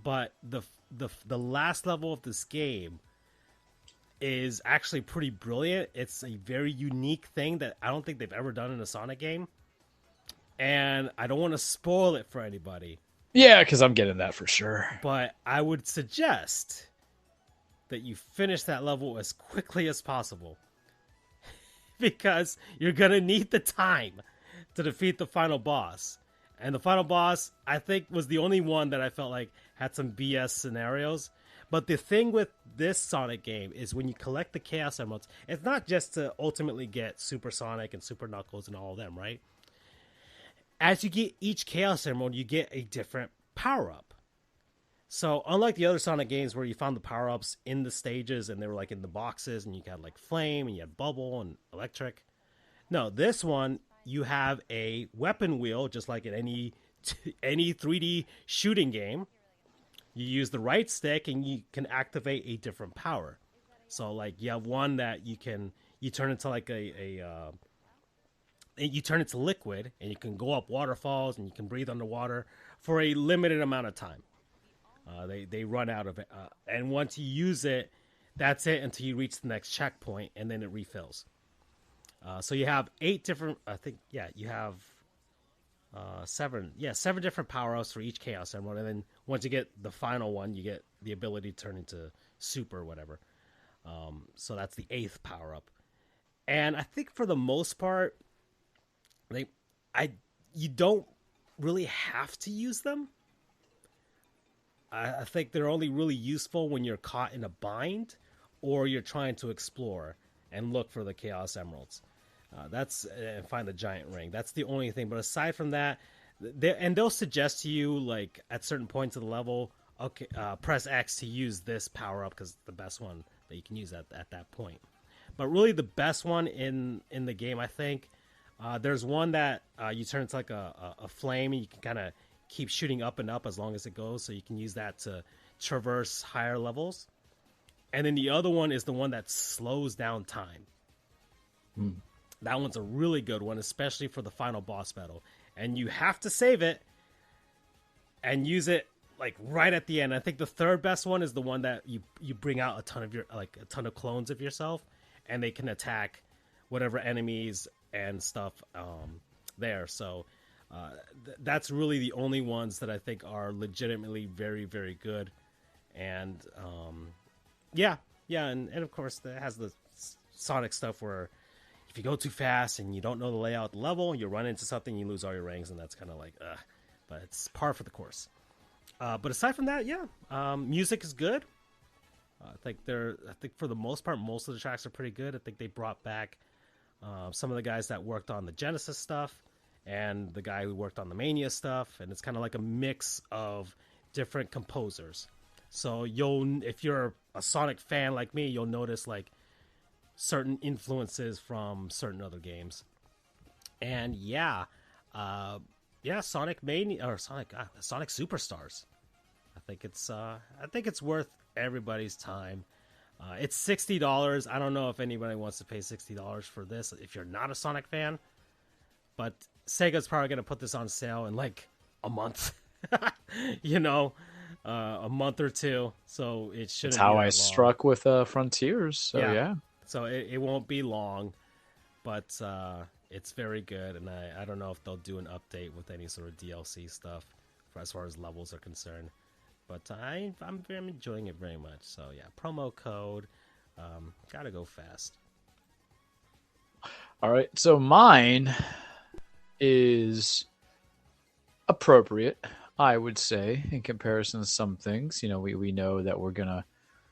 But the last level of this game is actually pretty brilliant. It's a very unique thing that I don't think they've ever done in a Sonic game. And I don't want to spoil it for anybody. Yeah, because I'm getting that for sure. But I would suggest that you finish that level as quickly as possible. Because you're going to need the time to defeat the final boss. And the final boss, I think, was the only one that I felt like had some BS scenarios. But the thing with this Sonic game is when you collect the Chaos Emeralds, it's not just to ultimately get Super Sonic and Super Knuckles and all of them, right? As you get each Chaos Emerald, you get a different power-up. So unlike the other Sonic games where you found the power-ups in the stages and they were like in the boxes and you had like flame and you had bubble and electric. No, this one, you have a weapon wheel just like in any 3D shooting game. You use the right stick and you can activate a different power. So like you have one that you turn into like you turn into liquid and you can go up waterfalls and you can breathe underwater for a limited amount of time. They run out of it. And once you use it, that's it until you reach the next checkpoint and then it refills. So you have 8 different, you have 7 different power-ups for each Chaos Emerald. And then once you get the final one, you get the ability to turn into Super or whatever. So that's the 8th power-up. And I think for the most part, you don't really have to use them. I think they're only really useful when you're caught in a bind or you're trying to explore and look for the Chaos Emeralds. And find the giant ring. That's the only thing. But aside from that, they'll suggest to you, like, at certain points of the level, okay, press X to use this power-up because it's the best one that you can use at that point. But really the best one in the game, I think, there's one that you turn into like a flame and you can kind of keep shooting up and up as long as it goes, so you can use that to traverse higher levels. And then the other one is the one that slows down time. That one's a really good one, especially for the final boss battle. And you have to save it and use it like right at the end. I think the third best one is the one that you bring out a ton of clones of yourself, and they can attack whatever enemies and stuff there. So that's really the only ones that I think are legitimately very, very good. And and of course it has the Sonic stuff where if you go too fast and you don't know the layout of the level, you run into something, you lose all your rings, and that's kind of like but it's par for the course. But aside from that, music is good. I think for the most part, most of the tracks are pretty good. I think they brought back some of the guys that worked on the Genesis stuff and the guy who worked on the Mania stuff, and it's kind of like a mix of different composers. So if you're a Sonic fan like me, you'll notice like certain influences from certain other games. And Sonic Mania or Sonic Superstars. I think it's worth everybody's time. It's $60. I don't know if anybody wants to pay $60 for this if you're not a Sonic fan, but Sega's probably going to put this on sale in like a month, a month or two. So it shouldn't. That's how I struck with Frontiers. So yeah. So it won't be long, but it's very good. And I don't know if they'll do an update with any sort of DLC stuff as far as levels are concerned. But I'm enjoying it very much. So yeah, promo code, gotta go fast. All right, so mine is appropriate, I would say, in comparison to some things. We know that we're gonna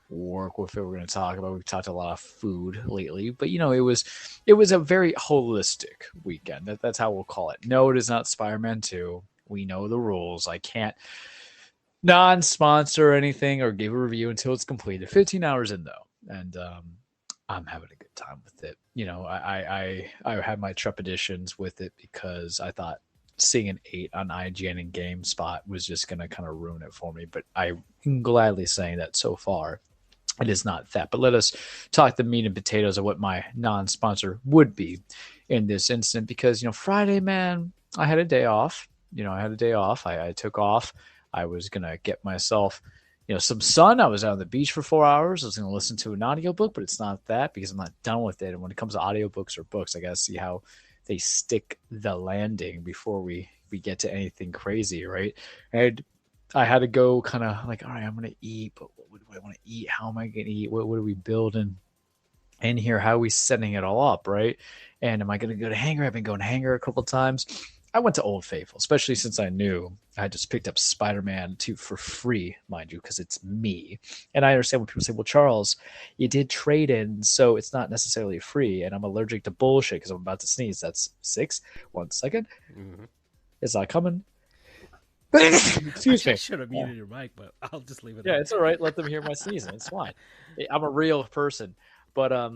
work with it. We're gonna talk about. We've talked a lot of food lately, but it was a very holistic weekend. That's how we'll call it. No, it is not Spider-Man 2. We know the rules. I can't non-sponsor anything or give a review until it's completed. 15 hours in though, and I'm having a good time with it. I had my trepidations with it because I thought seeing an 8 on IGN and GameSpot was just going to kind of ruin it for me. But I'm gladly saying that so far it is not that. But let us talk the meat and potatoes of what my non-sponsor would be in this instant, because Friday, man, I had a day off. I took off. I was going to get myself, some sun. I was out on the beach for 4 hours. I was going to listen to an audiobook, but it's not that because I'm not done with it. And when it comes to audiobooks or books, I got to see how they stick the landing before we get to anything crazy, right? And I had to go kind of like, all right, I'm going to eat, but what do I want to eat? How am I going to eat? What are we building in here? How are we setting it all up, right? And am I going to go to Hanger? I've been going to Hanger a couple of times. I went to Old Faithful, especially since I knew I just picked up Spider-Man 2 for free, mind you, because it's me. And I understand when people say, well, Charles, you did trade in, so it's not necessarily free. And I'm allergic to bullshit because I'm about to sneeze. That's 6. 1 second. Mm-hmm. It's not coming. Excuse me. I should have muted your mic, but I'll just leave it. Yeah, it's all right. Let them hear my sneezing. It's fine. I'm a real person. But,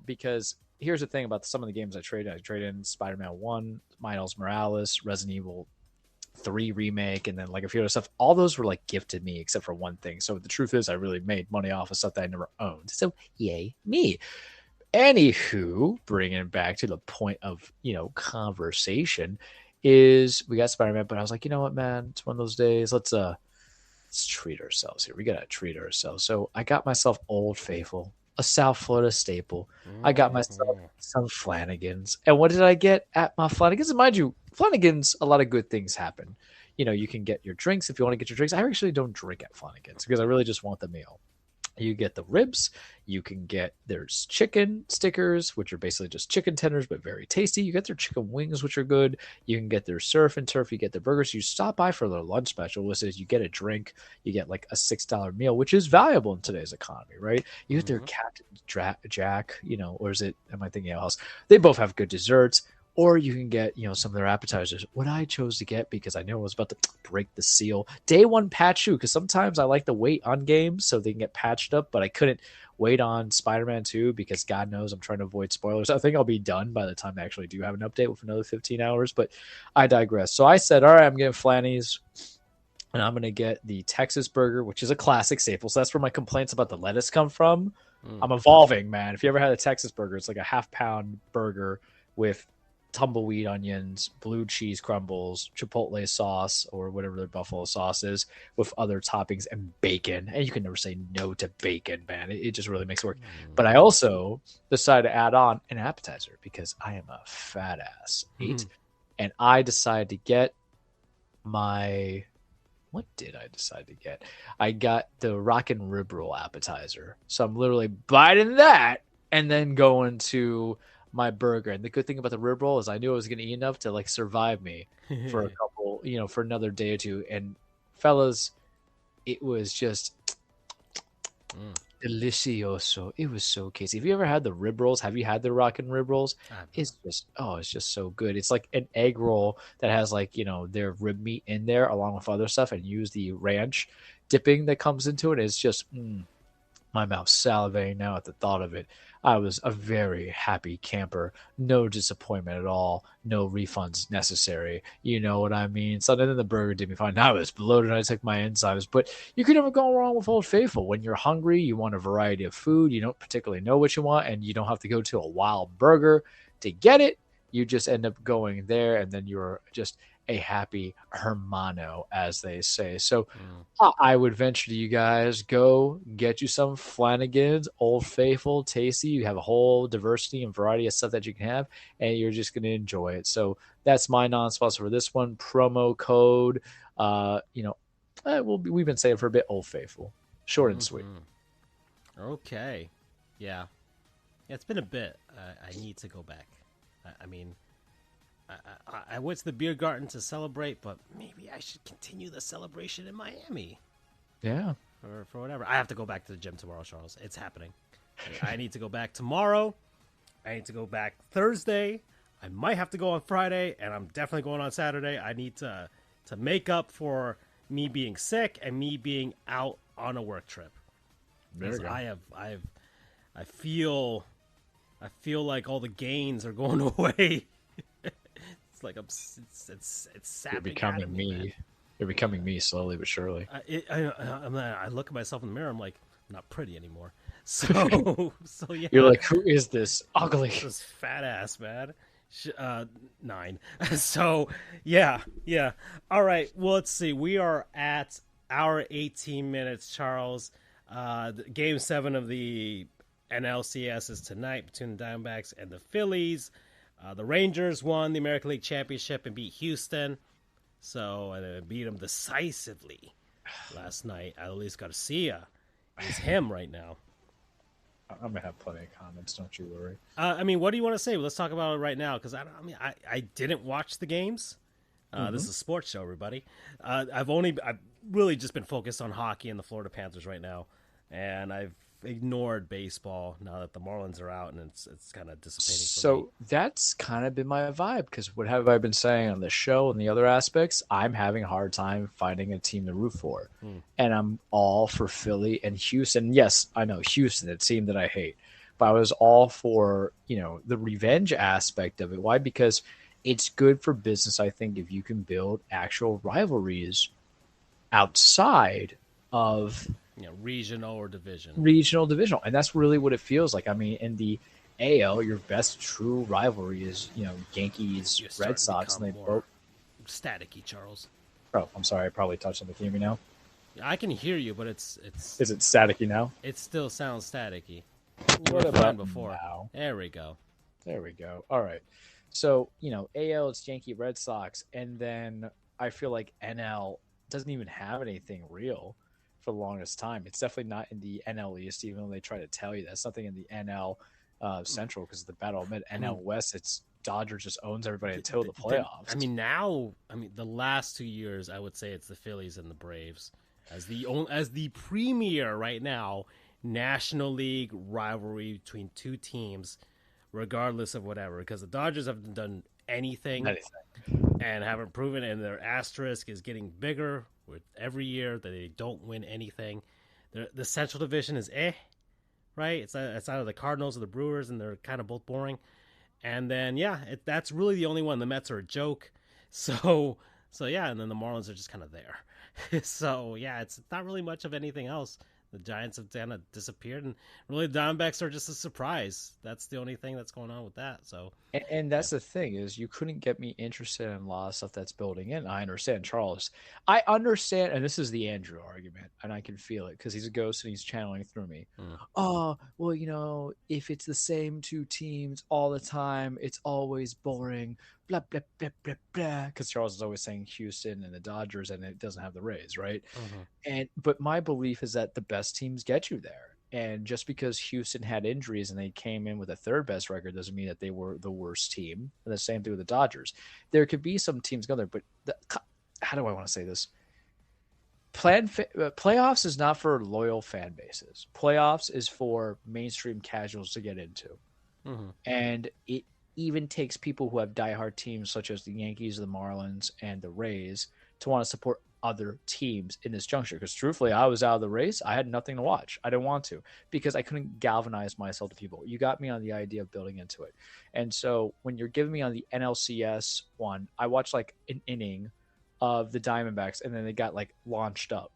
because here's the thing about some of the games I trade in. I trade in Spider-Man 1, Miles Morales, Resident Evil 3 remake, and then like a few other stuff. All those were like gifted me except for one thing. So the truth is I really made money off of stuff that I never owned. So yay me. Anywho, bringing it back to the point of, conversation is we got Spider-Man, but I was like, you know what, man, it's one of those days. Let's treat ourselves here. We got to treat ourselves. So I got myself Old Faithful, a South Florida staple. I got myself some Flanagan's. And what did I get at my Flanagan's? And mind you, Flanagan's, a lot of good things happen. You can get your drinks if you want to get your drinks. I actually don't drink at Flanagan's because I really just want the meal. You get the ribs. You can get, there's chicken stickers, which are basically just chicken tenders, but very tasty. You get their chicken wings, which are good. You can get their surf and turf. You get their burgers. You stop by for their lunch special, which is you get a drink. You get like a $6 meal, which is valuable in today's economy, right? You get their Captain Jack, or is it, am I thinking else? They both have good desserts. Or you can get, some of their appetizers. What I chose to get, because I knew I was about to break the seal, day one patch shoe, because sometimes I like to wait on games so they can get patched up, but I couldn't wait on Spider-Man 2 because God knows I'm trying to avoid spoilers. I think I'll be done by the time I actually do have an update with another 15 hours, but I digress. So I said, all right, I'm getting Flanny's, and I'm going to get the Texas burger, which is a classic staple. So that's where my complaints about the lettuce come from. I'm evolving, man. If you ever had a Texas burger, it's like a half-pound burger with tumbleweed onions, blue cheese crumbles, chipotle sauce, or whatever the buffalo sauce is, with other toppings and bacon. And you can never say no to bacon, man. It just really makes it work. But I also decided to add on an appetizer because I am a fat ass 8. And I decided to get what did I decide to get? I got the rockin' rib roll appetizer. So I'm literally biting that and then going to my burger. And the good thing about the rib roll is I knew I was going to eat enough to like survive me for a couple, for another day or two. And fellas, it was just delicioso. It was so tasty. Have you ever had the rib rolls? Have you had the rockin' rib rolls? It's just so good. It's like an egg roll that has like, their rib meat in there along with other stuff, and use the ranch dipping that comes into it. It's just my mouth's salivating now at the thought of it. I was a very happy camper. No disappointment at all. No refunds necessary. You know what I mean? So then the burger did me fine. I was bloated. I took my insides. But you can never go wrong with Old Faithful. When you're hungry, you want a variety of food. You don't particularly know what you want, and you don't have to go to a Wild Burger to get it. You just end up going there, and then you're just a happy hermano, as they say. So I would venture to you guys, go get you some Flanagan's, Old Faithful, tasty. You have a whole diversity and variety of stuff that you can have, and you're just going to enjoy it. So that's my non-sponsor for this one. Promo code, we've been saying for a bit, Old Faithful. Short and sweet. Okay. Yeah. It's been a bit. I need to go back. I went to the beer garden to celebrate, but maybe I should continue the celebration in Miami. Yeah. For whatever. I have to go back to the gym tomorrow, Charles. It's happening. I need to go back tomorrow. I need to go back Thursday. I might have to go on Friday, and I'm definitely going on Saturday. I need to make up for me being sick and me being out on a work trip. I feel like all the gains are going away. Like it's You're becoming me. Man. You're becoming me slowly but surely. I look at myself in the mirror. I'm like, I'm not pretty anymore. So yeah. You're like, who is this ugly? This fat ass, man. 9. So yeah. All right. Well, let's see. We are at our 18 minutes, Charles. Game 7 of the NLCS is tonight between the Diamondbacks and the Phillies. The Rangers won the American League Championship and beat Houston. So, and beat them decisively last night. At least Garcia is him right now. I'm going to have plenty of comments, don't you worry. What do you want to say? Let's talk about it right now, because I didn't watch the games. This is a sports show, everybody. I've really just been focused on hockey and the Florida Panthers right now, and I've ignored baseball now that the Marlins are out, and it's kind of dissipating. So that's kind of been my vibe, because what have I been saying on the show and the other aspects? I'm having a hard time finding a team to root for, and I'm all for Philly and Houston. Yes, I know Houston, a team that I hate, but I was all for the revenge aspect of it. Why? Because it's good for business, I think, if you can build actual rivalries outside of regional or division. Regional. And that's really what it feels like. In the AL, your best true rivalry is, Yankees, Red Sox, and they both staticky, Charles. Oh, I'm sorry. I probably touched on the camera now. I can hear you, but it's. Is it staticky now? It still sounds staticky. What about before? Now? There we go. All right. So, AL, it's Yankee, Red Sox, and then I feel like NL doesn't even have anything real for the longest time. It's definitely not in the NL East, even though they try to tell you that's nothing in the NL Central, because of the battle mid NL West. It's Dodgers just owns everybody until the playoffs. The last 2 years, I would say it's the Phillies and the Braves as the premier right now National League rivalry between two teams, regardless of whatever. Because the Dodgers haven't done anything and haven't proven, and their asterisk is getting bigger with every year that they don't win anything. The Central Division is right? It's either the Cardinals or the Brewers, and they're kind of both boring. And then, that's really the only one. The Mets are a joke. So yeah, and then the Marlins are just kind of there. So, yeah, it's not really much of anything else The Giants have kind of disappeared, and really the Diamondbacks are just a surprise. That's the only thing that's going on with that. So, and that's the thing is you couldn't get me interested in a lot of stuff that's building in. I understand, Charles. I understand, and this is the Andrew argument, and I can feel it because he's a ghost and he's channeling through me. Oh, well, if it's the same two teams all the time, it's always boring. Blah blah blah blah blah. Because Charles is always saying Houston and the Dodgers, and it doesn't have the Rays, right? But my belief is that the best teams get you there. And just because Houston had injuries and they came in with a third best record doesn't mean that they were the worst team. And the same thing with the Dodgers. There could be some teams go there, but how do I want to say this? Playoffs is not for loyal fan bases. Playoffs is for mainstream casuals to get into. And it even takes people who have diehard teams such as the Yankees, the Marlins, and the Rays to want to support other teams in this juncture. Because truthfully, I was out of the race. I had nothing to watch. I didn't want to because I couldn't galvanize myself to people. You got me on the idea of building into it. And so when you're giving me on the NLCS one, I watched like an inning of the Diamondbacks and then they got like launched up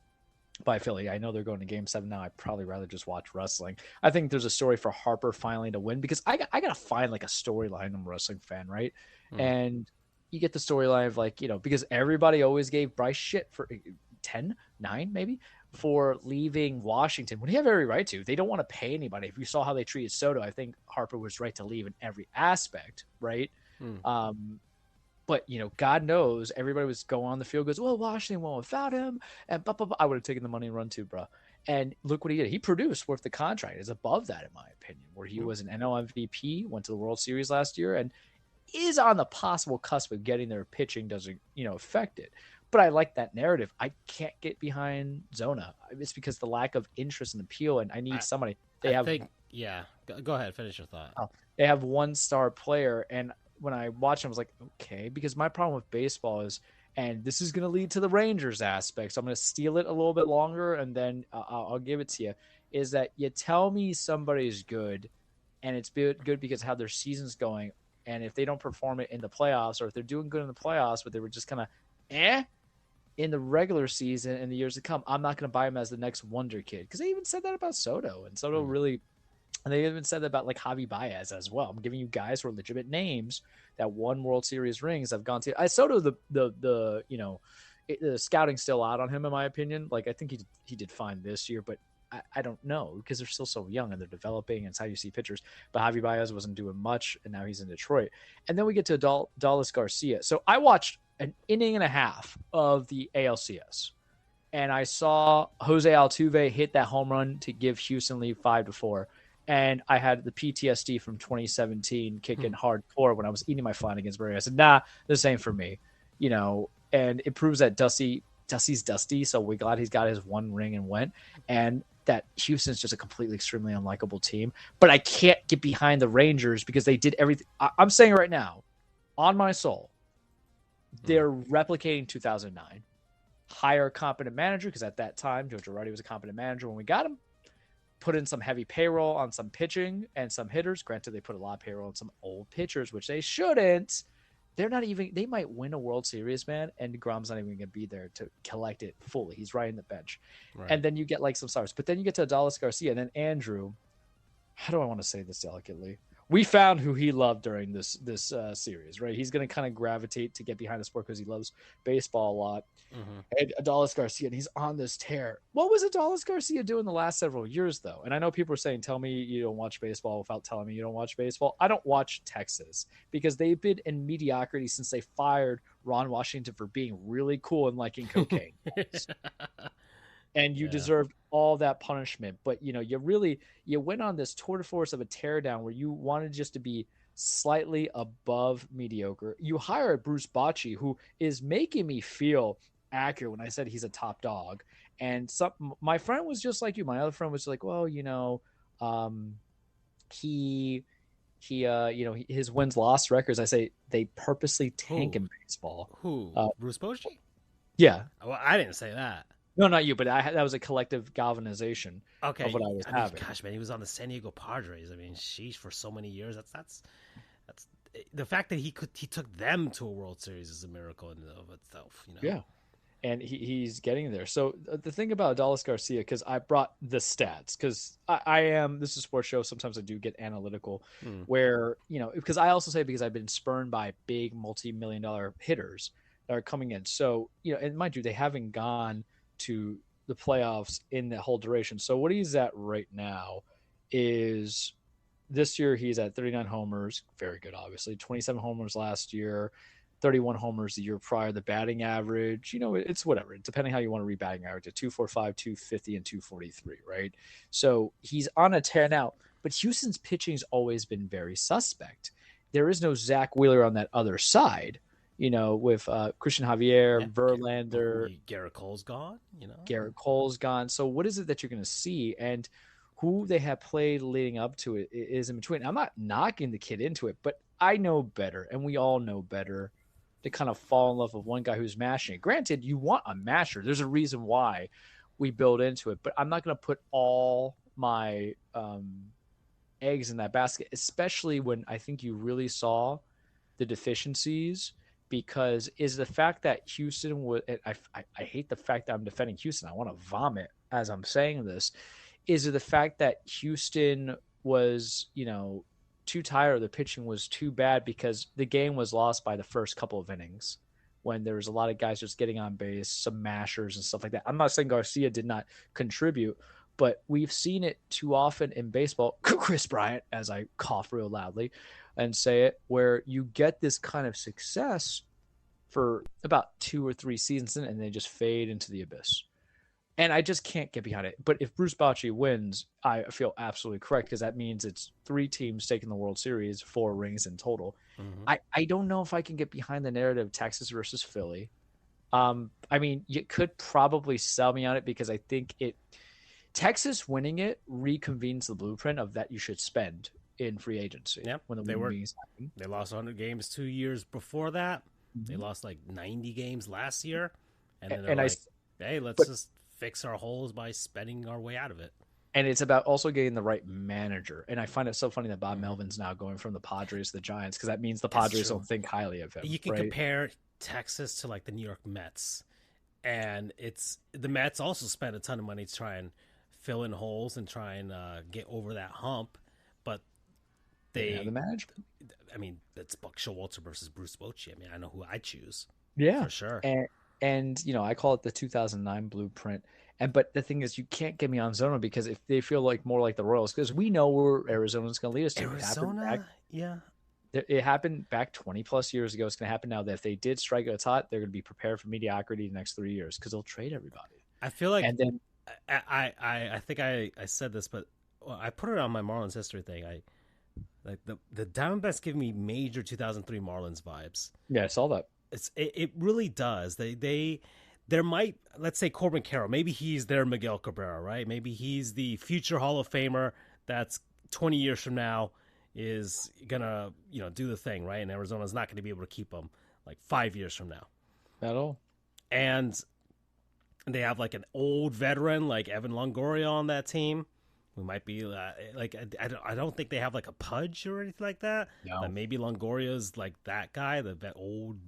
by Philly. I know they're going to Game 7 now. I'd probably rather just watch wrestling. I think there's a story for Harper finally to win because I got to find like a storyline. I'm a wrestling fan, right? And you get the storyline of like, because everybody always gave Bryce shit for 9 maybe for leaving Washington when he had every right to. They don't want to pay anybody. If you saw how they treated Soto, I think Harper was right to leave in every aspect, right? But God knows everybody was going on the field goes, well, Washington won without him, and blah, blah, blah. I would have taken the money and run too, bro. And look what he did. He produced worth the contract. Is above that in my opinion, where he was an NL MVP, went to the World Series last year, and is on the possible cusp of getting their pitching doesn't, affect it. But I like that narrative. I can't get behind Zona. It's because the lack of interest and appeal, and I need somebody. Go ahead, finish your thought. They have one star player, and when I watched him, I was like, okay, because my problem with baseball is, and this is going to lead to the Rangers aspect, so I'm going to steal it a little bit longer, and then I'll give it to you, is that you tell me somebody's good, and it's good because how their season's going. And if they don't perform it in the playoffs, or if they're doing good in the playoffs, but they were just kind of in the regular season in the years to come, I'm not going to buy him as the next wonder kid. Because they even said that about Soto. And Soto really, and they even said that about like Javi Baez as well. I'm giving you guys who are legitimate names that won World Series rings have gone to. Soto, the scouting's still out on him, in my opinion. Like, I think he did fine this year, but I don't know because they're still so young and they're developing, and it's how you see pitchers. But Javi Baez wasn't doing much, and now he's in Detroit. And then we get to Dallas Garcia. So I watched an inning and a half of the ALCS, and I saw Jose Altuve hit that home run to give Houston lead 5-4. And I had the PTSD from 2017 kicking hardcore when I was eating my Flanagan's burger. I said, nah, this ain't for me. And it proves that Dusty's Dusty, so we're glad he's got his one ring and went. And that Houston's just a completely extremely unlikable team. But I can't get behind the Rangers because they did everything. I'm saying right now, on my soul, they're replicating 2009. Hire a competent manager, because at that time, Joe Girardi was a competent manager when we got him. Put in some heavy payroll on some pitching and some hitters. Granted, they put a lot of payroll on some old pitchers, which they shouldn't. They might win a World Series, man, and DeGrom's not even going to be there to collect it fully. He's riding the bench. Right. And then you get like some stars. But then you get to Dallas Garcia, and then Andrew, how do I want to say this delicately? We found who he loved during this series, right? He's going to kind of gravitate to get behind the sport because he loves baseball a lot. And Adolis Garcia, and he's on this tear. What was Adolis Garcia doing the last several years, though? And I know people are saying, tell me you don't watch baseball without telling me you don't watch baseball. I don't watch Texas because they've been in mediocrity since they fired Ron Washington for being really cool and liking cocaine. And you deserved all that punishment. But, you went on this tour de force of a teardown where you wanted just to be slightly above mediocre. You hired Bruce Bochy, who is making me feel accurate when I said he's a top dog. And my friend was just like you. My other friend was like, well, his wins-loss records, I say they purposely tank in baseball. Who? Bruce Bochy? Yeah. Well, I didn't say that. No, not you, but that was a collective galvanization of what I was having. Gosh, man, he was on the San Diego Padres. I mean, sheesh, for so many years. That's the fact that he took them to a World Series is a miracle in and of itself. Yeah, and he's getting there. So the thing about Dallas Garcia, because I brought the stats, because I am, this is a sports show. Sometimes I do get analytical where, because I also say, because I've been spurned by big multi-million-dollar hitters that are coming in. So, and mind you, they haven't gone to the playoffs in the whole duration. So what he's at right now is this year he's at 39 homers. Very good, obviously. 27 homers last year. 31 homers the year prior. The batting average, it's whatever, depending how you want to read batting average, at 245, 250, and 243, right? So he's on a tear now, but Houston's pitching's always been very suspect. There is no Zach Wheeler on that other side, with Christian Javier, Verlander. Garrett Cole's gone, Garrett Cole's gone. So what is it that you're going to see? And who they have played leading up to it is in between. I'm not knocking the kid into it, but I know better, and we all know better, to kind of fall in love with one guy who's mashing it. Granted, you want a masher. There's a reason why we build into it, but I'm not going to put all my eggs in that basket, especially when I think you really saw the deficiencies, because is the fact that Houston would, I hate the fact that I'm defending Houston. I want to vomit as I'm saying this. Is it the fact that Houston was, too tired, the pitching was too bad, because the game was lost by the first couple of innings when there was a lot of guys just getting on base, some mashers and stuff like that. I'm not saying Garcia did not contribute, but we've seen it too often in baseball, Chris Bryant, as I cough real loudly and say it, where you get this kind of success for about 2 or 3 seasons and they just fade into the abyss. And I just can't get behind it. But if Bruce Bochy wins, I feel absolutely correct, because that means it's 3 teams taking the World Series, 4 rings in total. Mm-hmm. I don't know if I can get behind the narrative Texas versus Philly. I mean, you could probably sell me on it, because I think Texas winning it reconvenes the blueprint of that you should spend in free agency. Yep. When they lost 100 games 2 years before that. Mm-hmm. They lost like 90 games last year. And then hey, let's just fix our holes by spending our way out of it. And it's about also getting the right manager. And I find it so funny that Bob Melvin's now going from the Padres to the Giants, because that means the Padres don't think highly of him. You can compare Texas to like the New York Mets. And the Mets also spent a ton of money to try and fill in holes and try and get over that hump. But they have the management. I mean, it's Buck Showalter versus Bruce Bochy. I mean, I know who I choose. Yeah. For sure. And I call it the 2009 blueprint. But the thing is, you can't get me on Zona, because if they feel like more like the Royals, because we know where Arizona's going to lead us to. Arizona, it happened back 20 plus years ago. It's going to happen now. That if they did strike it's hot, they're going to be prepared for mediocrity the next 3 years, because they'll trade everybody. I feel like, and then I think I said this, but I put it on my Marlins history thing. Like the Diamondbacks give me major 2003 Marlins vibes. Yeah, I saw that. It really does. There might, let's say Corbin Carroll, maybe he's their Miguel Cabrera, right? Maybe he's the future Hall of Famer that's 20 years from now is gonna do the thing, right? And Arizona's not going to be able to keep him like 5 years from now at all. And they have like an old veteran like Evan Longoria on that team. We might be like I don't think they have like a Pudge or anything like that. No. Maybe Longoria's like that guy, the old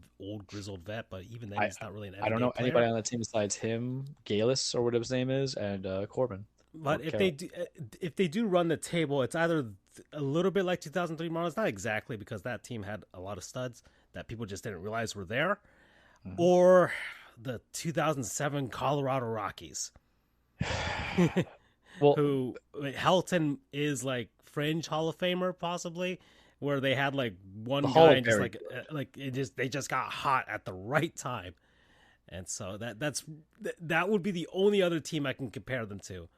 grizzled vet. But even then, he's not really an everyday I don't know player. Anybody on that team besides him, Galis or whatever his name is, and Corbin. But if they do run the table, it's either a little bit like 2003 Marlins, not exactly, because that team had a lot of studs that people just didn't realize were there, or the 2007 Colorado Rockies. Well, who Helton is like fringe Hall of Famer possibly, where they had like one guy and just they just got hot at the right time, and so that would be the only other team I can compare them to,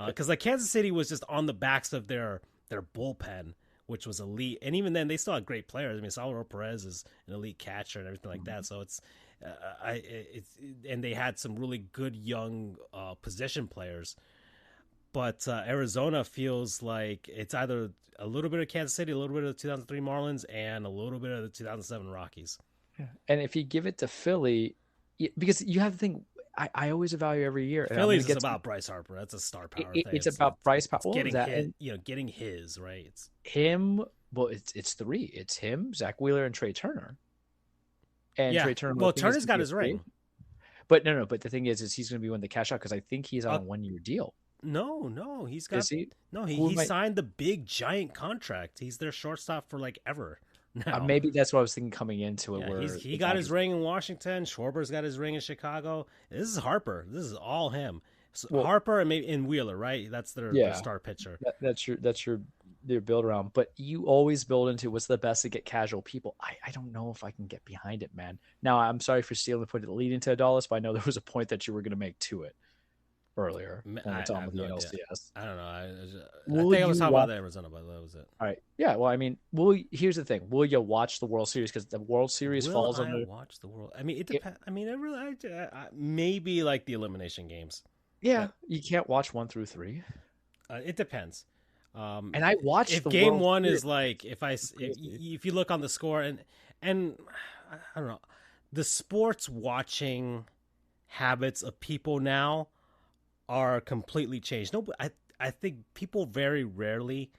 because like Kansas City was just on the backs of their bullpen, which was elite, and even then they still had great players. I mean, Salvador Perez is an elite catcher and everything like that. So and they had some really good young position players. But Arizona feels like it's either a little bit of Kansas City, a little bit of the 2003 Marlins, and a little bit of the 2007 Rockies. Yeah. And if you give it to Philly, because you have to think, I always evaluate every year. Philly's is about Bryce Harper. That's a star power thing. It's about Bryce Power. Getting his, right? It's him. Well, it's 3. It's him, Zach Wheeler, and Trey Turner. And Trey Turner. Well, Turner's got his ring. But no. But the thing is he's going to be one to cash out because I think he's on a 1-year deal. No, he's got. Is he? No, he signed the big giant contract. He's their shortstop for like ever. Now. Maybe that's what I was thinking coming into it. Yeah, where he got his ring in Washington. Schwarber's got his ring in Chicago. This is Harper. This is all him. So Harper and maybe in Wheeler, right? That's their star pitcher. That's your build around. But you always build into what's the best to get casual people. I don't know if I can get behind it, man. Now I'm sorry for stealing the point to lead into Adalis, but I know there was a point that you were going to make to it earlier when it's on with the NLCS. I don't know. I think I was talking about the Arizona, but that was it. All right. Yeah. Well, I mean, here's the thing. Will you watch the World Series? Because the World Series falls under. Watch the World. I mean, it depends. I mean, it really. Maybe like the elimination games. Yeah, you can't watch 1 through 3. It depends. And I watched if game one is like if you look on the score and I don't know, the sports watching habits of people now are completely changed. No, I think people very rarely,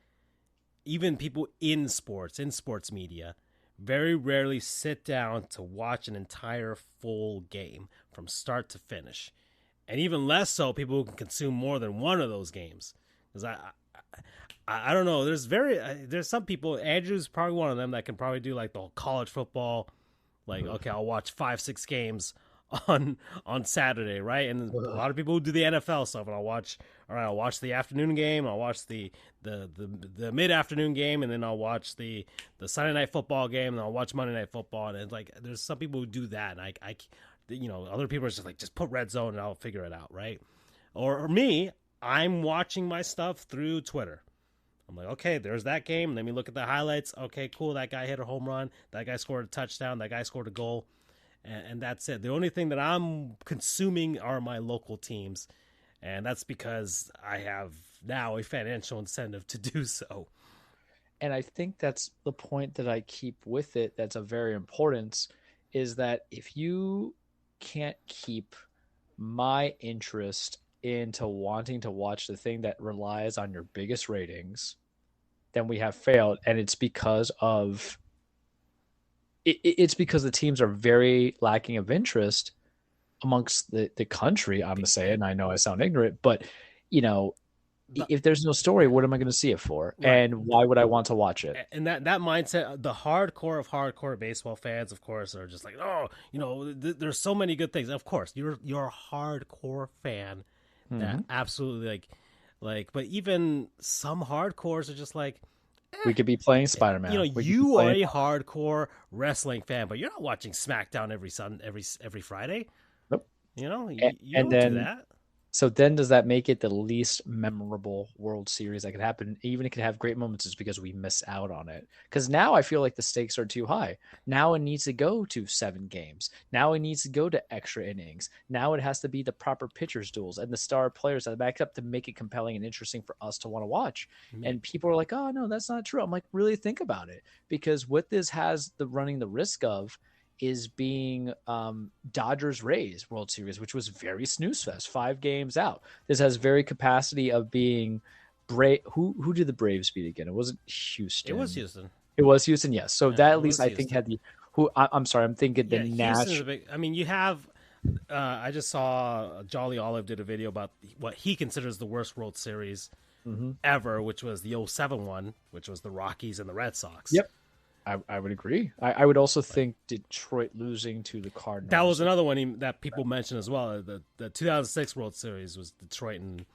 even people in sports media, very rarely sit down to watch an entire full game from start to finish. And even less so people who can consume more than one of those games. Because I don't know. There's some people. Andrew's probably one of them that can probably do like the whole college football. Like, okay, I'll watch 5-6 games on Saturday, right? And a lot of people who do the NFL stuff. And I'll watch the afternoon game. I'll watch the mid afternoon game, and then I'll watch the Sunday night football game, and I'll watch Monday night football. And it's like there's some people who do that, and I other people are just like, just put red zone and I'll figure it out, right? Or me, I'm watching my stuff through Twitter. I'm like, okay, there's that game. Let me look at the highlights. Okay, cool. That guy hit a home run. That guy scored a touchdown. That guy scored a goal. And that's it. The only thing that I'm consuming are my local teams. And that's because I have now a financial incentive to do so. And I think that's the point that I keep with it. That's a very important is that if you can't keep my interest into wanting to watch the thing that relies on your biggest ratings, then we have failed. And it's because of the teams are very lacking of interest amongst the country. I'm going to say it, and I know I sound ignorant, but if there's no story, what am I going to see it for? Right. And why would I want to watch it? And that mindset, the hardcore of hardcore baseball fans, of course, are just like, oh, there's so many good things. Of course, you're a hardcore fan that absolutely like, but even some hardcores are just like, we could be playing Spider-Man. You are a hardcore wrestling fan, but you're not watching SmackDown every Friday. Nope. You don't do that. So then does that make it the least memorable World Series that could happen? Even it could have great moments is because we miss out on it. Because now I feel like the stakes are too high. Now it needs to go to 7 games. Now it needs to go to extra innings. Now it has to be the proper pitchers duels and the star players that back up to make it compelling and interesting for us to want to watch. Mm-hmm. And people are like, oh, no, that's not true. I'm like, really think about it. Because what this has running the risk of is being Dodgers-Rays World Series, which was very snooze fest, 5 games out. This has very capacity of being Who did the Braves beat again? It wasn't Houston. It was Houston. It was Houston, yes. So that at least I think had the I'm sorry, I'm thinking the national. I mean, you have. I just saw Jolly Olive did a video about what he considers the worst World Series ever, which was the 2007 one, which was the Rockies and the Red Sox. Yep. I would agree. I would also think Detroit losing to the Cardinals. That was another one that people mentioned as well. The 2006 World Series was Detroit and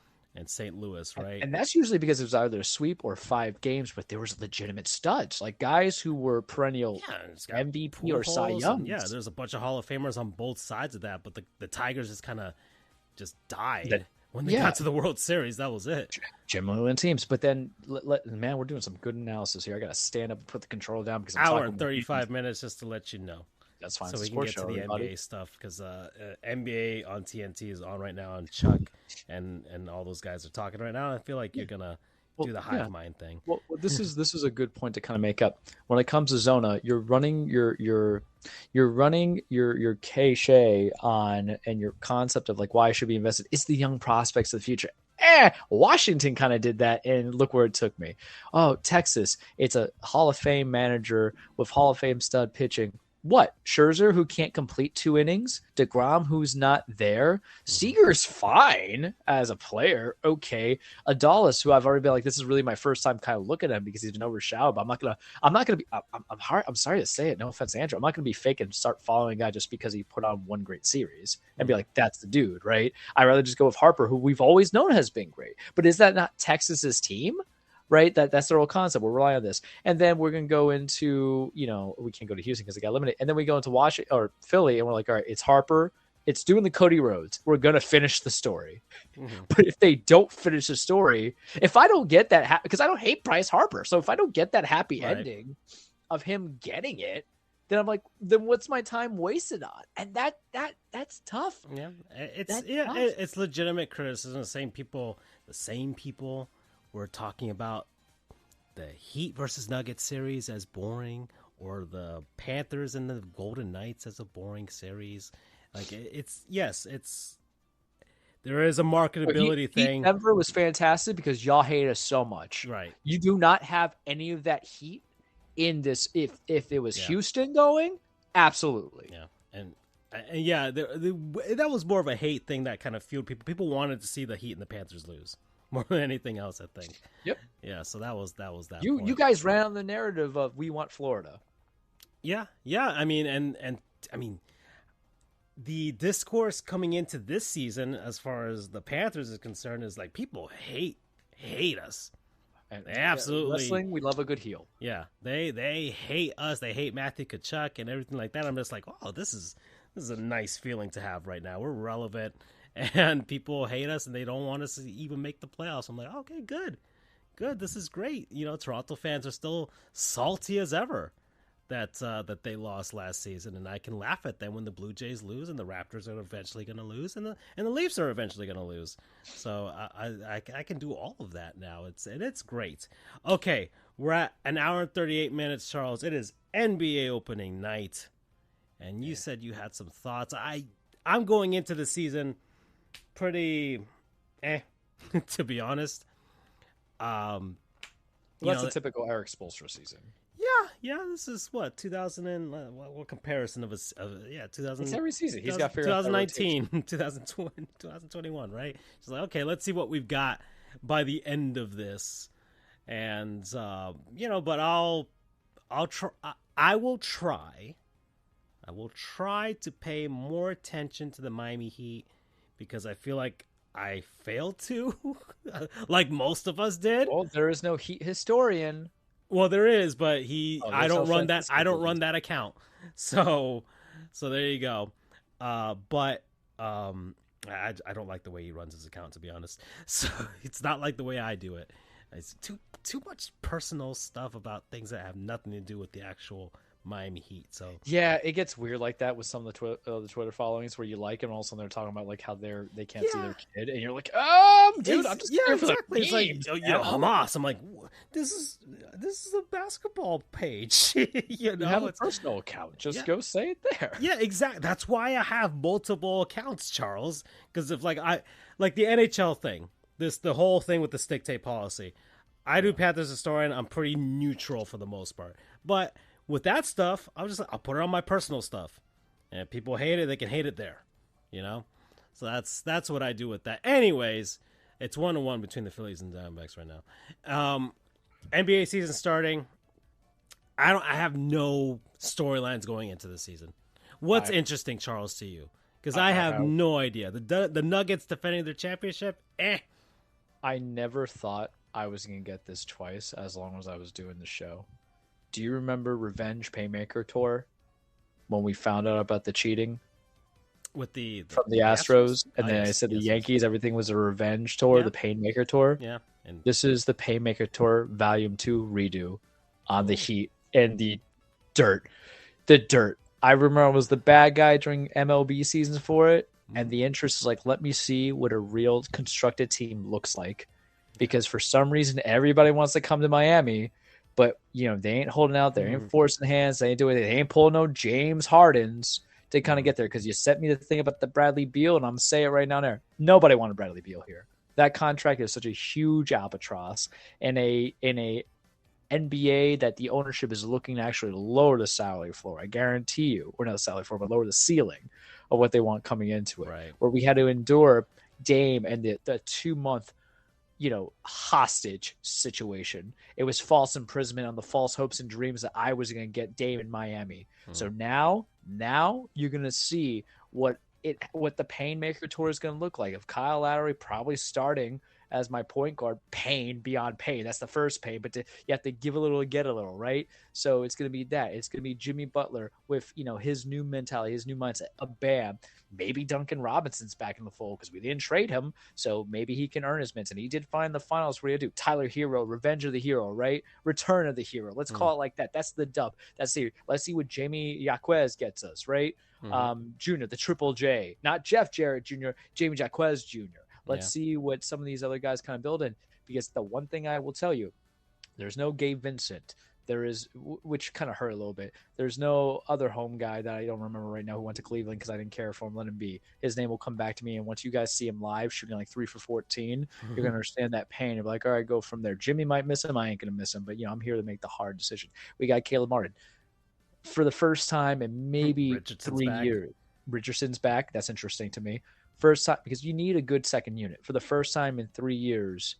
St. Louis, right? And that's usually because it was either a sweep or 5 games, but there was legitimate studs, like guys who were perennial MVP or Cy Young. Yeah, there's a bunch of Hall of Famers on both sides of that, but the Tigers just died. When they got to the World Series, that was it. Generally win teams. But then, man, we're doing some good analysis here. I got to stand up and put the controller down because I'm hour and 35 minutes just to let you know. That's fine. So we can get to the NBA stuff because NBA on TNT is on right now, and Chuck and all those guys are talking right now. I feel like you're gonna do the hive mind thing. Well, this is a good point to kind of make up. When it comes to Zona, you're running your cachet on and your concept of like why I should be invested. It's the young prospects of the future. Washington kind of did that, and look where it took me. Oh, Texas, it's a Hall of Fame manager with Hall of Fame stud pitching. what? Scherzer, who can't complete 2 innings, DeGrom, who's not there. Seager's fine as a player, okay. Adalis, who I've already been like, this is really my first time kind of looking at him because he's been overshadowed. But I'm not gonna be. I'm sorry to say it. No offense, Andrew. I'm not gonna be fake and start following a guy just because he put on one great series and be like, that's the dude, right? I'd rather just go with Harper, who we've always known has been great. But is that not Texas's team? Right, that's their whole concept. We're relying on this, and then we're gonna go into, we can't go to Houston because it got eliminated, and then we go into Washington or Philly, and we're like, all right, it's Harper, it's doing the Cody Rhodes. We're gonna finish the story, but if they don't finish the story, if I don't get that, because I don't hate Bryce Harper, so if I don't get that happy ending of him getting it, then I'm like, then what's my time wasted on? And that's tough. Yeah, it's legitimate criticism. The same people we're talking about the Heat versus Nuggets series as boring, or the Panthers and the Golden Knights as a boring series. Like there is a marketability thing. Denver was fantastic because y'all hate us so much. Right. You do not have any of that heat in this. If it was Houston going, absolutely. Yeah. And that was more of a hate thing that kind of fueled people. People wanted to see the Heat and the Panthers lose more than anything else, I think. Yep. Yeah. So that was that. You guys ran on the narrative of we want Florida. Yeah. Yeah. I mean, the discourse coming into this season, as far as the Panthers is concerned, is like people hate us. And they absolutely wrestling. We love a good heel. Yeah. They hate us. They hate Matthew Tkachuk and everything like that. I'm just like, oh, this is a nice feeling to have right now. We're relevant. And people hate us, and they don't want us to even make the playoffs. I'm like, okay, good. This is great. Toronto fans are still salty as ever that they lost last season, and I can laugh at them when the Blue Jays lose, and the Raptors are eventually going to lose, and the Leafs are eventually going to lose. So I can do all of that now. It's great. Okay, we're at an hour and 38 minutes, Charles. It is NBA opening night, and you said you had some thoughts. I'm going into the season pretty to be honest. That's a typical Eric Spoelstra season. Yeah, this is what 2000 and what comparison of 2000. It's every season. He's got 2019, 2020, 2021, right? She's like, okay, let's see what we've got by the end of this, and but I'll try. I will try to pay more attention to the Miami Heat, because I feel like I failed to, like most of us did. Well, there is no Heat historian. Well, there is, but I don't run that account. So there you go. But I don't like the way he runs his account, to be honest. So it's not like the way I do it. It's too much personal stuff about things that have nothing to do with the actual Miami Heat. So yeah, it gets weird like that with some of the Twitter followings where you like them, and all of a sudden they're talking about like how they can't see their kid, and you're like, dude, I'm just here for exactly. It's like Hamas. I'm like, this is a basketball page. You have a personal account. Just go say it there. Yeah, exactly. That's why I have multiple accounts, Charles. Because if like the NHL thing, the whole thing with the stick tape policy, I do Panthers historian. I'm pretty neutral for the most part, but with that stuff, I'll put it on my personal stuff, and if people hate it, they can hate it there, So that's what I do with that. Anyways, it's 1-1 between the Phillies and Diamondbacks right now. NBA season starting. I have no storylines going into the season. What's interesting, Charles, to you? Because I have no idea. The Nuggets defending their championship. I never thought I was gonna get this twice as long as I was doing the show. Do you remember Revenge Paymaker Tour when we found out about the cheating with from the Astros? And then I said the Yankees, everything was a revenge tour, the Paymaker Tour. Yeah. And this is the Paymaker Tour Volume 2 redo on the Heat and the dirt. The dirt. I remember I was the bad guy during MLB seasons for it, and the interest is like, let me see what a real constructed team looks like. Because for some reason, everybody wants to come to Miami, but, they ain't holding out. They ain't forcing hands. They ain't doing it. They ain't pulling no James Hardens to kind of get there, because you sent me the thing about the Bradley Beal, and I'm saying it right now there. Nobody wanted Bradley Beal here. That contract is such a huge albatross in a NBA that the ownership is looking to actually lower the salary floor. I guarantee you, or not the salary floor, but lower the ceiling of what they want coming into it. Right. Where we had to endure Dame and the 2-month, hostage situation. It was false imprisonment on the false hopes and dreams that I was going to get Dame in Miami. So now you're going to see what the Painmaker tour is going to look like. If Kyle Lowry probably starting as my point guard, pain beyond pain. That's the first pain, but you have to give a little to get a little, right? So it's going to be that. It's going to be Jimmy Butler with, his new mentality, his new mindset. A Bam. Maybe Duncan Robinson's back in the fold because we didn't trade him, so maybe he can earn his minutes. And he did find the finals where he do Tyler Hero, Revenge of the Hero, right? Return of the Hero. Let's call it like that. That's the dub. Let's see what Jamie Jaquez gets us, right? Junior, the Triple J, not Jeff Jarrett Jr., Jamie Jaquez Jr. Let's see what some of these other guys kind of build in, because the one thing I will tell you, there's no Gabe Vincent. There is, which kind of hurt a little bit. There's no other home guy that I don't remember right now who went to Cleveland because I didn't care for him. Let him be. His name will come back to me. And once you guys see him live shooting like 3 for 14, you're going to understand that pain. You're like, all right, go from there. Jimmy might miss him. I ain't going to miss him. But, I'm here to make the hard decision. We got Caleb Martin. For the first time in maybe 3 years. Richardson's back. That's interesting to me. First time, because you need a good second unit. For the first time in 3 years,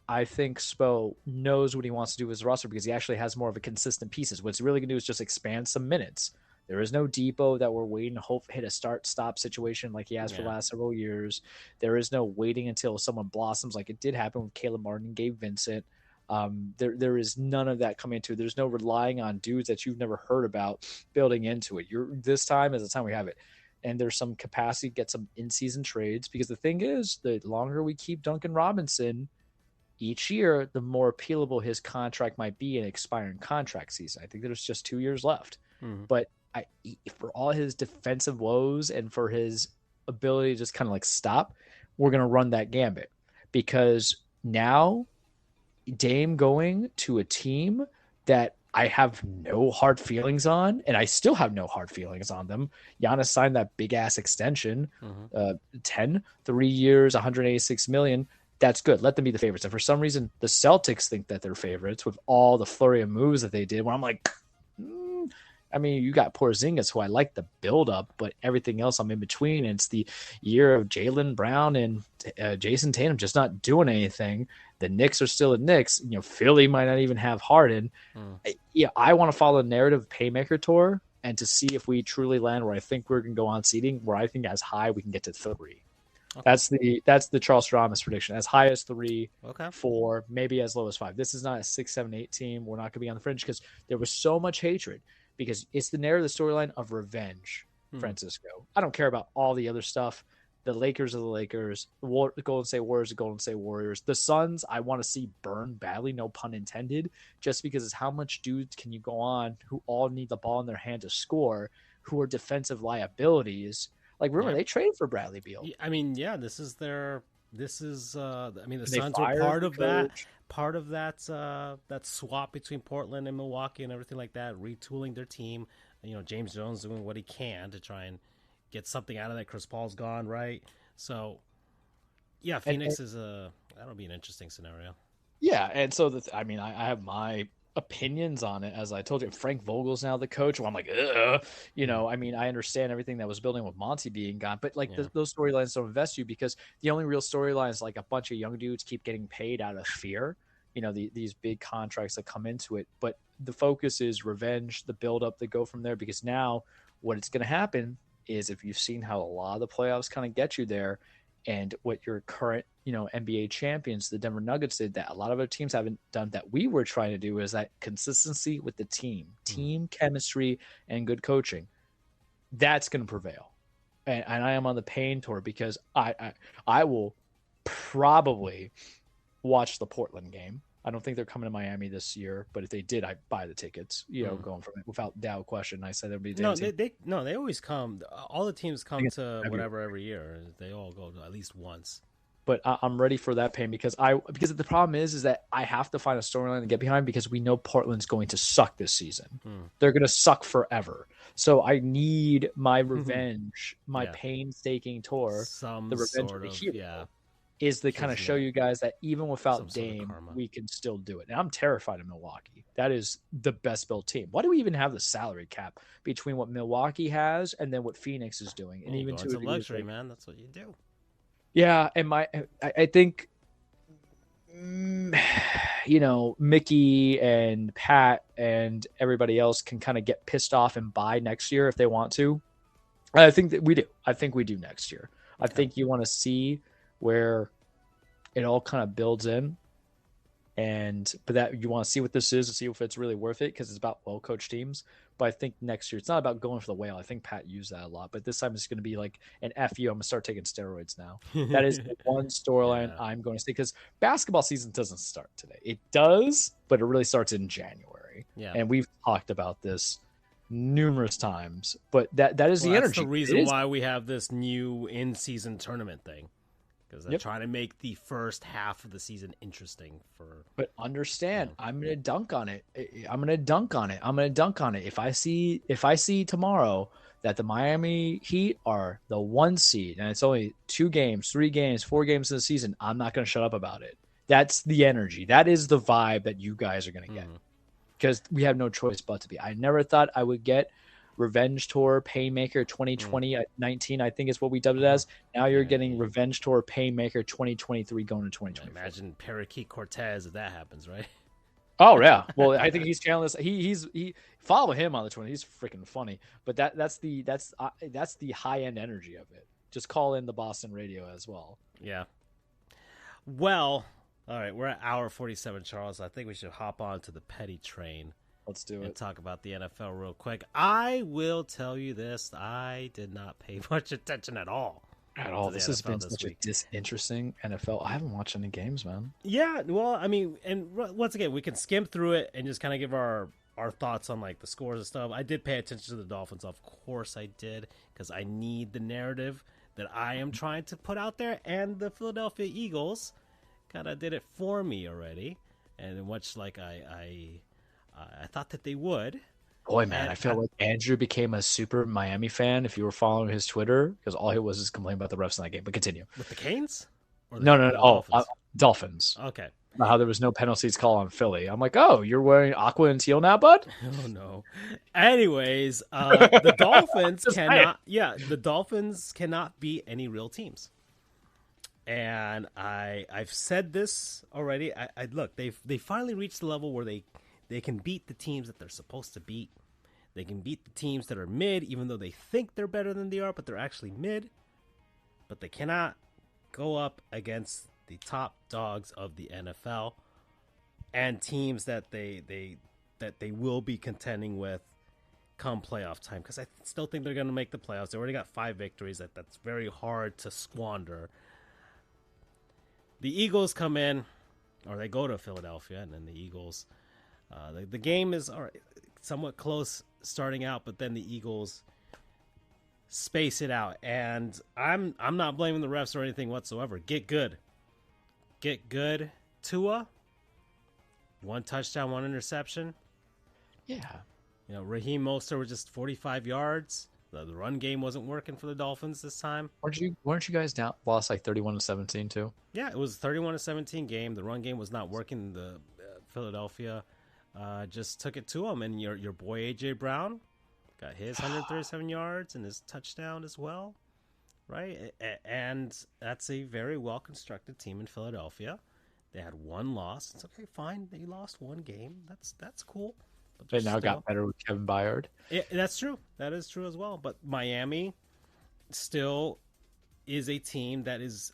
I think Spo knows what he wants to do with his roster because he actually has more of a consistent pieces. What's really going to do is just expand some minutes. There is no Depot that we're waiting to hit a start-stop situation like he has for the last several years. There is no waiting until someone blossoms like it did happen with Caleb Martin and Gabe Vincent. There is none of that coming into it. There's no relying on dudes that you've never heard about building into it. This time is the time we have it. And there's some capacity to get some in-season trades because the thing is, the longer we keep Duncan Robinson each year, the more appealable his contract might be in expiring contract season. I think there's just 2 years left. But for all his defensive woes and for his ability to just kind of like stop, we're going to run that gambit because now Dame going to a team that I have no hard feelings on, and I still have no hard feelings on them. Giannis signed that big-ass extension, 3 years, $186 million. That's good. Let them be the favorites. And for some reason, the Celtics think that they're favorites with all the flurry of moves that they did, where I'm like, I mean, you got Porzingis, who I like the build-up, but everything else I'm in between. And it's the year of Jaylen Brown and Jason Tatum just not doing anything. The Knicks are still the Knicks. Philly might not even have Harden. I want to follow the narrative Paymaker tour and to see if we truly land where I think we're going to go on seeding, where I think as high we can get to 3. Okay. That's the Charles Straumas prediction. As high as 3, 4, maybe as low as 5. This is not a 6, 7, 8 team. We're not going to be on the fringe because there was so much hatred. Because it's the narrative, the storyline of revenge, Francisco. I don't care about all the other stuff. The Lakers are the Lakers. The Golden State Warriors are the Golden State Warriors. The Suns, I want to see burn badly, no pun intended, just because it's how much dudes can you go on who all need the ball in their hand to score, who are defensive liabilities. Like, remember, they traded for Bradley Beal. I mean, the Suns were part of that. Part of that swap between Portland and Milwaukee and everything like that, retooling their team. James Jones doing what he can to try and get something out of that. Chris Paul's gone, right? So, Phoenix that'll be an interesting scenario. Yeah, and so I have my opinions on it. As I told you, Frank Vogel's now the coach. Well, I'm like, I understand everything that was building with Monty being gone, but those storylines don't invest you because the only real storyline is like a bunch of young dudes keep getting paid out of fear. These big contracts that come into it, but the focus is revenge, the build up, that go from there. Because now what it's going to happen is, if you've seen how a lot of the playoffs kind of get you there, and what your current, NBA champions, the Denver Nuggets, did that a lot of other teams haven't done, that we were trying to do, is that consistency with the team chemistry and good coaching. That's going to prevail. And I am on the pain tour because I will probably watch the Portland game. I don't think they're coming to Miami this year, but if they did, I'd buy the tickets, going from it without doubt question. I said there'd be they always come. All the teams come to whatever every year. They all go at least once. But I'm ready for that pain because the problem is that I have to find a storyline to get behind because we know Portland's going to suck this season. They're going to suck forever. So I need my revenge, my painstaking tour, the revenge of the hero. is to kind of show you guys that even without Dame, we can still do it. And I'm terrified of Milwaukee. That is the best built team. Why do we even have the salary cap between what Milwaukee has and then what Phoenix is doing? And even to luxury, man. That's what you do. Yeah, and I think, you know, Mickey and Pat and everybody else can kind of get pissed off and buy next year if they want to. I think that we do. I think we do next year. I think you want to see where it all kind of builds in, but that you want to see what this is and see if it's really worth it, because it's about well-coached teams. But I think next year it's not about going for the whale. I think Pat used that a lot, but this time it's going to be like an FU. I'm going to start taking steroids now. That is the one storyline I'm going to see, because basketball season doesn't start today. It does, but it really starts in January. Yeah, and we've talked about this numerous times, but that is the energy. That's the reason why we have this new in-season tournament thing, because they're trying to make the first half of the season interesting for. But understand, I'm going to dunk on it. I'm going to dunk on it. If I see tomorrow that the Miami Heat are the 1 seed and it's only 2 games, 3 games, 4 games in the season, I'm not going to shut up about it. That's the energy. That is the vibe that you guys are going to get. Because we have no choice but to be. I never thought I would get Revenge Tour Painmaker 2020-19, I think is what we dubbed it as. Now you're getting Revenge Tour Painmaker 2023 going to 2020. Imagine Parakeet Cortez if that happens, right? Oh yeah. Well, I think he's channeling this. He follow him on the 20. He's freaking funny. But that's the high end energy of it. Just call in the Boston radio as well. Yeah. Well. All right, we're at hour 47, Charles. I think we should hop on to the petty train. Let's do it. And talk about the NFL real quick. I will tell you this. I did not pay much attention at all. This has been such a disinteresting NFL. I haven't watched any games, man. Yeah, well, I mean, and once again, we can skim through it and just kind of give our thoughts on, like, the scores and stuff. I did pay attention to the Dolphins. Of course I did, because I need the narrative that I am trying to put out there, and the Philadelphia Eagles kind of did it for me already, and much like I thought that they would. Boy, man, I feel like Andrew became a super Miami fan if you were following his Twitter, because all he was is complaining about the refs in that game. But continue. With the Canes? No. Dolphins. Okay. About how there was no penalties call on Philly. I'm like, oh, you're wearing aqua and teal now, bud? Oh no. Anyways, the Dolphins the Dolphins cannot beat any real teams. And I've said this already. I look, they finally reached the level where they can beat the teams that they're supposed to beat. They can beat the teams that are mid, even though they think they're better than they are, but they're actually mid. But they cannot go up against the top dogs of the NFL and teams that they will be contending with come playoff time. Because I still think they're going to make the playoffs. They already got 5 victories. That's very hard to squander. The Eagles come in, or they go to Philadelphia, and then the Eagles, the game is somewhat close starting out, but then the Eagles space it out. And I'm not blaming the refs or anything whatsoever. Get good. Tua, 1 touchdown, 1 interception. Yeah. You know, Raheem Mostert was just 45 yards. The run game wasn't working for the Dolphins this time. Weren't you guys down? Lost like 31-17 too? Yeah, it was a 31-17 game. The run game was not working. The Philadelphia just took it to them, and your boy AJ Brown got his 137 yards and his touchdown as well, right? And that's a very well constructed team in Philadelphia. They had 1 loss. It's okay, fine. They lost 1 game. That's cool. They now got better with Kevin Byard. Yeah, that's true. That is true as well. But Miami still is a team that is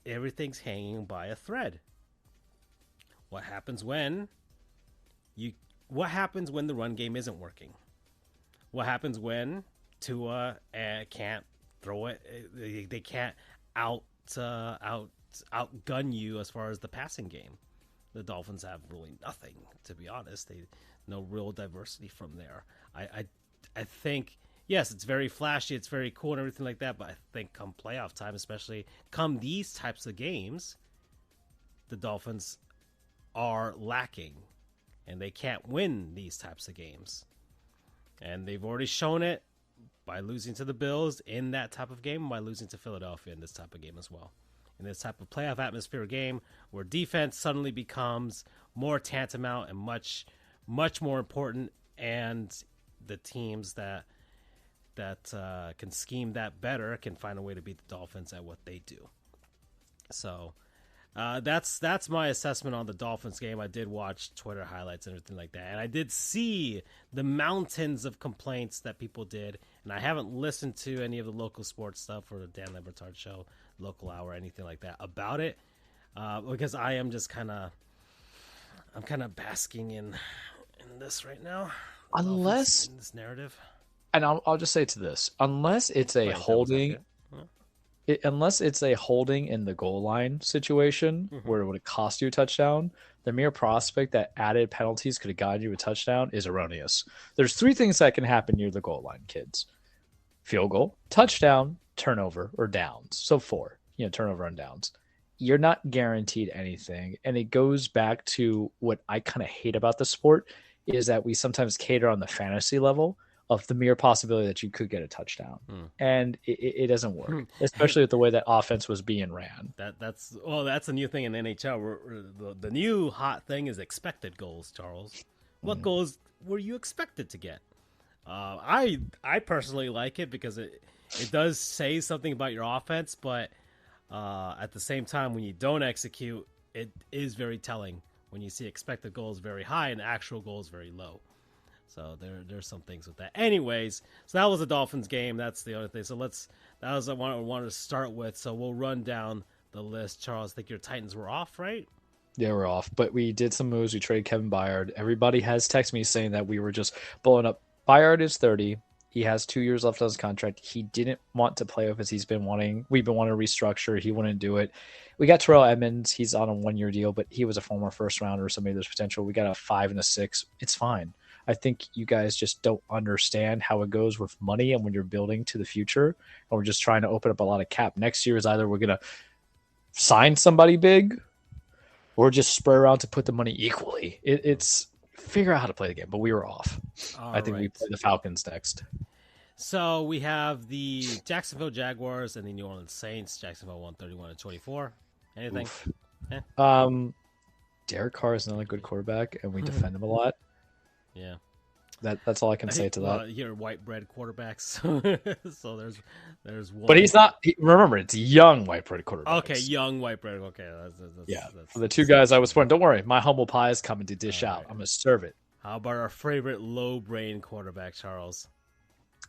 everything's hanging by a thread. What happens when the run game isn't working? What happens when Tua can't throw it? They can't outgun you as far as the passing game. The Dolphins have really nothing, to be honest. No real diversity from there. I think, yes, it's very flashy, it's very cool and everything like that, but I think come playoff time, especially come these types of games, the Dolphins are lacking, and they can't win these types of games. And they've already shown it by losing to the Bills in that type of game, and by losing to Philadelphia in this type of game as well. in this type of playoff atmosphere game where defense suddenly becomes more tantamount and much more important, and the teams that can scheme that better can find a way to beat the Dolphins at what they do. So that's my assessment on the Dolphins game. I did watch Twitter highlights and everything like that, and I did see the mountains of complaints that people did, and I haven't listened to any of the local sports stuff or the Dan Le Batard show, Local Hour, anything like that about it, because I am just kind of basking in this right now. Unless in this narrative, and I'll just say to this: unless it's a holding. Unless it's a holding in the goal line situation where it would have cost you a touchdown, the mere prospect that added penalties could have gotten you a touchdown is erroneous. There's 3 things that can happen near the goal line, kids. Field goal, touchdown, turnover, or downs. So 4, turnover and downs. You're not guaranteed anything. And it goes back to what I kind of hate about the sport is that we sometimes cater on the fantasy level of the mere possibility that you could get a touchdown. And it doesn't work, especially with the way that offense was being ran. That's a new thing in NHL. The new hot thing is expected goals, Charles. What goals were you expected to get? I personally like it because it does say something about your offense, but at the same time, when you don't execute, it is very telling when you see expected goals very high and actual goals very low. So there's some things with that. Anyways, so that was the Dolphins game. That's the other thing. So that was what I wanted to start with. So we'll run down the list. Charles, I think your Titans were off, right? Yeah, we're off. But we did some moves. We traded Kevin Byard. Everybody has texted me saying that we were just blowing up. Byard is 30. He has 2 years left on his contract. He didn't want to play with us. We've been wanting to restructure. He wouldn't do it. We got Terrell Edmonds. He's on a 1-year deal, but he was a former first rounder, so maybe there's potential. We got a 5 and a 6. It's fine. I think you guys just don't understand how it goes with money and when you're building to the future. And we're just trying to open up a lot of cap. Next year is either we're going to sign somebody big or just spray around to put the money equally. It's figure out how to play the game, but we were off. I think we play the Falcons next. So we have the Jacksonville Jaguars and the New Orleans Saints. Jacksonville won 31-24. Anything? Derek Carr is not a good quarterback, and we defend him a lot. Yeah. That's all I can say to that. You're white bread quarterbacks, so there's one. But he's not. Remember, it's young white bread quarterbacks. Okay, young white bread. Okay, that's the 2 guys I was born. Don't worry, my humble pie is coming to dish out. Right. I'm gonna serve it. How about our favorite low brain quarterback, Charles?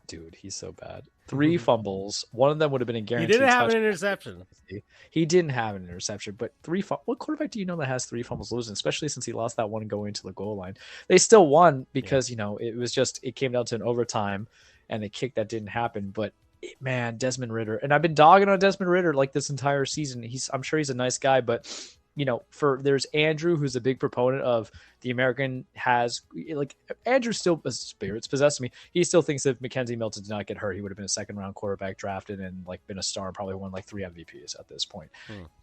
Dude, he's so bad. 3 fumbles. One of them would have been a guaranteed. He didn't have an interception. He didn't have an interception, but 3 what quarterback do you know that has 3 fumbles losing, especially since he lost that one going to the goal line? They still won because, it came down to an overtime and a kick that didn't happen. But man, Desmond Ridder, and I've been dogging on Desmond Ridder like this entire season. I'm sure he's a nice guy, but there's Andrew, who's a big proponent of the American Andrew still, spirits possess me. He still thinks if Mackenzie Milton did not get hurt, he would have been a 2nd-round quarterback drafted and been a star and probably won 3 MVPs at this point.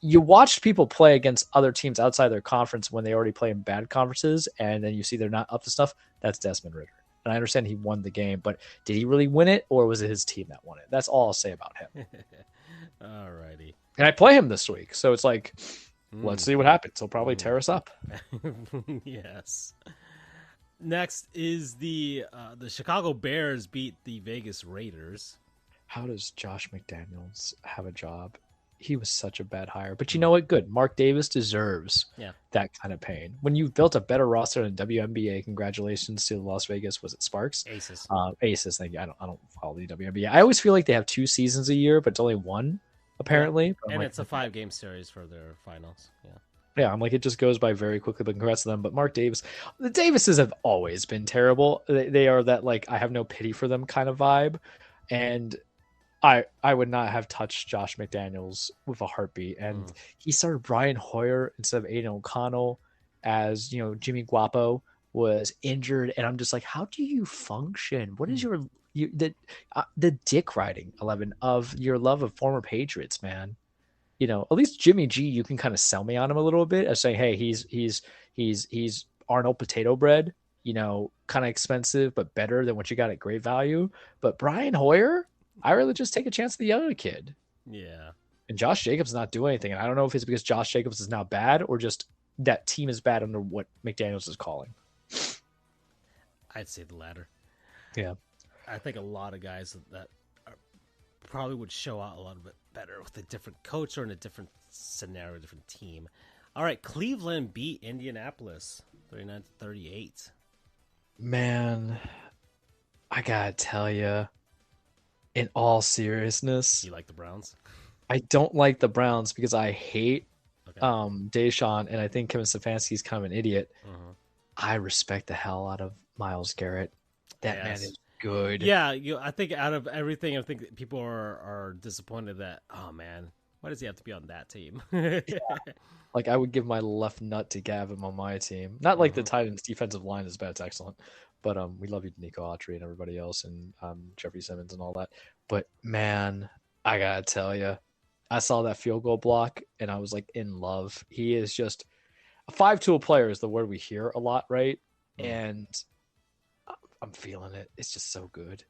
You watched people play against other teams outside their conference when they already play in bad conferences, and then you see they're not up to stuff. That's Desmond Ridder. And I understand he won the game, but did he really win it, or was it his team that won it? That's all I'll say about him. All righty. And I play him this week, so it's let's see what happens. He'll probably tear us up. Yes. Next is the Chicago Bears beat the Vegas Raiders. How does Josh McDaniels have a job? He was such a bad hire. But you know what? Good. Mark Davis deserves that kind of pain. When you've built a better roster in WNBA, congratulations to Las Vegas. Was it Sparks? Aces. Aces. Thank you. I don't follow the WNBA. I always feel like they have 2 seasons a year, but it's only 1. Apparently, and it's a 5-game series for their finals. I'm it just goes by very quickly. But congrats to them. But Mark Davis, the Davises have always been terrible. They are that I have no pity for them kind of vibe, and I would not have touched Josh McDaniels with a heartbeat. And he started Brian Hoyer instead of Aiden O'Connell, as Jimmy Guapo was injured, and I'm just how do you function? What is the dick riding 11 of your love of former Patriots, man? At least Jimmy G, you can kind of sell me on him a little bit as saying, hey, he's Arnold Potato Bread, kind of expensive but better than what you got at great value. But Brian Hoyer, I really just take a chance with the other kid. Yeah. And Josh Jacobs is not doing anything. And I don't know if it's because Josh Jacobs is now bad or just that team is bad under what McDaniels is calling. I'd say the latter. Yeah. I think a lot of guys that probably would show out a little bit better with a different coach or in a different scenario, different team. All right, Cleveland beat Indianapolis 39-38. Man, I gotta tell you, in all seriousness, You like the Browns? I don't like the Browns because I hate Deshaun, and I think Kevin Stefanski's kind of an idiot. I respect the hell out of Myles Garrett. That man is good. Yeah, I think out of everything, I think people are disappointed that, oh man, why does he have to be on that team? Yeah. Like, I would give my left nut to Gavin on my team. Not like the Titans' defensive line is bad; it's excellent. But we love you, Nico Autry, and everybody else, and Jeffrey Simmons and all that. But man, I gotta tell you, I saw that field goal block, and I was like in love. He is just a 5-tool player is the word we hear a lot, right? And I'm feeling it. It's just so good.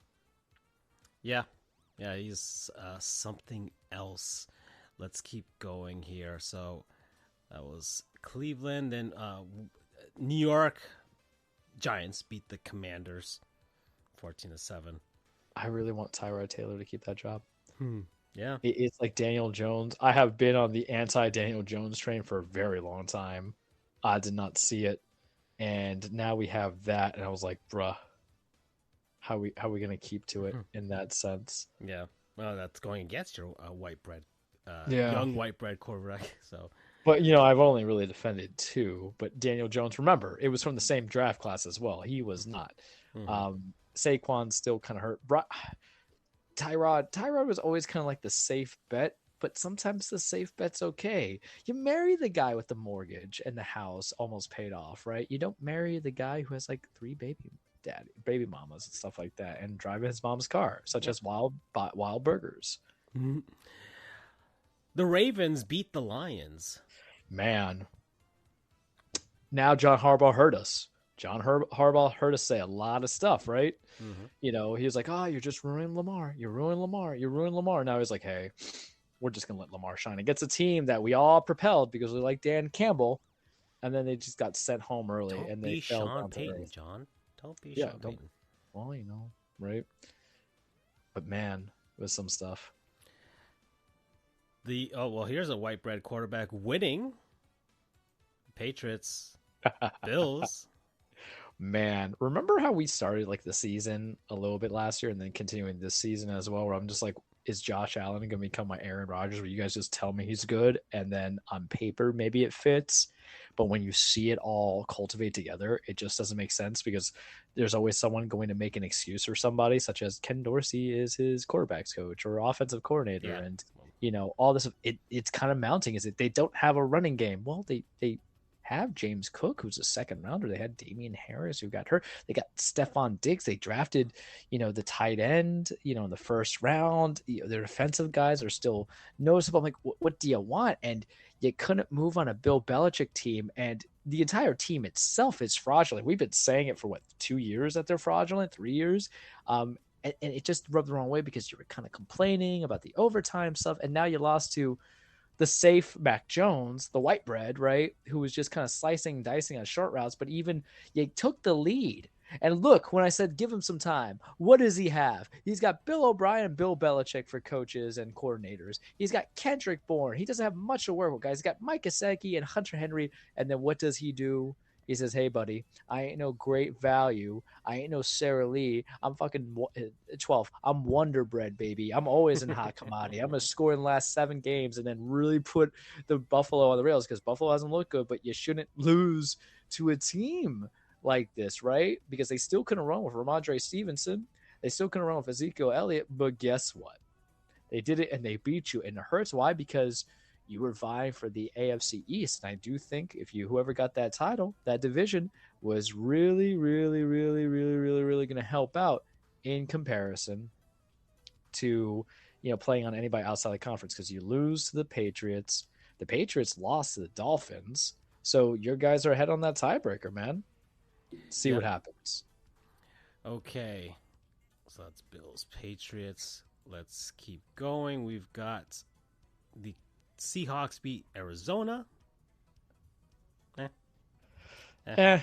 Yeah, he's something else. Let's keep going here. So that was Cleveland, and New York Giants beat the Commanders 14-7. I really want Tyrod Taylor to keep that job. Yeah. It's like Daniel Jones. I have been on the anti-Daniel Jones train for a very long time. I did not see it. And now we have that, and I was like, bruh, how we going to keep to it in that sense? Yeah. Well, that's going against your white bread, young white bread quarterback. So, but I've only really defended two. But Daniel Jones, remember, it was from the same draft class as well. He was not. Saquon's still kind of hurt. Tyrod was always kind of like the safe bet. But sometimes the safe bet's okay. You marry the guy with the mortgage and the house almost paid off, right? You don't marry the guy who has like 3 baby mamas and stuff like that and drive his mom's car, such as Wild Burgers. The Ravens beat the Lions. Man. Now John Harbaugh hurt us. John Harbaugh heard us say a lot of stuff, right? He was like, you're just ruining Lamar. You're ruining Lamar. You're ruining Lamar. Now he's like, hey, we're just going to let Lamar shine. It gets a team that we all propelled because we like Dan Campbell, and then they just got sent home early. Don't be Sean Payton, John. Don't be Sean Payton. Well, right? But man, it was some stuff. Here's a white bread quarterback winning. Patriots, Bills. Man, remember how we started like the season a little bit last year and then continuing this season as well, where I'm just like, is Josh Allen going to become my Aaron Rodgers, where you guys just tell me he's good and then on paper maybe it fits, but when you see it all cultivate together, it just doesn't make sense because there's always someone going to make an excuse for somebody, such as Ken Dorsey is his quarterback's coach or offensive coordinator, and all this. It's kind of mounting. Is it they don't have a running game? Well, they have James Cook, who's a second rounder. They had Damian Harris, who got hurt. They got Stephon Diggs. They drafted, the tight end, in the first round. Their defensive guys are still noticeable. I'm like, what do you want? And you couldn't move on a Bill Belichick team, and the entire team itself is fraudulent. We've been saying it for 2 years that they're fraudulent, 3 years. And it just rubbed the wrong way because you were kind of complaining about the overtime stuff, and now you lost to the safe Mac Jones, the white bread, right, who was just kind of slicing and dicing on short routes, but even you took the lead. And look, when I said give him some time, what does he have? He's got Bill O'Brien and Bill Belichick for coaches and coordinators. He's got Kendrick Bourne. He doesn't have much to work with, guys. He's got Mike Gesicki and Hunter Henry. And then what does he do? He says, hey, buddy, I ain't no great value. I ain't no Sarah Lee. I'm fucking 12. I'm Wonder Bread, baby. I'm always in hot commodity. I'm going to score in the last 7 games and then really put the Buffalo on the rails because Buffalo hasn't looked good, but you shouldn't lose to a team like this, right? Because they still couldn't run with Ramondre Stevenson. They still couldn't run with Ezekiel Elliott. But guess what? They did it and they beat you. And it hurts. Why? Because you were vying for the AFC East. And I do think if whoever got that title, that division was really, really, really, really, really, really going to help out in comparison to, playing on anybody outside the conference, because you lose to the Patriots. The Patriots lost to the Dolphins. So your guys are ahead on that tiebreaker, man. See what happens. Okay. So that's Bills, Patriots. Let's keep going. We've got the Seahawks beat Arizona. Okay.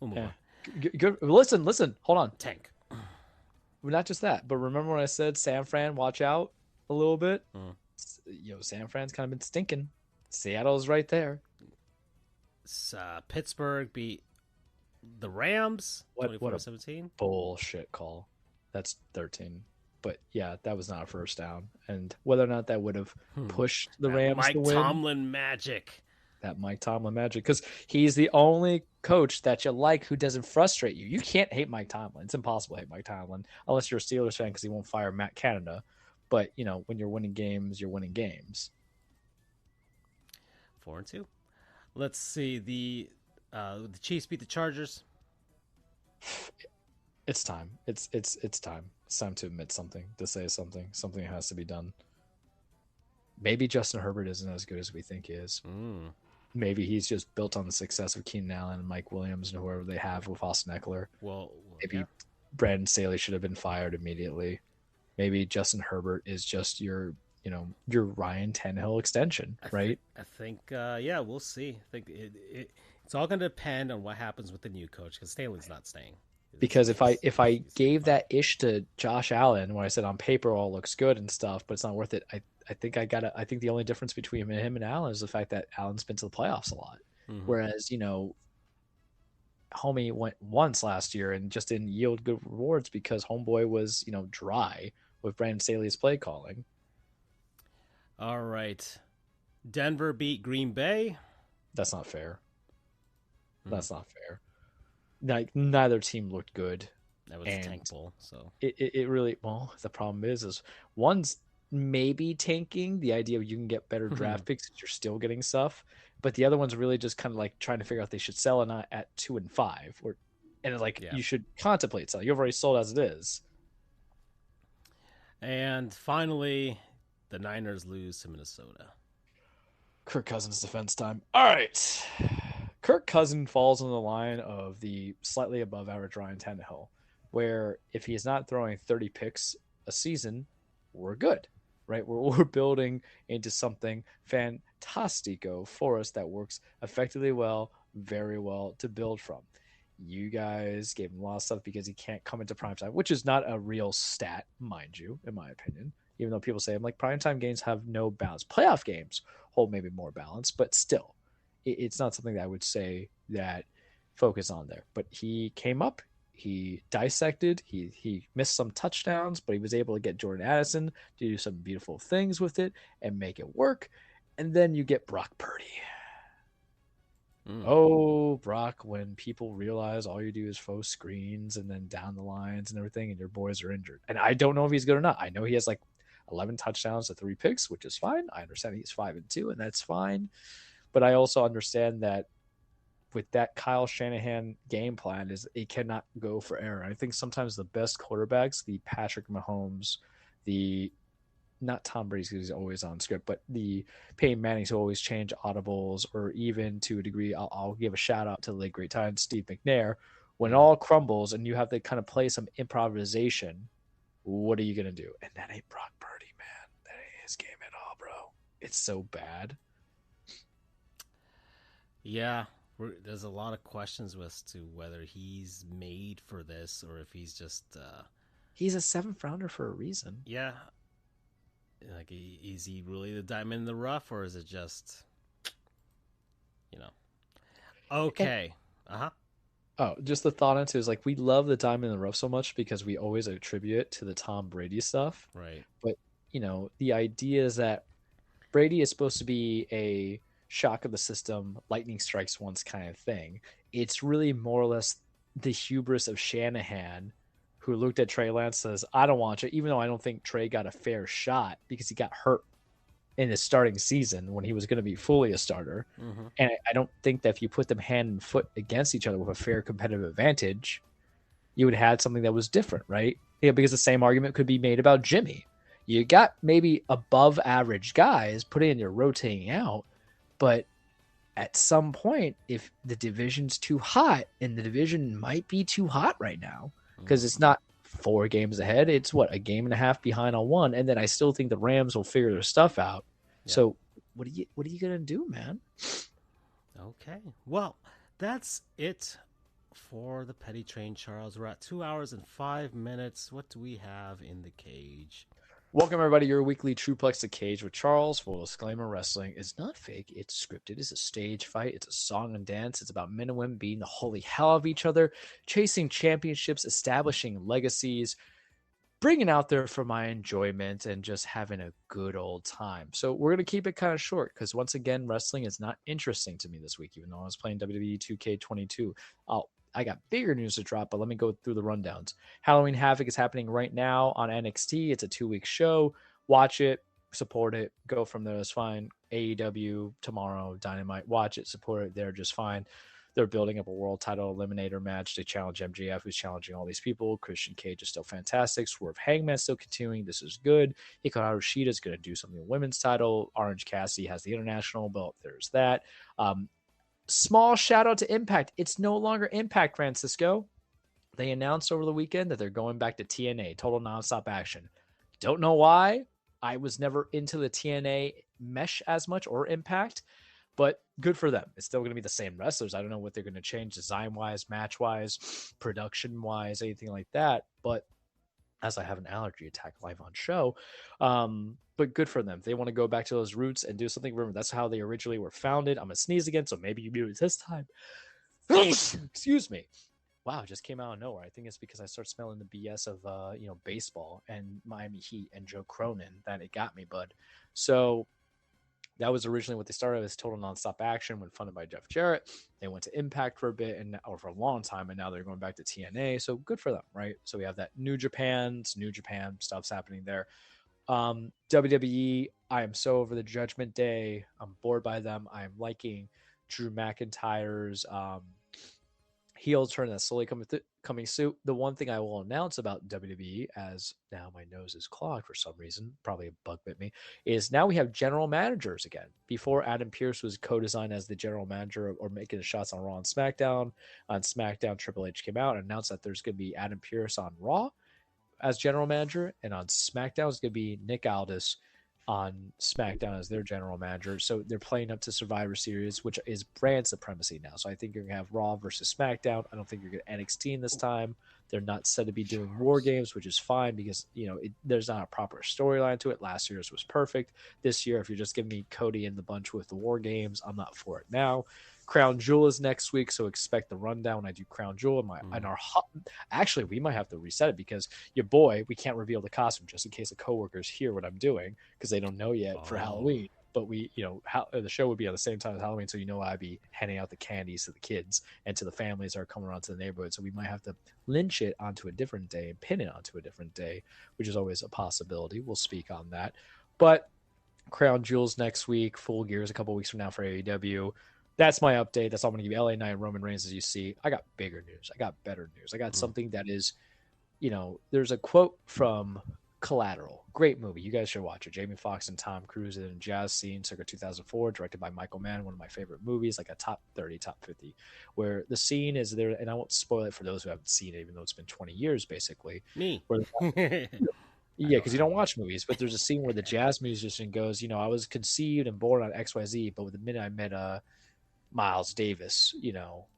We'll move on. Good. Listen. Hold on. Tank. Not just that, but remember when I said San Fran, watch out a little bit? San Fran's kind of been stinking. Seattle's right there. Pittsburgh beat the Rams 24-17. Bullshit call. That's 13. But yeah, that was not a first down. And whether or not that would have pushed the Rams Mike to win. Tomlin magic. That Mike Tomlin magic. Because he's the only coach that you like who doesn't frustrate you. You can't hate Mike Tomlin. It's impossible to hate Mike Tomlin unless you're a Steelers fan because he won't fire Matt Canada. But, when you're winning games, you're winning games. 4-2. Let's see. The Chiefs beat the Chargers. It's time. It's time. It's time to admit something, to say something. Something has to be done. Maybe Justin Herbert isn't as good as we think he is. Maybe he's just built on the success of Keenan Allen and Mike Williams and whoever they have with Austin Eckler. Maybe Brandon Staley should have been fired immediately. Maybe Justin Herbert is just your Ryan Tannehill extension, right? I think, we'll see. I think it's all going to depend on what happens with the new coach because Staley's not staying. Because if I gave that ish to Josh Allen, when I said on paper all looks good and stuff, but it's not worth it, I think the only difference between him and Allen is the fact that Allen's been to the playoffs a lot. Whereas, homie went once last year and just didn't yield good rewards because homeboy was, dry with Brandon Staley's play calling. All right. Denver beat Green Bay. That's not fair. That's not fair. Like, neither team looked good. That was a tank bowl. So it really, the problem is one's maybe tanking, the idea of you can get better draft picks if you're still getting stuff, but the other one's really just kind of like trying to figure out if they should sell or not at 2 and 5, you should contemplate selling. You've already sold as it is. And finally, the Niners lose to Minnesota. Kirk Cousins defense time. All right. Kirk Cousins falls on the line of the slightly above average Ryan Tannehill, where if he is not throwing 30 picks a season, we're good, right? We're building into something fantastico for us that works effectively well, very well to build from. You guys gave him a lot of stuff because he can't come into primetime, which is not a real stat, mind you, in my opinion. Even though people say, I'm like, primetime games have no balance. Playoff games hold maybe more balance, but still, it's not something that I would say that focus on there. But he came up, he dissected, he missed some touchdowns, but he was able to get Jordan Addison to do some beautiful things with it and make it work. And then you get Brock Purdy. Oh, Brock, when people realize all you do is faux screens and then down the lines and everything, and your boys are injured. And I don't know if he's good or not. I know he has like 11 touchdowns to 3 picks, which is fine. I understand he's 5-2, and that's fine. But I also understand that with that Kyle Shanahan game plan is it cannot go for error. I think sometimes the best quarterbacks, the Patrick Mahomes, not Tom Brady's because he's always on script, but the Peyton Mannings who always change audibles, or even to a degree, I'll give a shout out to the late great time Steve McNair. When it all crumbles and you have to kind of play some improvisation, what are you going to do? And that ain't Brock Purdy, man. That ain't his game at all, bro. It's so bad. Yeah, there's a lot of questions as to whether he's made for this or if he's just... He's a 7th rounder for a reason. Yeah. Like, is he really the diamond in the rough, or is it just, okay. Oh, just the thought into is like, we love the diamond in the rough so much because we always attribute it to the Tom Brady stuff. Right. But, the idea is that Brady is supposed to be a shock of the system, lightning strikes once kind of thing. It's really more or less the hubris of Shanahan, who looked at Trey Lance, says, I don't want you, even though I don't think Trey got a fair shot because he got hurt in his starting season when he was going to be fully a starter. And I don't think that if you put them hand and foot against each other with a fair competitive advantage, you would have had something that was different, right? Because the same argument could be made about Jimmy. You got maybe above average guys putting in your rotating out, but at some point, if the division's too hot, and the division might be too hot right now, because it's not 4 games ahead. It's a game and a half behind on one. And then I still think the Rams will figure their stuff out. So what are you gonna do, man? Okay. Well, that's it for the Petty Train, Charles. We're at 2 hours and 5 minutes. What do we have in the cage? Welcome, everybody, your weekly Truplex The Cage with Charles. Full disclaimer, wrestling is not fake. It's scripted. It's a stage fight. It's a song and dance. It's about men and women beating the holy hell of each other, chasing championships, establishing legacies, bringing out there for my enjoyment, and just having a good old time. So we're going to keep it kind of short because, once again, wrestling is not interesting to me this week, even though I was playing WWE 2K22. I got bigger news to drop, but let me go through the rundowns. Halloween Havoc is happening right now on NXT. It's a 2-week show. Watch it, support it, go from there. That's fine. AEW tomorrow, Dynamite. Watch it, support it. They're just fine. They're building up a world title eliminator match to challenge MJF, who's challenging all these people. Christian Cage is still fantastic. Swerve Hangman still continuing. This is good. Hikaru Shida is going to do something with women's title. Orange Cassidy has the international belt. There's that. Small shout out to Impact. It's no longer Impact, Francisco. They announced over the weekend that they're going back to TNA, Total Nonstop Action. Don't know why. I was never into the TNA mesh as much, or Impact, but good for them. It's still going to be the same wrestlers. I don't know what they're going to change design-wise, match-wise, production-wise, anything like that. But as I have an allergy attack live on show, but good for them. They want to go back to those roots and do something. Remember, that's how they originally were founded. I'm going to sneeze again, so maybe you do it this time. Excuse me. Wow, it just came out of nowhere. I think it's because I start smelling the BS of baseball and Miami Heat and Joe Cronin that it got me, bud. So that was originally what they started as Total Nonstop Action when funded by Jeff Jarrett. They went to Impact for a bit or for a long time, and now they're going back to TNA. So good for them, right? So we have that New Japan stuff's happening there. WWE, I am so over the Judgment Day. I'm bored by them. I am liking Drew McIntyre's heel turn that's slowly coming soon. The one thing I will announce about WWE, as now my nose is clogged for some reason, probably a bug bit me, is now we have general managers again. Before, Adam Pearce was co-designed as the general manager or making the shots on Raw and SmackDown. On SmackDown, Triple H came out and announced that there's going to be Adam Pearce on Raw as general manager, and on SmackDown is going to be Nick Aldis on SmackDown as their general manager. So they're playing up to Survivor Series, which is brand supremacy now. So I think you're going to have Raw versus SmackDown. I don't think you're going to NXT in this time. They're not said to be doing War Games, which is fine because, there's not a proper storyline to it. Last year's was perfect. This year, if you're just giving me Cody and the bunch with the War Games, I'm not for it now. Crown Jewel is next week, so expect the rundown when I do Crown Jewel. Actually, we might have to reset it because your boy, we can't reveal the costume just in case the coworkers hear what I'm doing because they don't know yet for Halloween. But the show would be at the same time as Halloween, so I'd be handing out the candies to the kids and to the families that are coming around to the neighborhood. So we might have to lynch it onto a different day and pin it onto a different day, which is always a possibility. We'll speak on that. But Crown Jewel's next week, Full Gear is a couple weeks from now for AEW. That's my update. That's all I'm going to give you. LA Knight, Roman Reigns, as you see. I got bigger news. I got better news. I got something that is, there's a quote from Collateral. Great movie. You guys should watch it. Jamie Foxx and Tom Cruise in a jazz scene, circa 2004, directed by Michael Mann, one of my favorite movies, like a top 30, top 50, where the scene is there, and I won't spoil it for those who haven't seen it, even though it's been 20 years, basically. Me. Yeah, because you don't watch movies, but there's a scene where the jazz musician goes, I was conceived and born on XYZ, but the minute I met Miles Davis,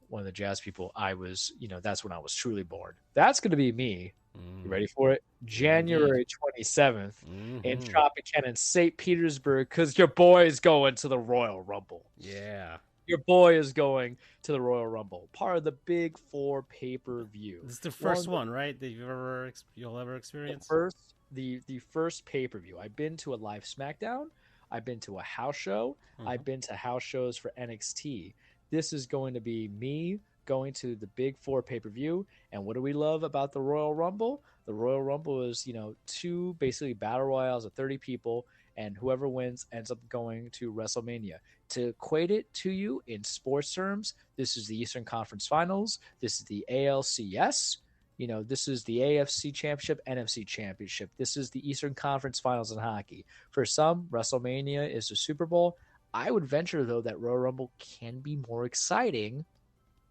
one of the jazz people, I was, that's when I was truly born. That's going to be me. You ready for it? January 27th in Tropicana, St. Petersburg, because your boy is going to the Royal Rumble. Yeah. Your boy is going to the Royal Rumble, part of the Big Four pay-per-view. This is the first one, right, that you'll ever experience? The first pay-per-view. I've been to a live SmackDown. I've been to a house show. I've been to house shows for NXT. This is going to be me going to the Big Four pay-per-view. And what do we love about the Royal Rumble? The Royal Rumble is, two basically battle royals of 30 people, and whoever wins ends up going to WrestleMania. To equate it to you in sports terms, this is the Eastern Conference Finals. This is the ALCS. This is the AFC Championship, NFC Championship. This is the Eastern Conference Finals in hockey. For some, WrestleMania is the Super Bowl. I would venture, though, that Royal Rumble can be more exciting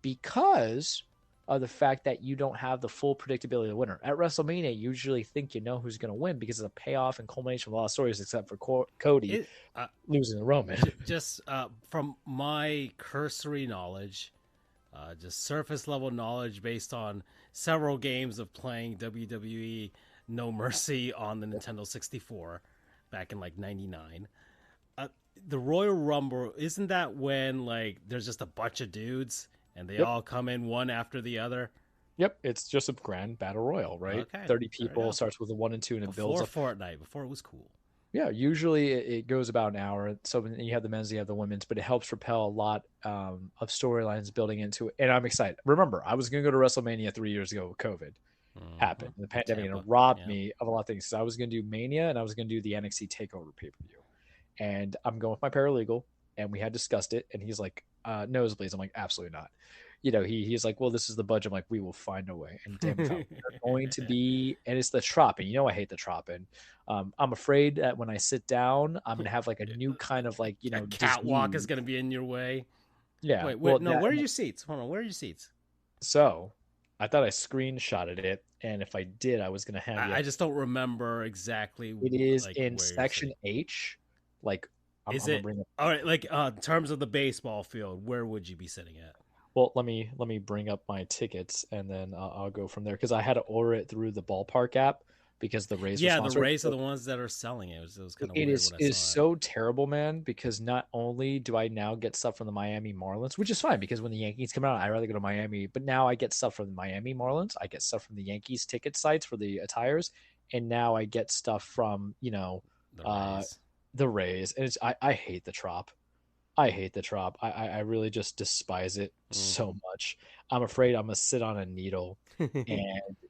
because of the fact that you don't have the full predictability of the winner. At WrestleMania, you usually think you know who's going to win because it's a payoff and culmination of a lot of stories, except for Cody losing to Roman. Just from my cursory knowledge, just surface level knowledge based on several games of playing WWE No Mercy on the Nintendo 64 back in like 99. The Royal Rumble, isn't that when like there's just a bunch of dudes and they all come in one after the other? Yep, it's just a grand battle royal, right? Okay, 30 people, starts with a 1 and 2, and it builds up. Before Fortnite, before it was cool. Yeah, usually it goes about an hour. So you have the men's, you have the women's, but it helps propel a lot of storylines building into it. And I'm excited. Remember, I was going to go to WrestleMania 3 years ago. COVID happened. The pandemic robbed me of a lot of things. So I was going to do Mania and I was going to do the NXT TakeOver pay-per-view. And I'm going with my paralegal, and we had discussed it. And he's like, nosebleeds. I'm like, absolutely not. You know, he's like, well, this is the budget. I'm like, we will find a way. And damn it, they're going to be, and it's the tropping. You know, I hate the tropping. I'm afraid that when I sit down, I'm going to have like a new kind of like, you know, a catwalk is going to be in your way. Yeah. Wait, where are your seats? Hold on. Where are your seats? So I thought I screenshotted it. And if I did, I was going to have I just don't remember exactly. It is like, in section H. Like, is it all right? Like, in terms of the baseball field, where would you be sitting at? Well, let me bring up my tickets, and then I'll go from there because I had to order it through the Ballpark app because the Rays. Yeah, the Rays are the ones that are selling it. It was kind of weird. It is so terrible, man. Because not only do I now get stuff from the Miami Marlins, which is fine because when the Yankees come out, I'd rather go to Miami. But now I get stuff from the Miami Marlins. I get stuff from the Yankees ticket sites for the attires, and now I get stuff from the Rays. And I hate the trop. I hate the trop. I really just despise it so much. I'm afraid I'm going to sit on a needle, and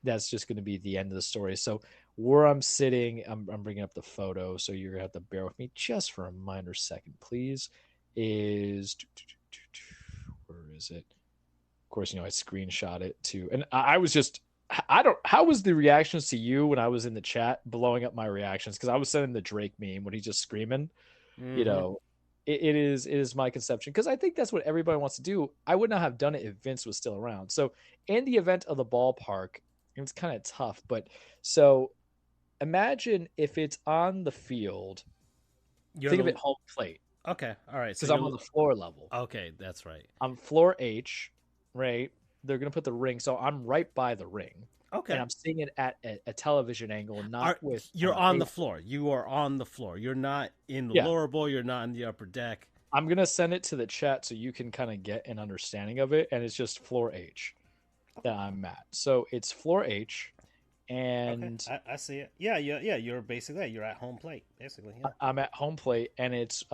that's just going to be the end of the story. So where I'm sitting, I'm bringing up the photo, so you're going to have to bear with me just for a minor second, please, is where is it? Of course, you know, I screenshot it too. And I was just, how was the reactions to you when I was in the chat blowing up my reactions? Because I was sending the Drake meme when he's just screaming, you know. It is my conception because I think that's what everybody wants to do. I would not have done it if Vince was still around. So in the event of the ballpark, it's kind of tough. But so imagine if it's on the field. Think of it home plate. Okay, all right. Because I'm on the floor level. Okay, that's right. I'm floor H, right? They're gonna put the ring, so I'm right by the ring. Okay. And I'm seeing it at a television angle, not with. You're on the floor. You are on the floor. You're not in the lower bowl. You're not in the upper deck. I'm going to send it to the chat so you can kind of get an understanding of it. And it's just floor H that I'm at. So it's floor H. And I see it. Yeah. You're basically, you're at home plate, basically. Yeah. I'm at home plate, and it's,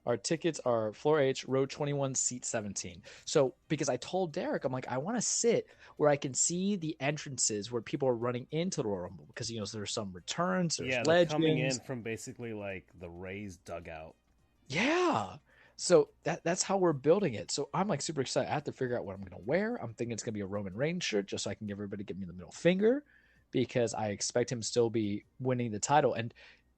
our tickets are floor H, row 21, seat 17. So because I told Derek, I'm like, I want to sit where I can see the entrances where people are running into the Royal Rumble because, you know, so there's some returns, there's legends. Coming in from basically like the Rays dugout. Yeah. So that's how we're building it. So I'm like super excited. I have to figure out what I'm going to wear. I'm thinking it's going to be a Roman Reigns shirt just so I can give me the middle finger because I expect him to still be winning the title. And,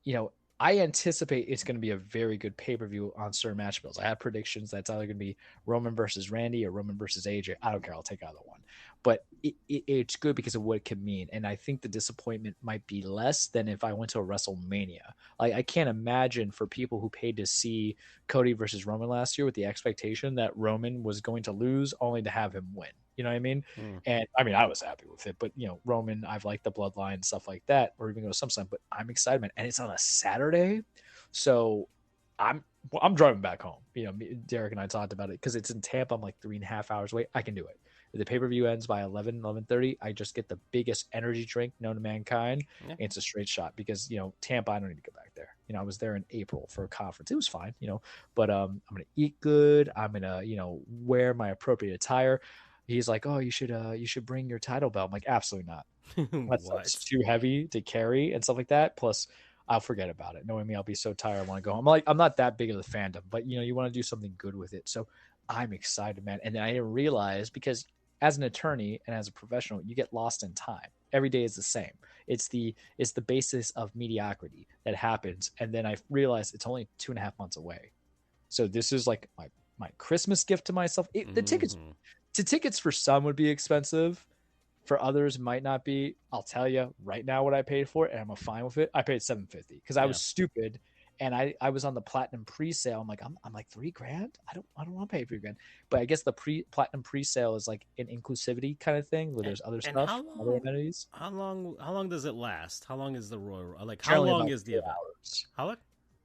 you know, I anticipate it's going to be a very good pay-per-view on certain match bills. I have predictions that's either going to be Roman versus Randy or Roman versus AJ. I don't care. I'll take either one. But it's good because of what it could mean. And I think the disappointment might be less than if I went to a WrestleMania. Like, I can't imagine for people who paid to see Cody versus Roman last year with the expectation that Roman was going to lose only to have him win. You know what I mean? And I mean, I was happy with it, but you know, Roman, I've liked the bloodline, stuff like that, or even go to SummerSlam, but I'm excited, man. And it's on a Saturday. So I'm driving back home. You know, Derek and I talked about it because it's in Tampa. I'm like 3.5 hours away. I can do it. If the pay-per-view ends by 11:30, I just get the biggest energy drink known to mankind. Yeah. And it's a straight shot because, you know, Tampa, I don't need to go back there. You know, I was there in April for a conference. It was fine, you know, but I'm going to eat good. I'm going to, you know, wear my appropriate attire. He's like, oh, you should bring your title belt. I'm like, absolutely not. That's too heavy to carry and stuff like that. Plus, I'll forget about it. Knowing me, I'll be so tired. I want to go home. I'm not that big of a fandom, but you know, you want to do something good with it. So I'm excited, man. And then I didn't realize because as an attorney and as a professional, you get lost in time. Every day is the same. It's the basis of mediocrity that happens. And then I realized it's only 2.5 months away. So this is like my Christmas gift to myself. The tickets for some would be expensive. For others, might not be. I'll tell you right now what I paid for it, and I'm fine with it. I paid $750 because I was stupid, and I was on the platinum pre-sale. I'm like $3,000. I don't want to pay $3,000. But I guess the platinum pre-sale is like an inclusivity kind of thing where there's other stuff, other amenities. How long does it last? How long is the Royal? Like how long is the event? Hours. How long?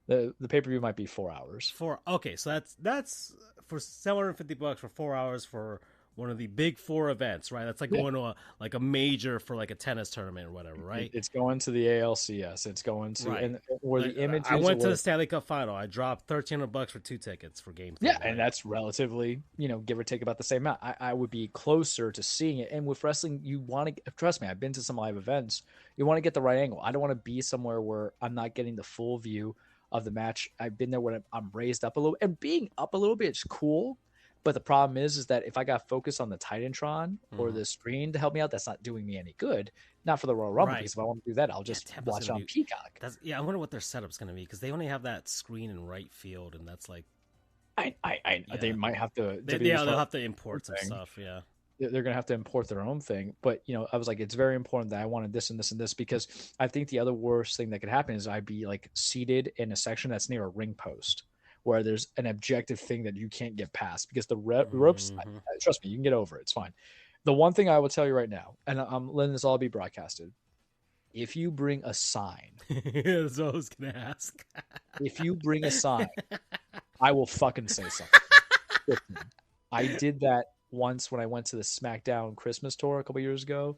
The pay-per-view might be 4 hours. Okay, so that's for $750 for 4 hours for one of the big four events, right? That's like going to a major for like a tennis tournament or whatever, right? It's going to the ALCS. It's going to and where the images. I went to the Stanley Cup final. I dropped $1,300 for 2 tickets for game 3. Yeah, and that's relatively, give or take about the same amount. I would be closer to seeing it. And with wrestling, you want to trust me. I've been to some live events. You want to get the right angle. I don't want to be somewhere where I'm not getting the full view of the match. I've been there when I'm raised up a little, and being up a little bit is cool. But the problem is that if I got focused on the Titantron or the screen to help me out, that's not doing me any good. Not for the Royal Rumble, because if I want to do that, I'll just watch on Peacock. I wonder what their setup's going to be, because they only have that screen in right field, and that's like... They might have to... they'll have to import some stuff, yeah. They're going to have to import their own thing. But, I was like, it's very important that I wanted this and this and this, because I think the other worst thing that could happen is I'd be like seated in a section that's near a ring post, where there's an objective thing that you can't get past, because the ropes, trust me, you can get over it. It's fine. The one thing I will tell you right now, and I'm letting this all be broadcasted, if you bring a sign. That's what I was going to ask. If you bring a sign, I will fucking say something. I did that once when I went to the SmackDown Christmas tour a couple years ago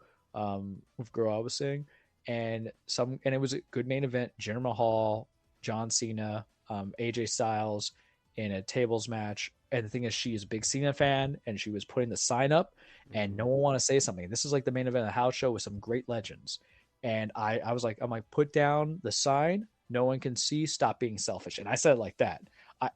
with girl I was seeing, and it was a good main event. Jinder Mahal, John Cena, AJ Styles in a tables match. And the thing is, she is a big Cena fan, and she was putting the sign up, and no one want to say something. This is like the main event of the house show with some great legends. And I was like, put down the sign. No one can see. Stop being selfish. And I said it like that.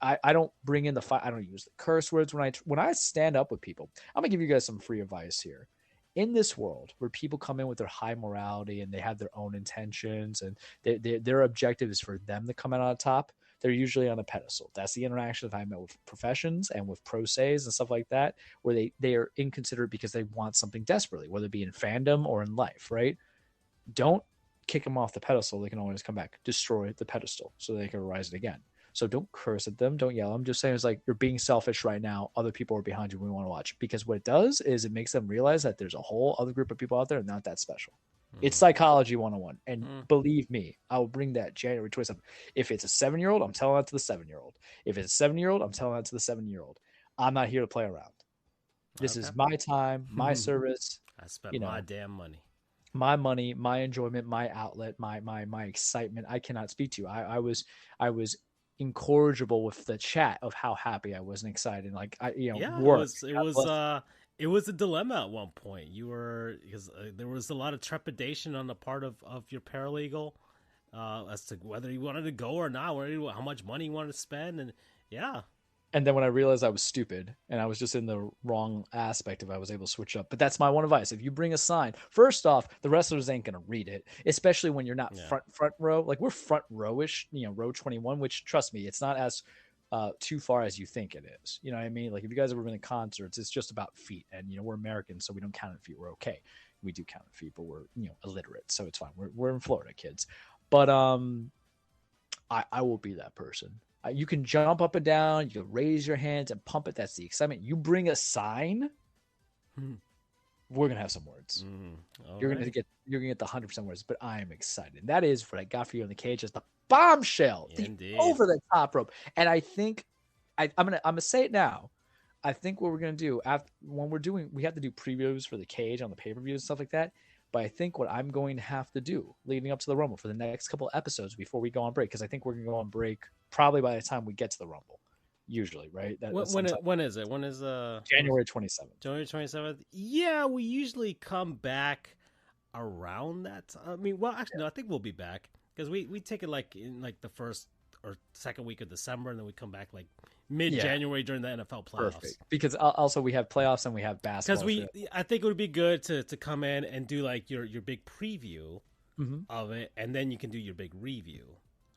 I don't bring in the fight. I don't use the curse words when I stand up with people. I'm gonna give you guys some free advice here. In this world where people come in with their high morality and they have their own intentions, and their objective is for them to come out on top, they're usually on a pedestal. That's the interaction that I met with professions and with pro ses and stuff like that, where they are inconsiderate because they want something desperately, whether it be in fandom or in life, right? Don't kick them off the pedestal. They can always come back. Destroy the pedestal so they can rise it again. So don't curse at them. Don't yell. I'm just saying, it's like, you're being selfish right now. Other people are behind you. We want to watch. Because what it does is it makes them realize that there's a whole other group of people out there not that special. It's psychology 101. And believe me, I will bring that January 27th. If it's a 7-year-old, I'm telling that to the 7-year-old. If it's a 7-year-old, I'm telling that to the 7-year-old. I'm not here to play around. This is my time, my service. I spent my damn money. My money, my enjoyment, my outlet, my excitement. I cannot speak to you. I was incorrigible with the chat of how happy I was and excited. Like it was a dilemma at one point. You were, because there was a lot of trepidation on the part of your paralegal as to whether he wanted to go or not, how much money he wanted to spend, and And then when I realized I was stupid and I was just in the wrong aspect of it, I was able to switch up. But that's my one advice. If you bring a sign, first off, the wrestlers ain't going to read it, especially when you're not front row. Like, we're front rowish, row 21, which, trust me, it's not as too far as you think it is. You know what I mean? Like, if you guys ever been to concerts, it's just about feet. And, we're Americans, so we don't count in feet. We're okay. We do count in feet, but we're, illiterate. So it's fine. We're in Florida, kids. But I will be that person. You can jump up and down. You can raise your hands and pump it. That's the excitement. You bring a sign, we're gonna have some words. You're gonna get the 100% words. But I am excited. And that is what I got for you in the cage, is the bombshell, the over the top rope. And I think I'm gonna say it now. I think what we're gonna do we have to do previews for the cage on the pay-per-views and stuff like that. But I think what I'm going to have to do leading up to the Rumble for the next couple episodes before we go on break, because I think we're going to go on break probably by the time we get to the Rumble, usually, right? When is it? When is January 27th? January 27th? Yeah, we usually come back around that. I mean, well, actually, no, I think we'll be back, because we take it like in like the first or second week of December, and then we come back like mid-January during the NFL playoffs. Perfect. Because also we have playoffs and we have basketball. Because I think it would be good to come in and do like your big preview of it, and then you can do your big review.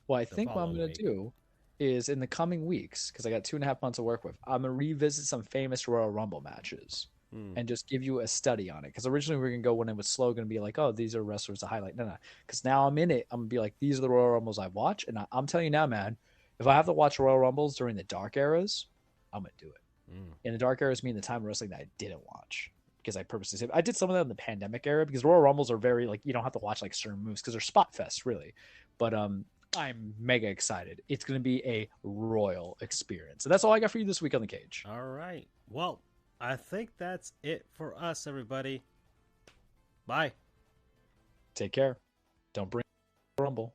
Well, I think what I'm going to do is, in the coming weeks, because I got 2.5 months to work with, I'm going to revisit some famous Royal Rumble matches and just give you a study on it. Because originally we were going to go when it was slow, going to be like, oh, these are wrestlers to highlight. No. Because now I'm in it. I'm going to be like, these are the Royal Rumbles I watch. And I'm telling you now, man, if I have to watch Royal Rumbles during the dark eras, I'm going to do it. And the dark eras mean the time of wrestling that I didn't watch. Because I purposely said, I did some of that in the pandemic era, because Royal Rumbles are very, like, you don't have to watch like certain moves because they're spot fest, really. But I'm mega excited. It's going to be a royal experience. So that's all I got for you this week on The Cage. All right. Well, I think that's it for us, everybody. Bye. Take care. Don't bring Rumble.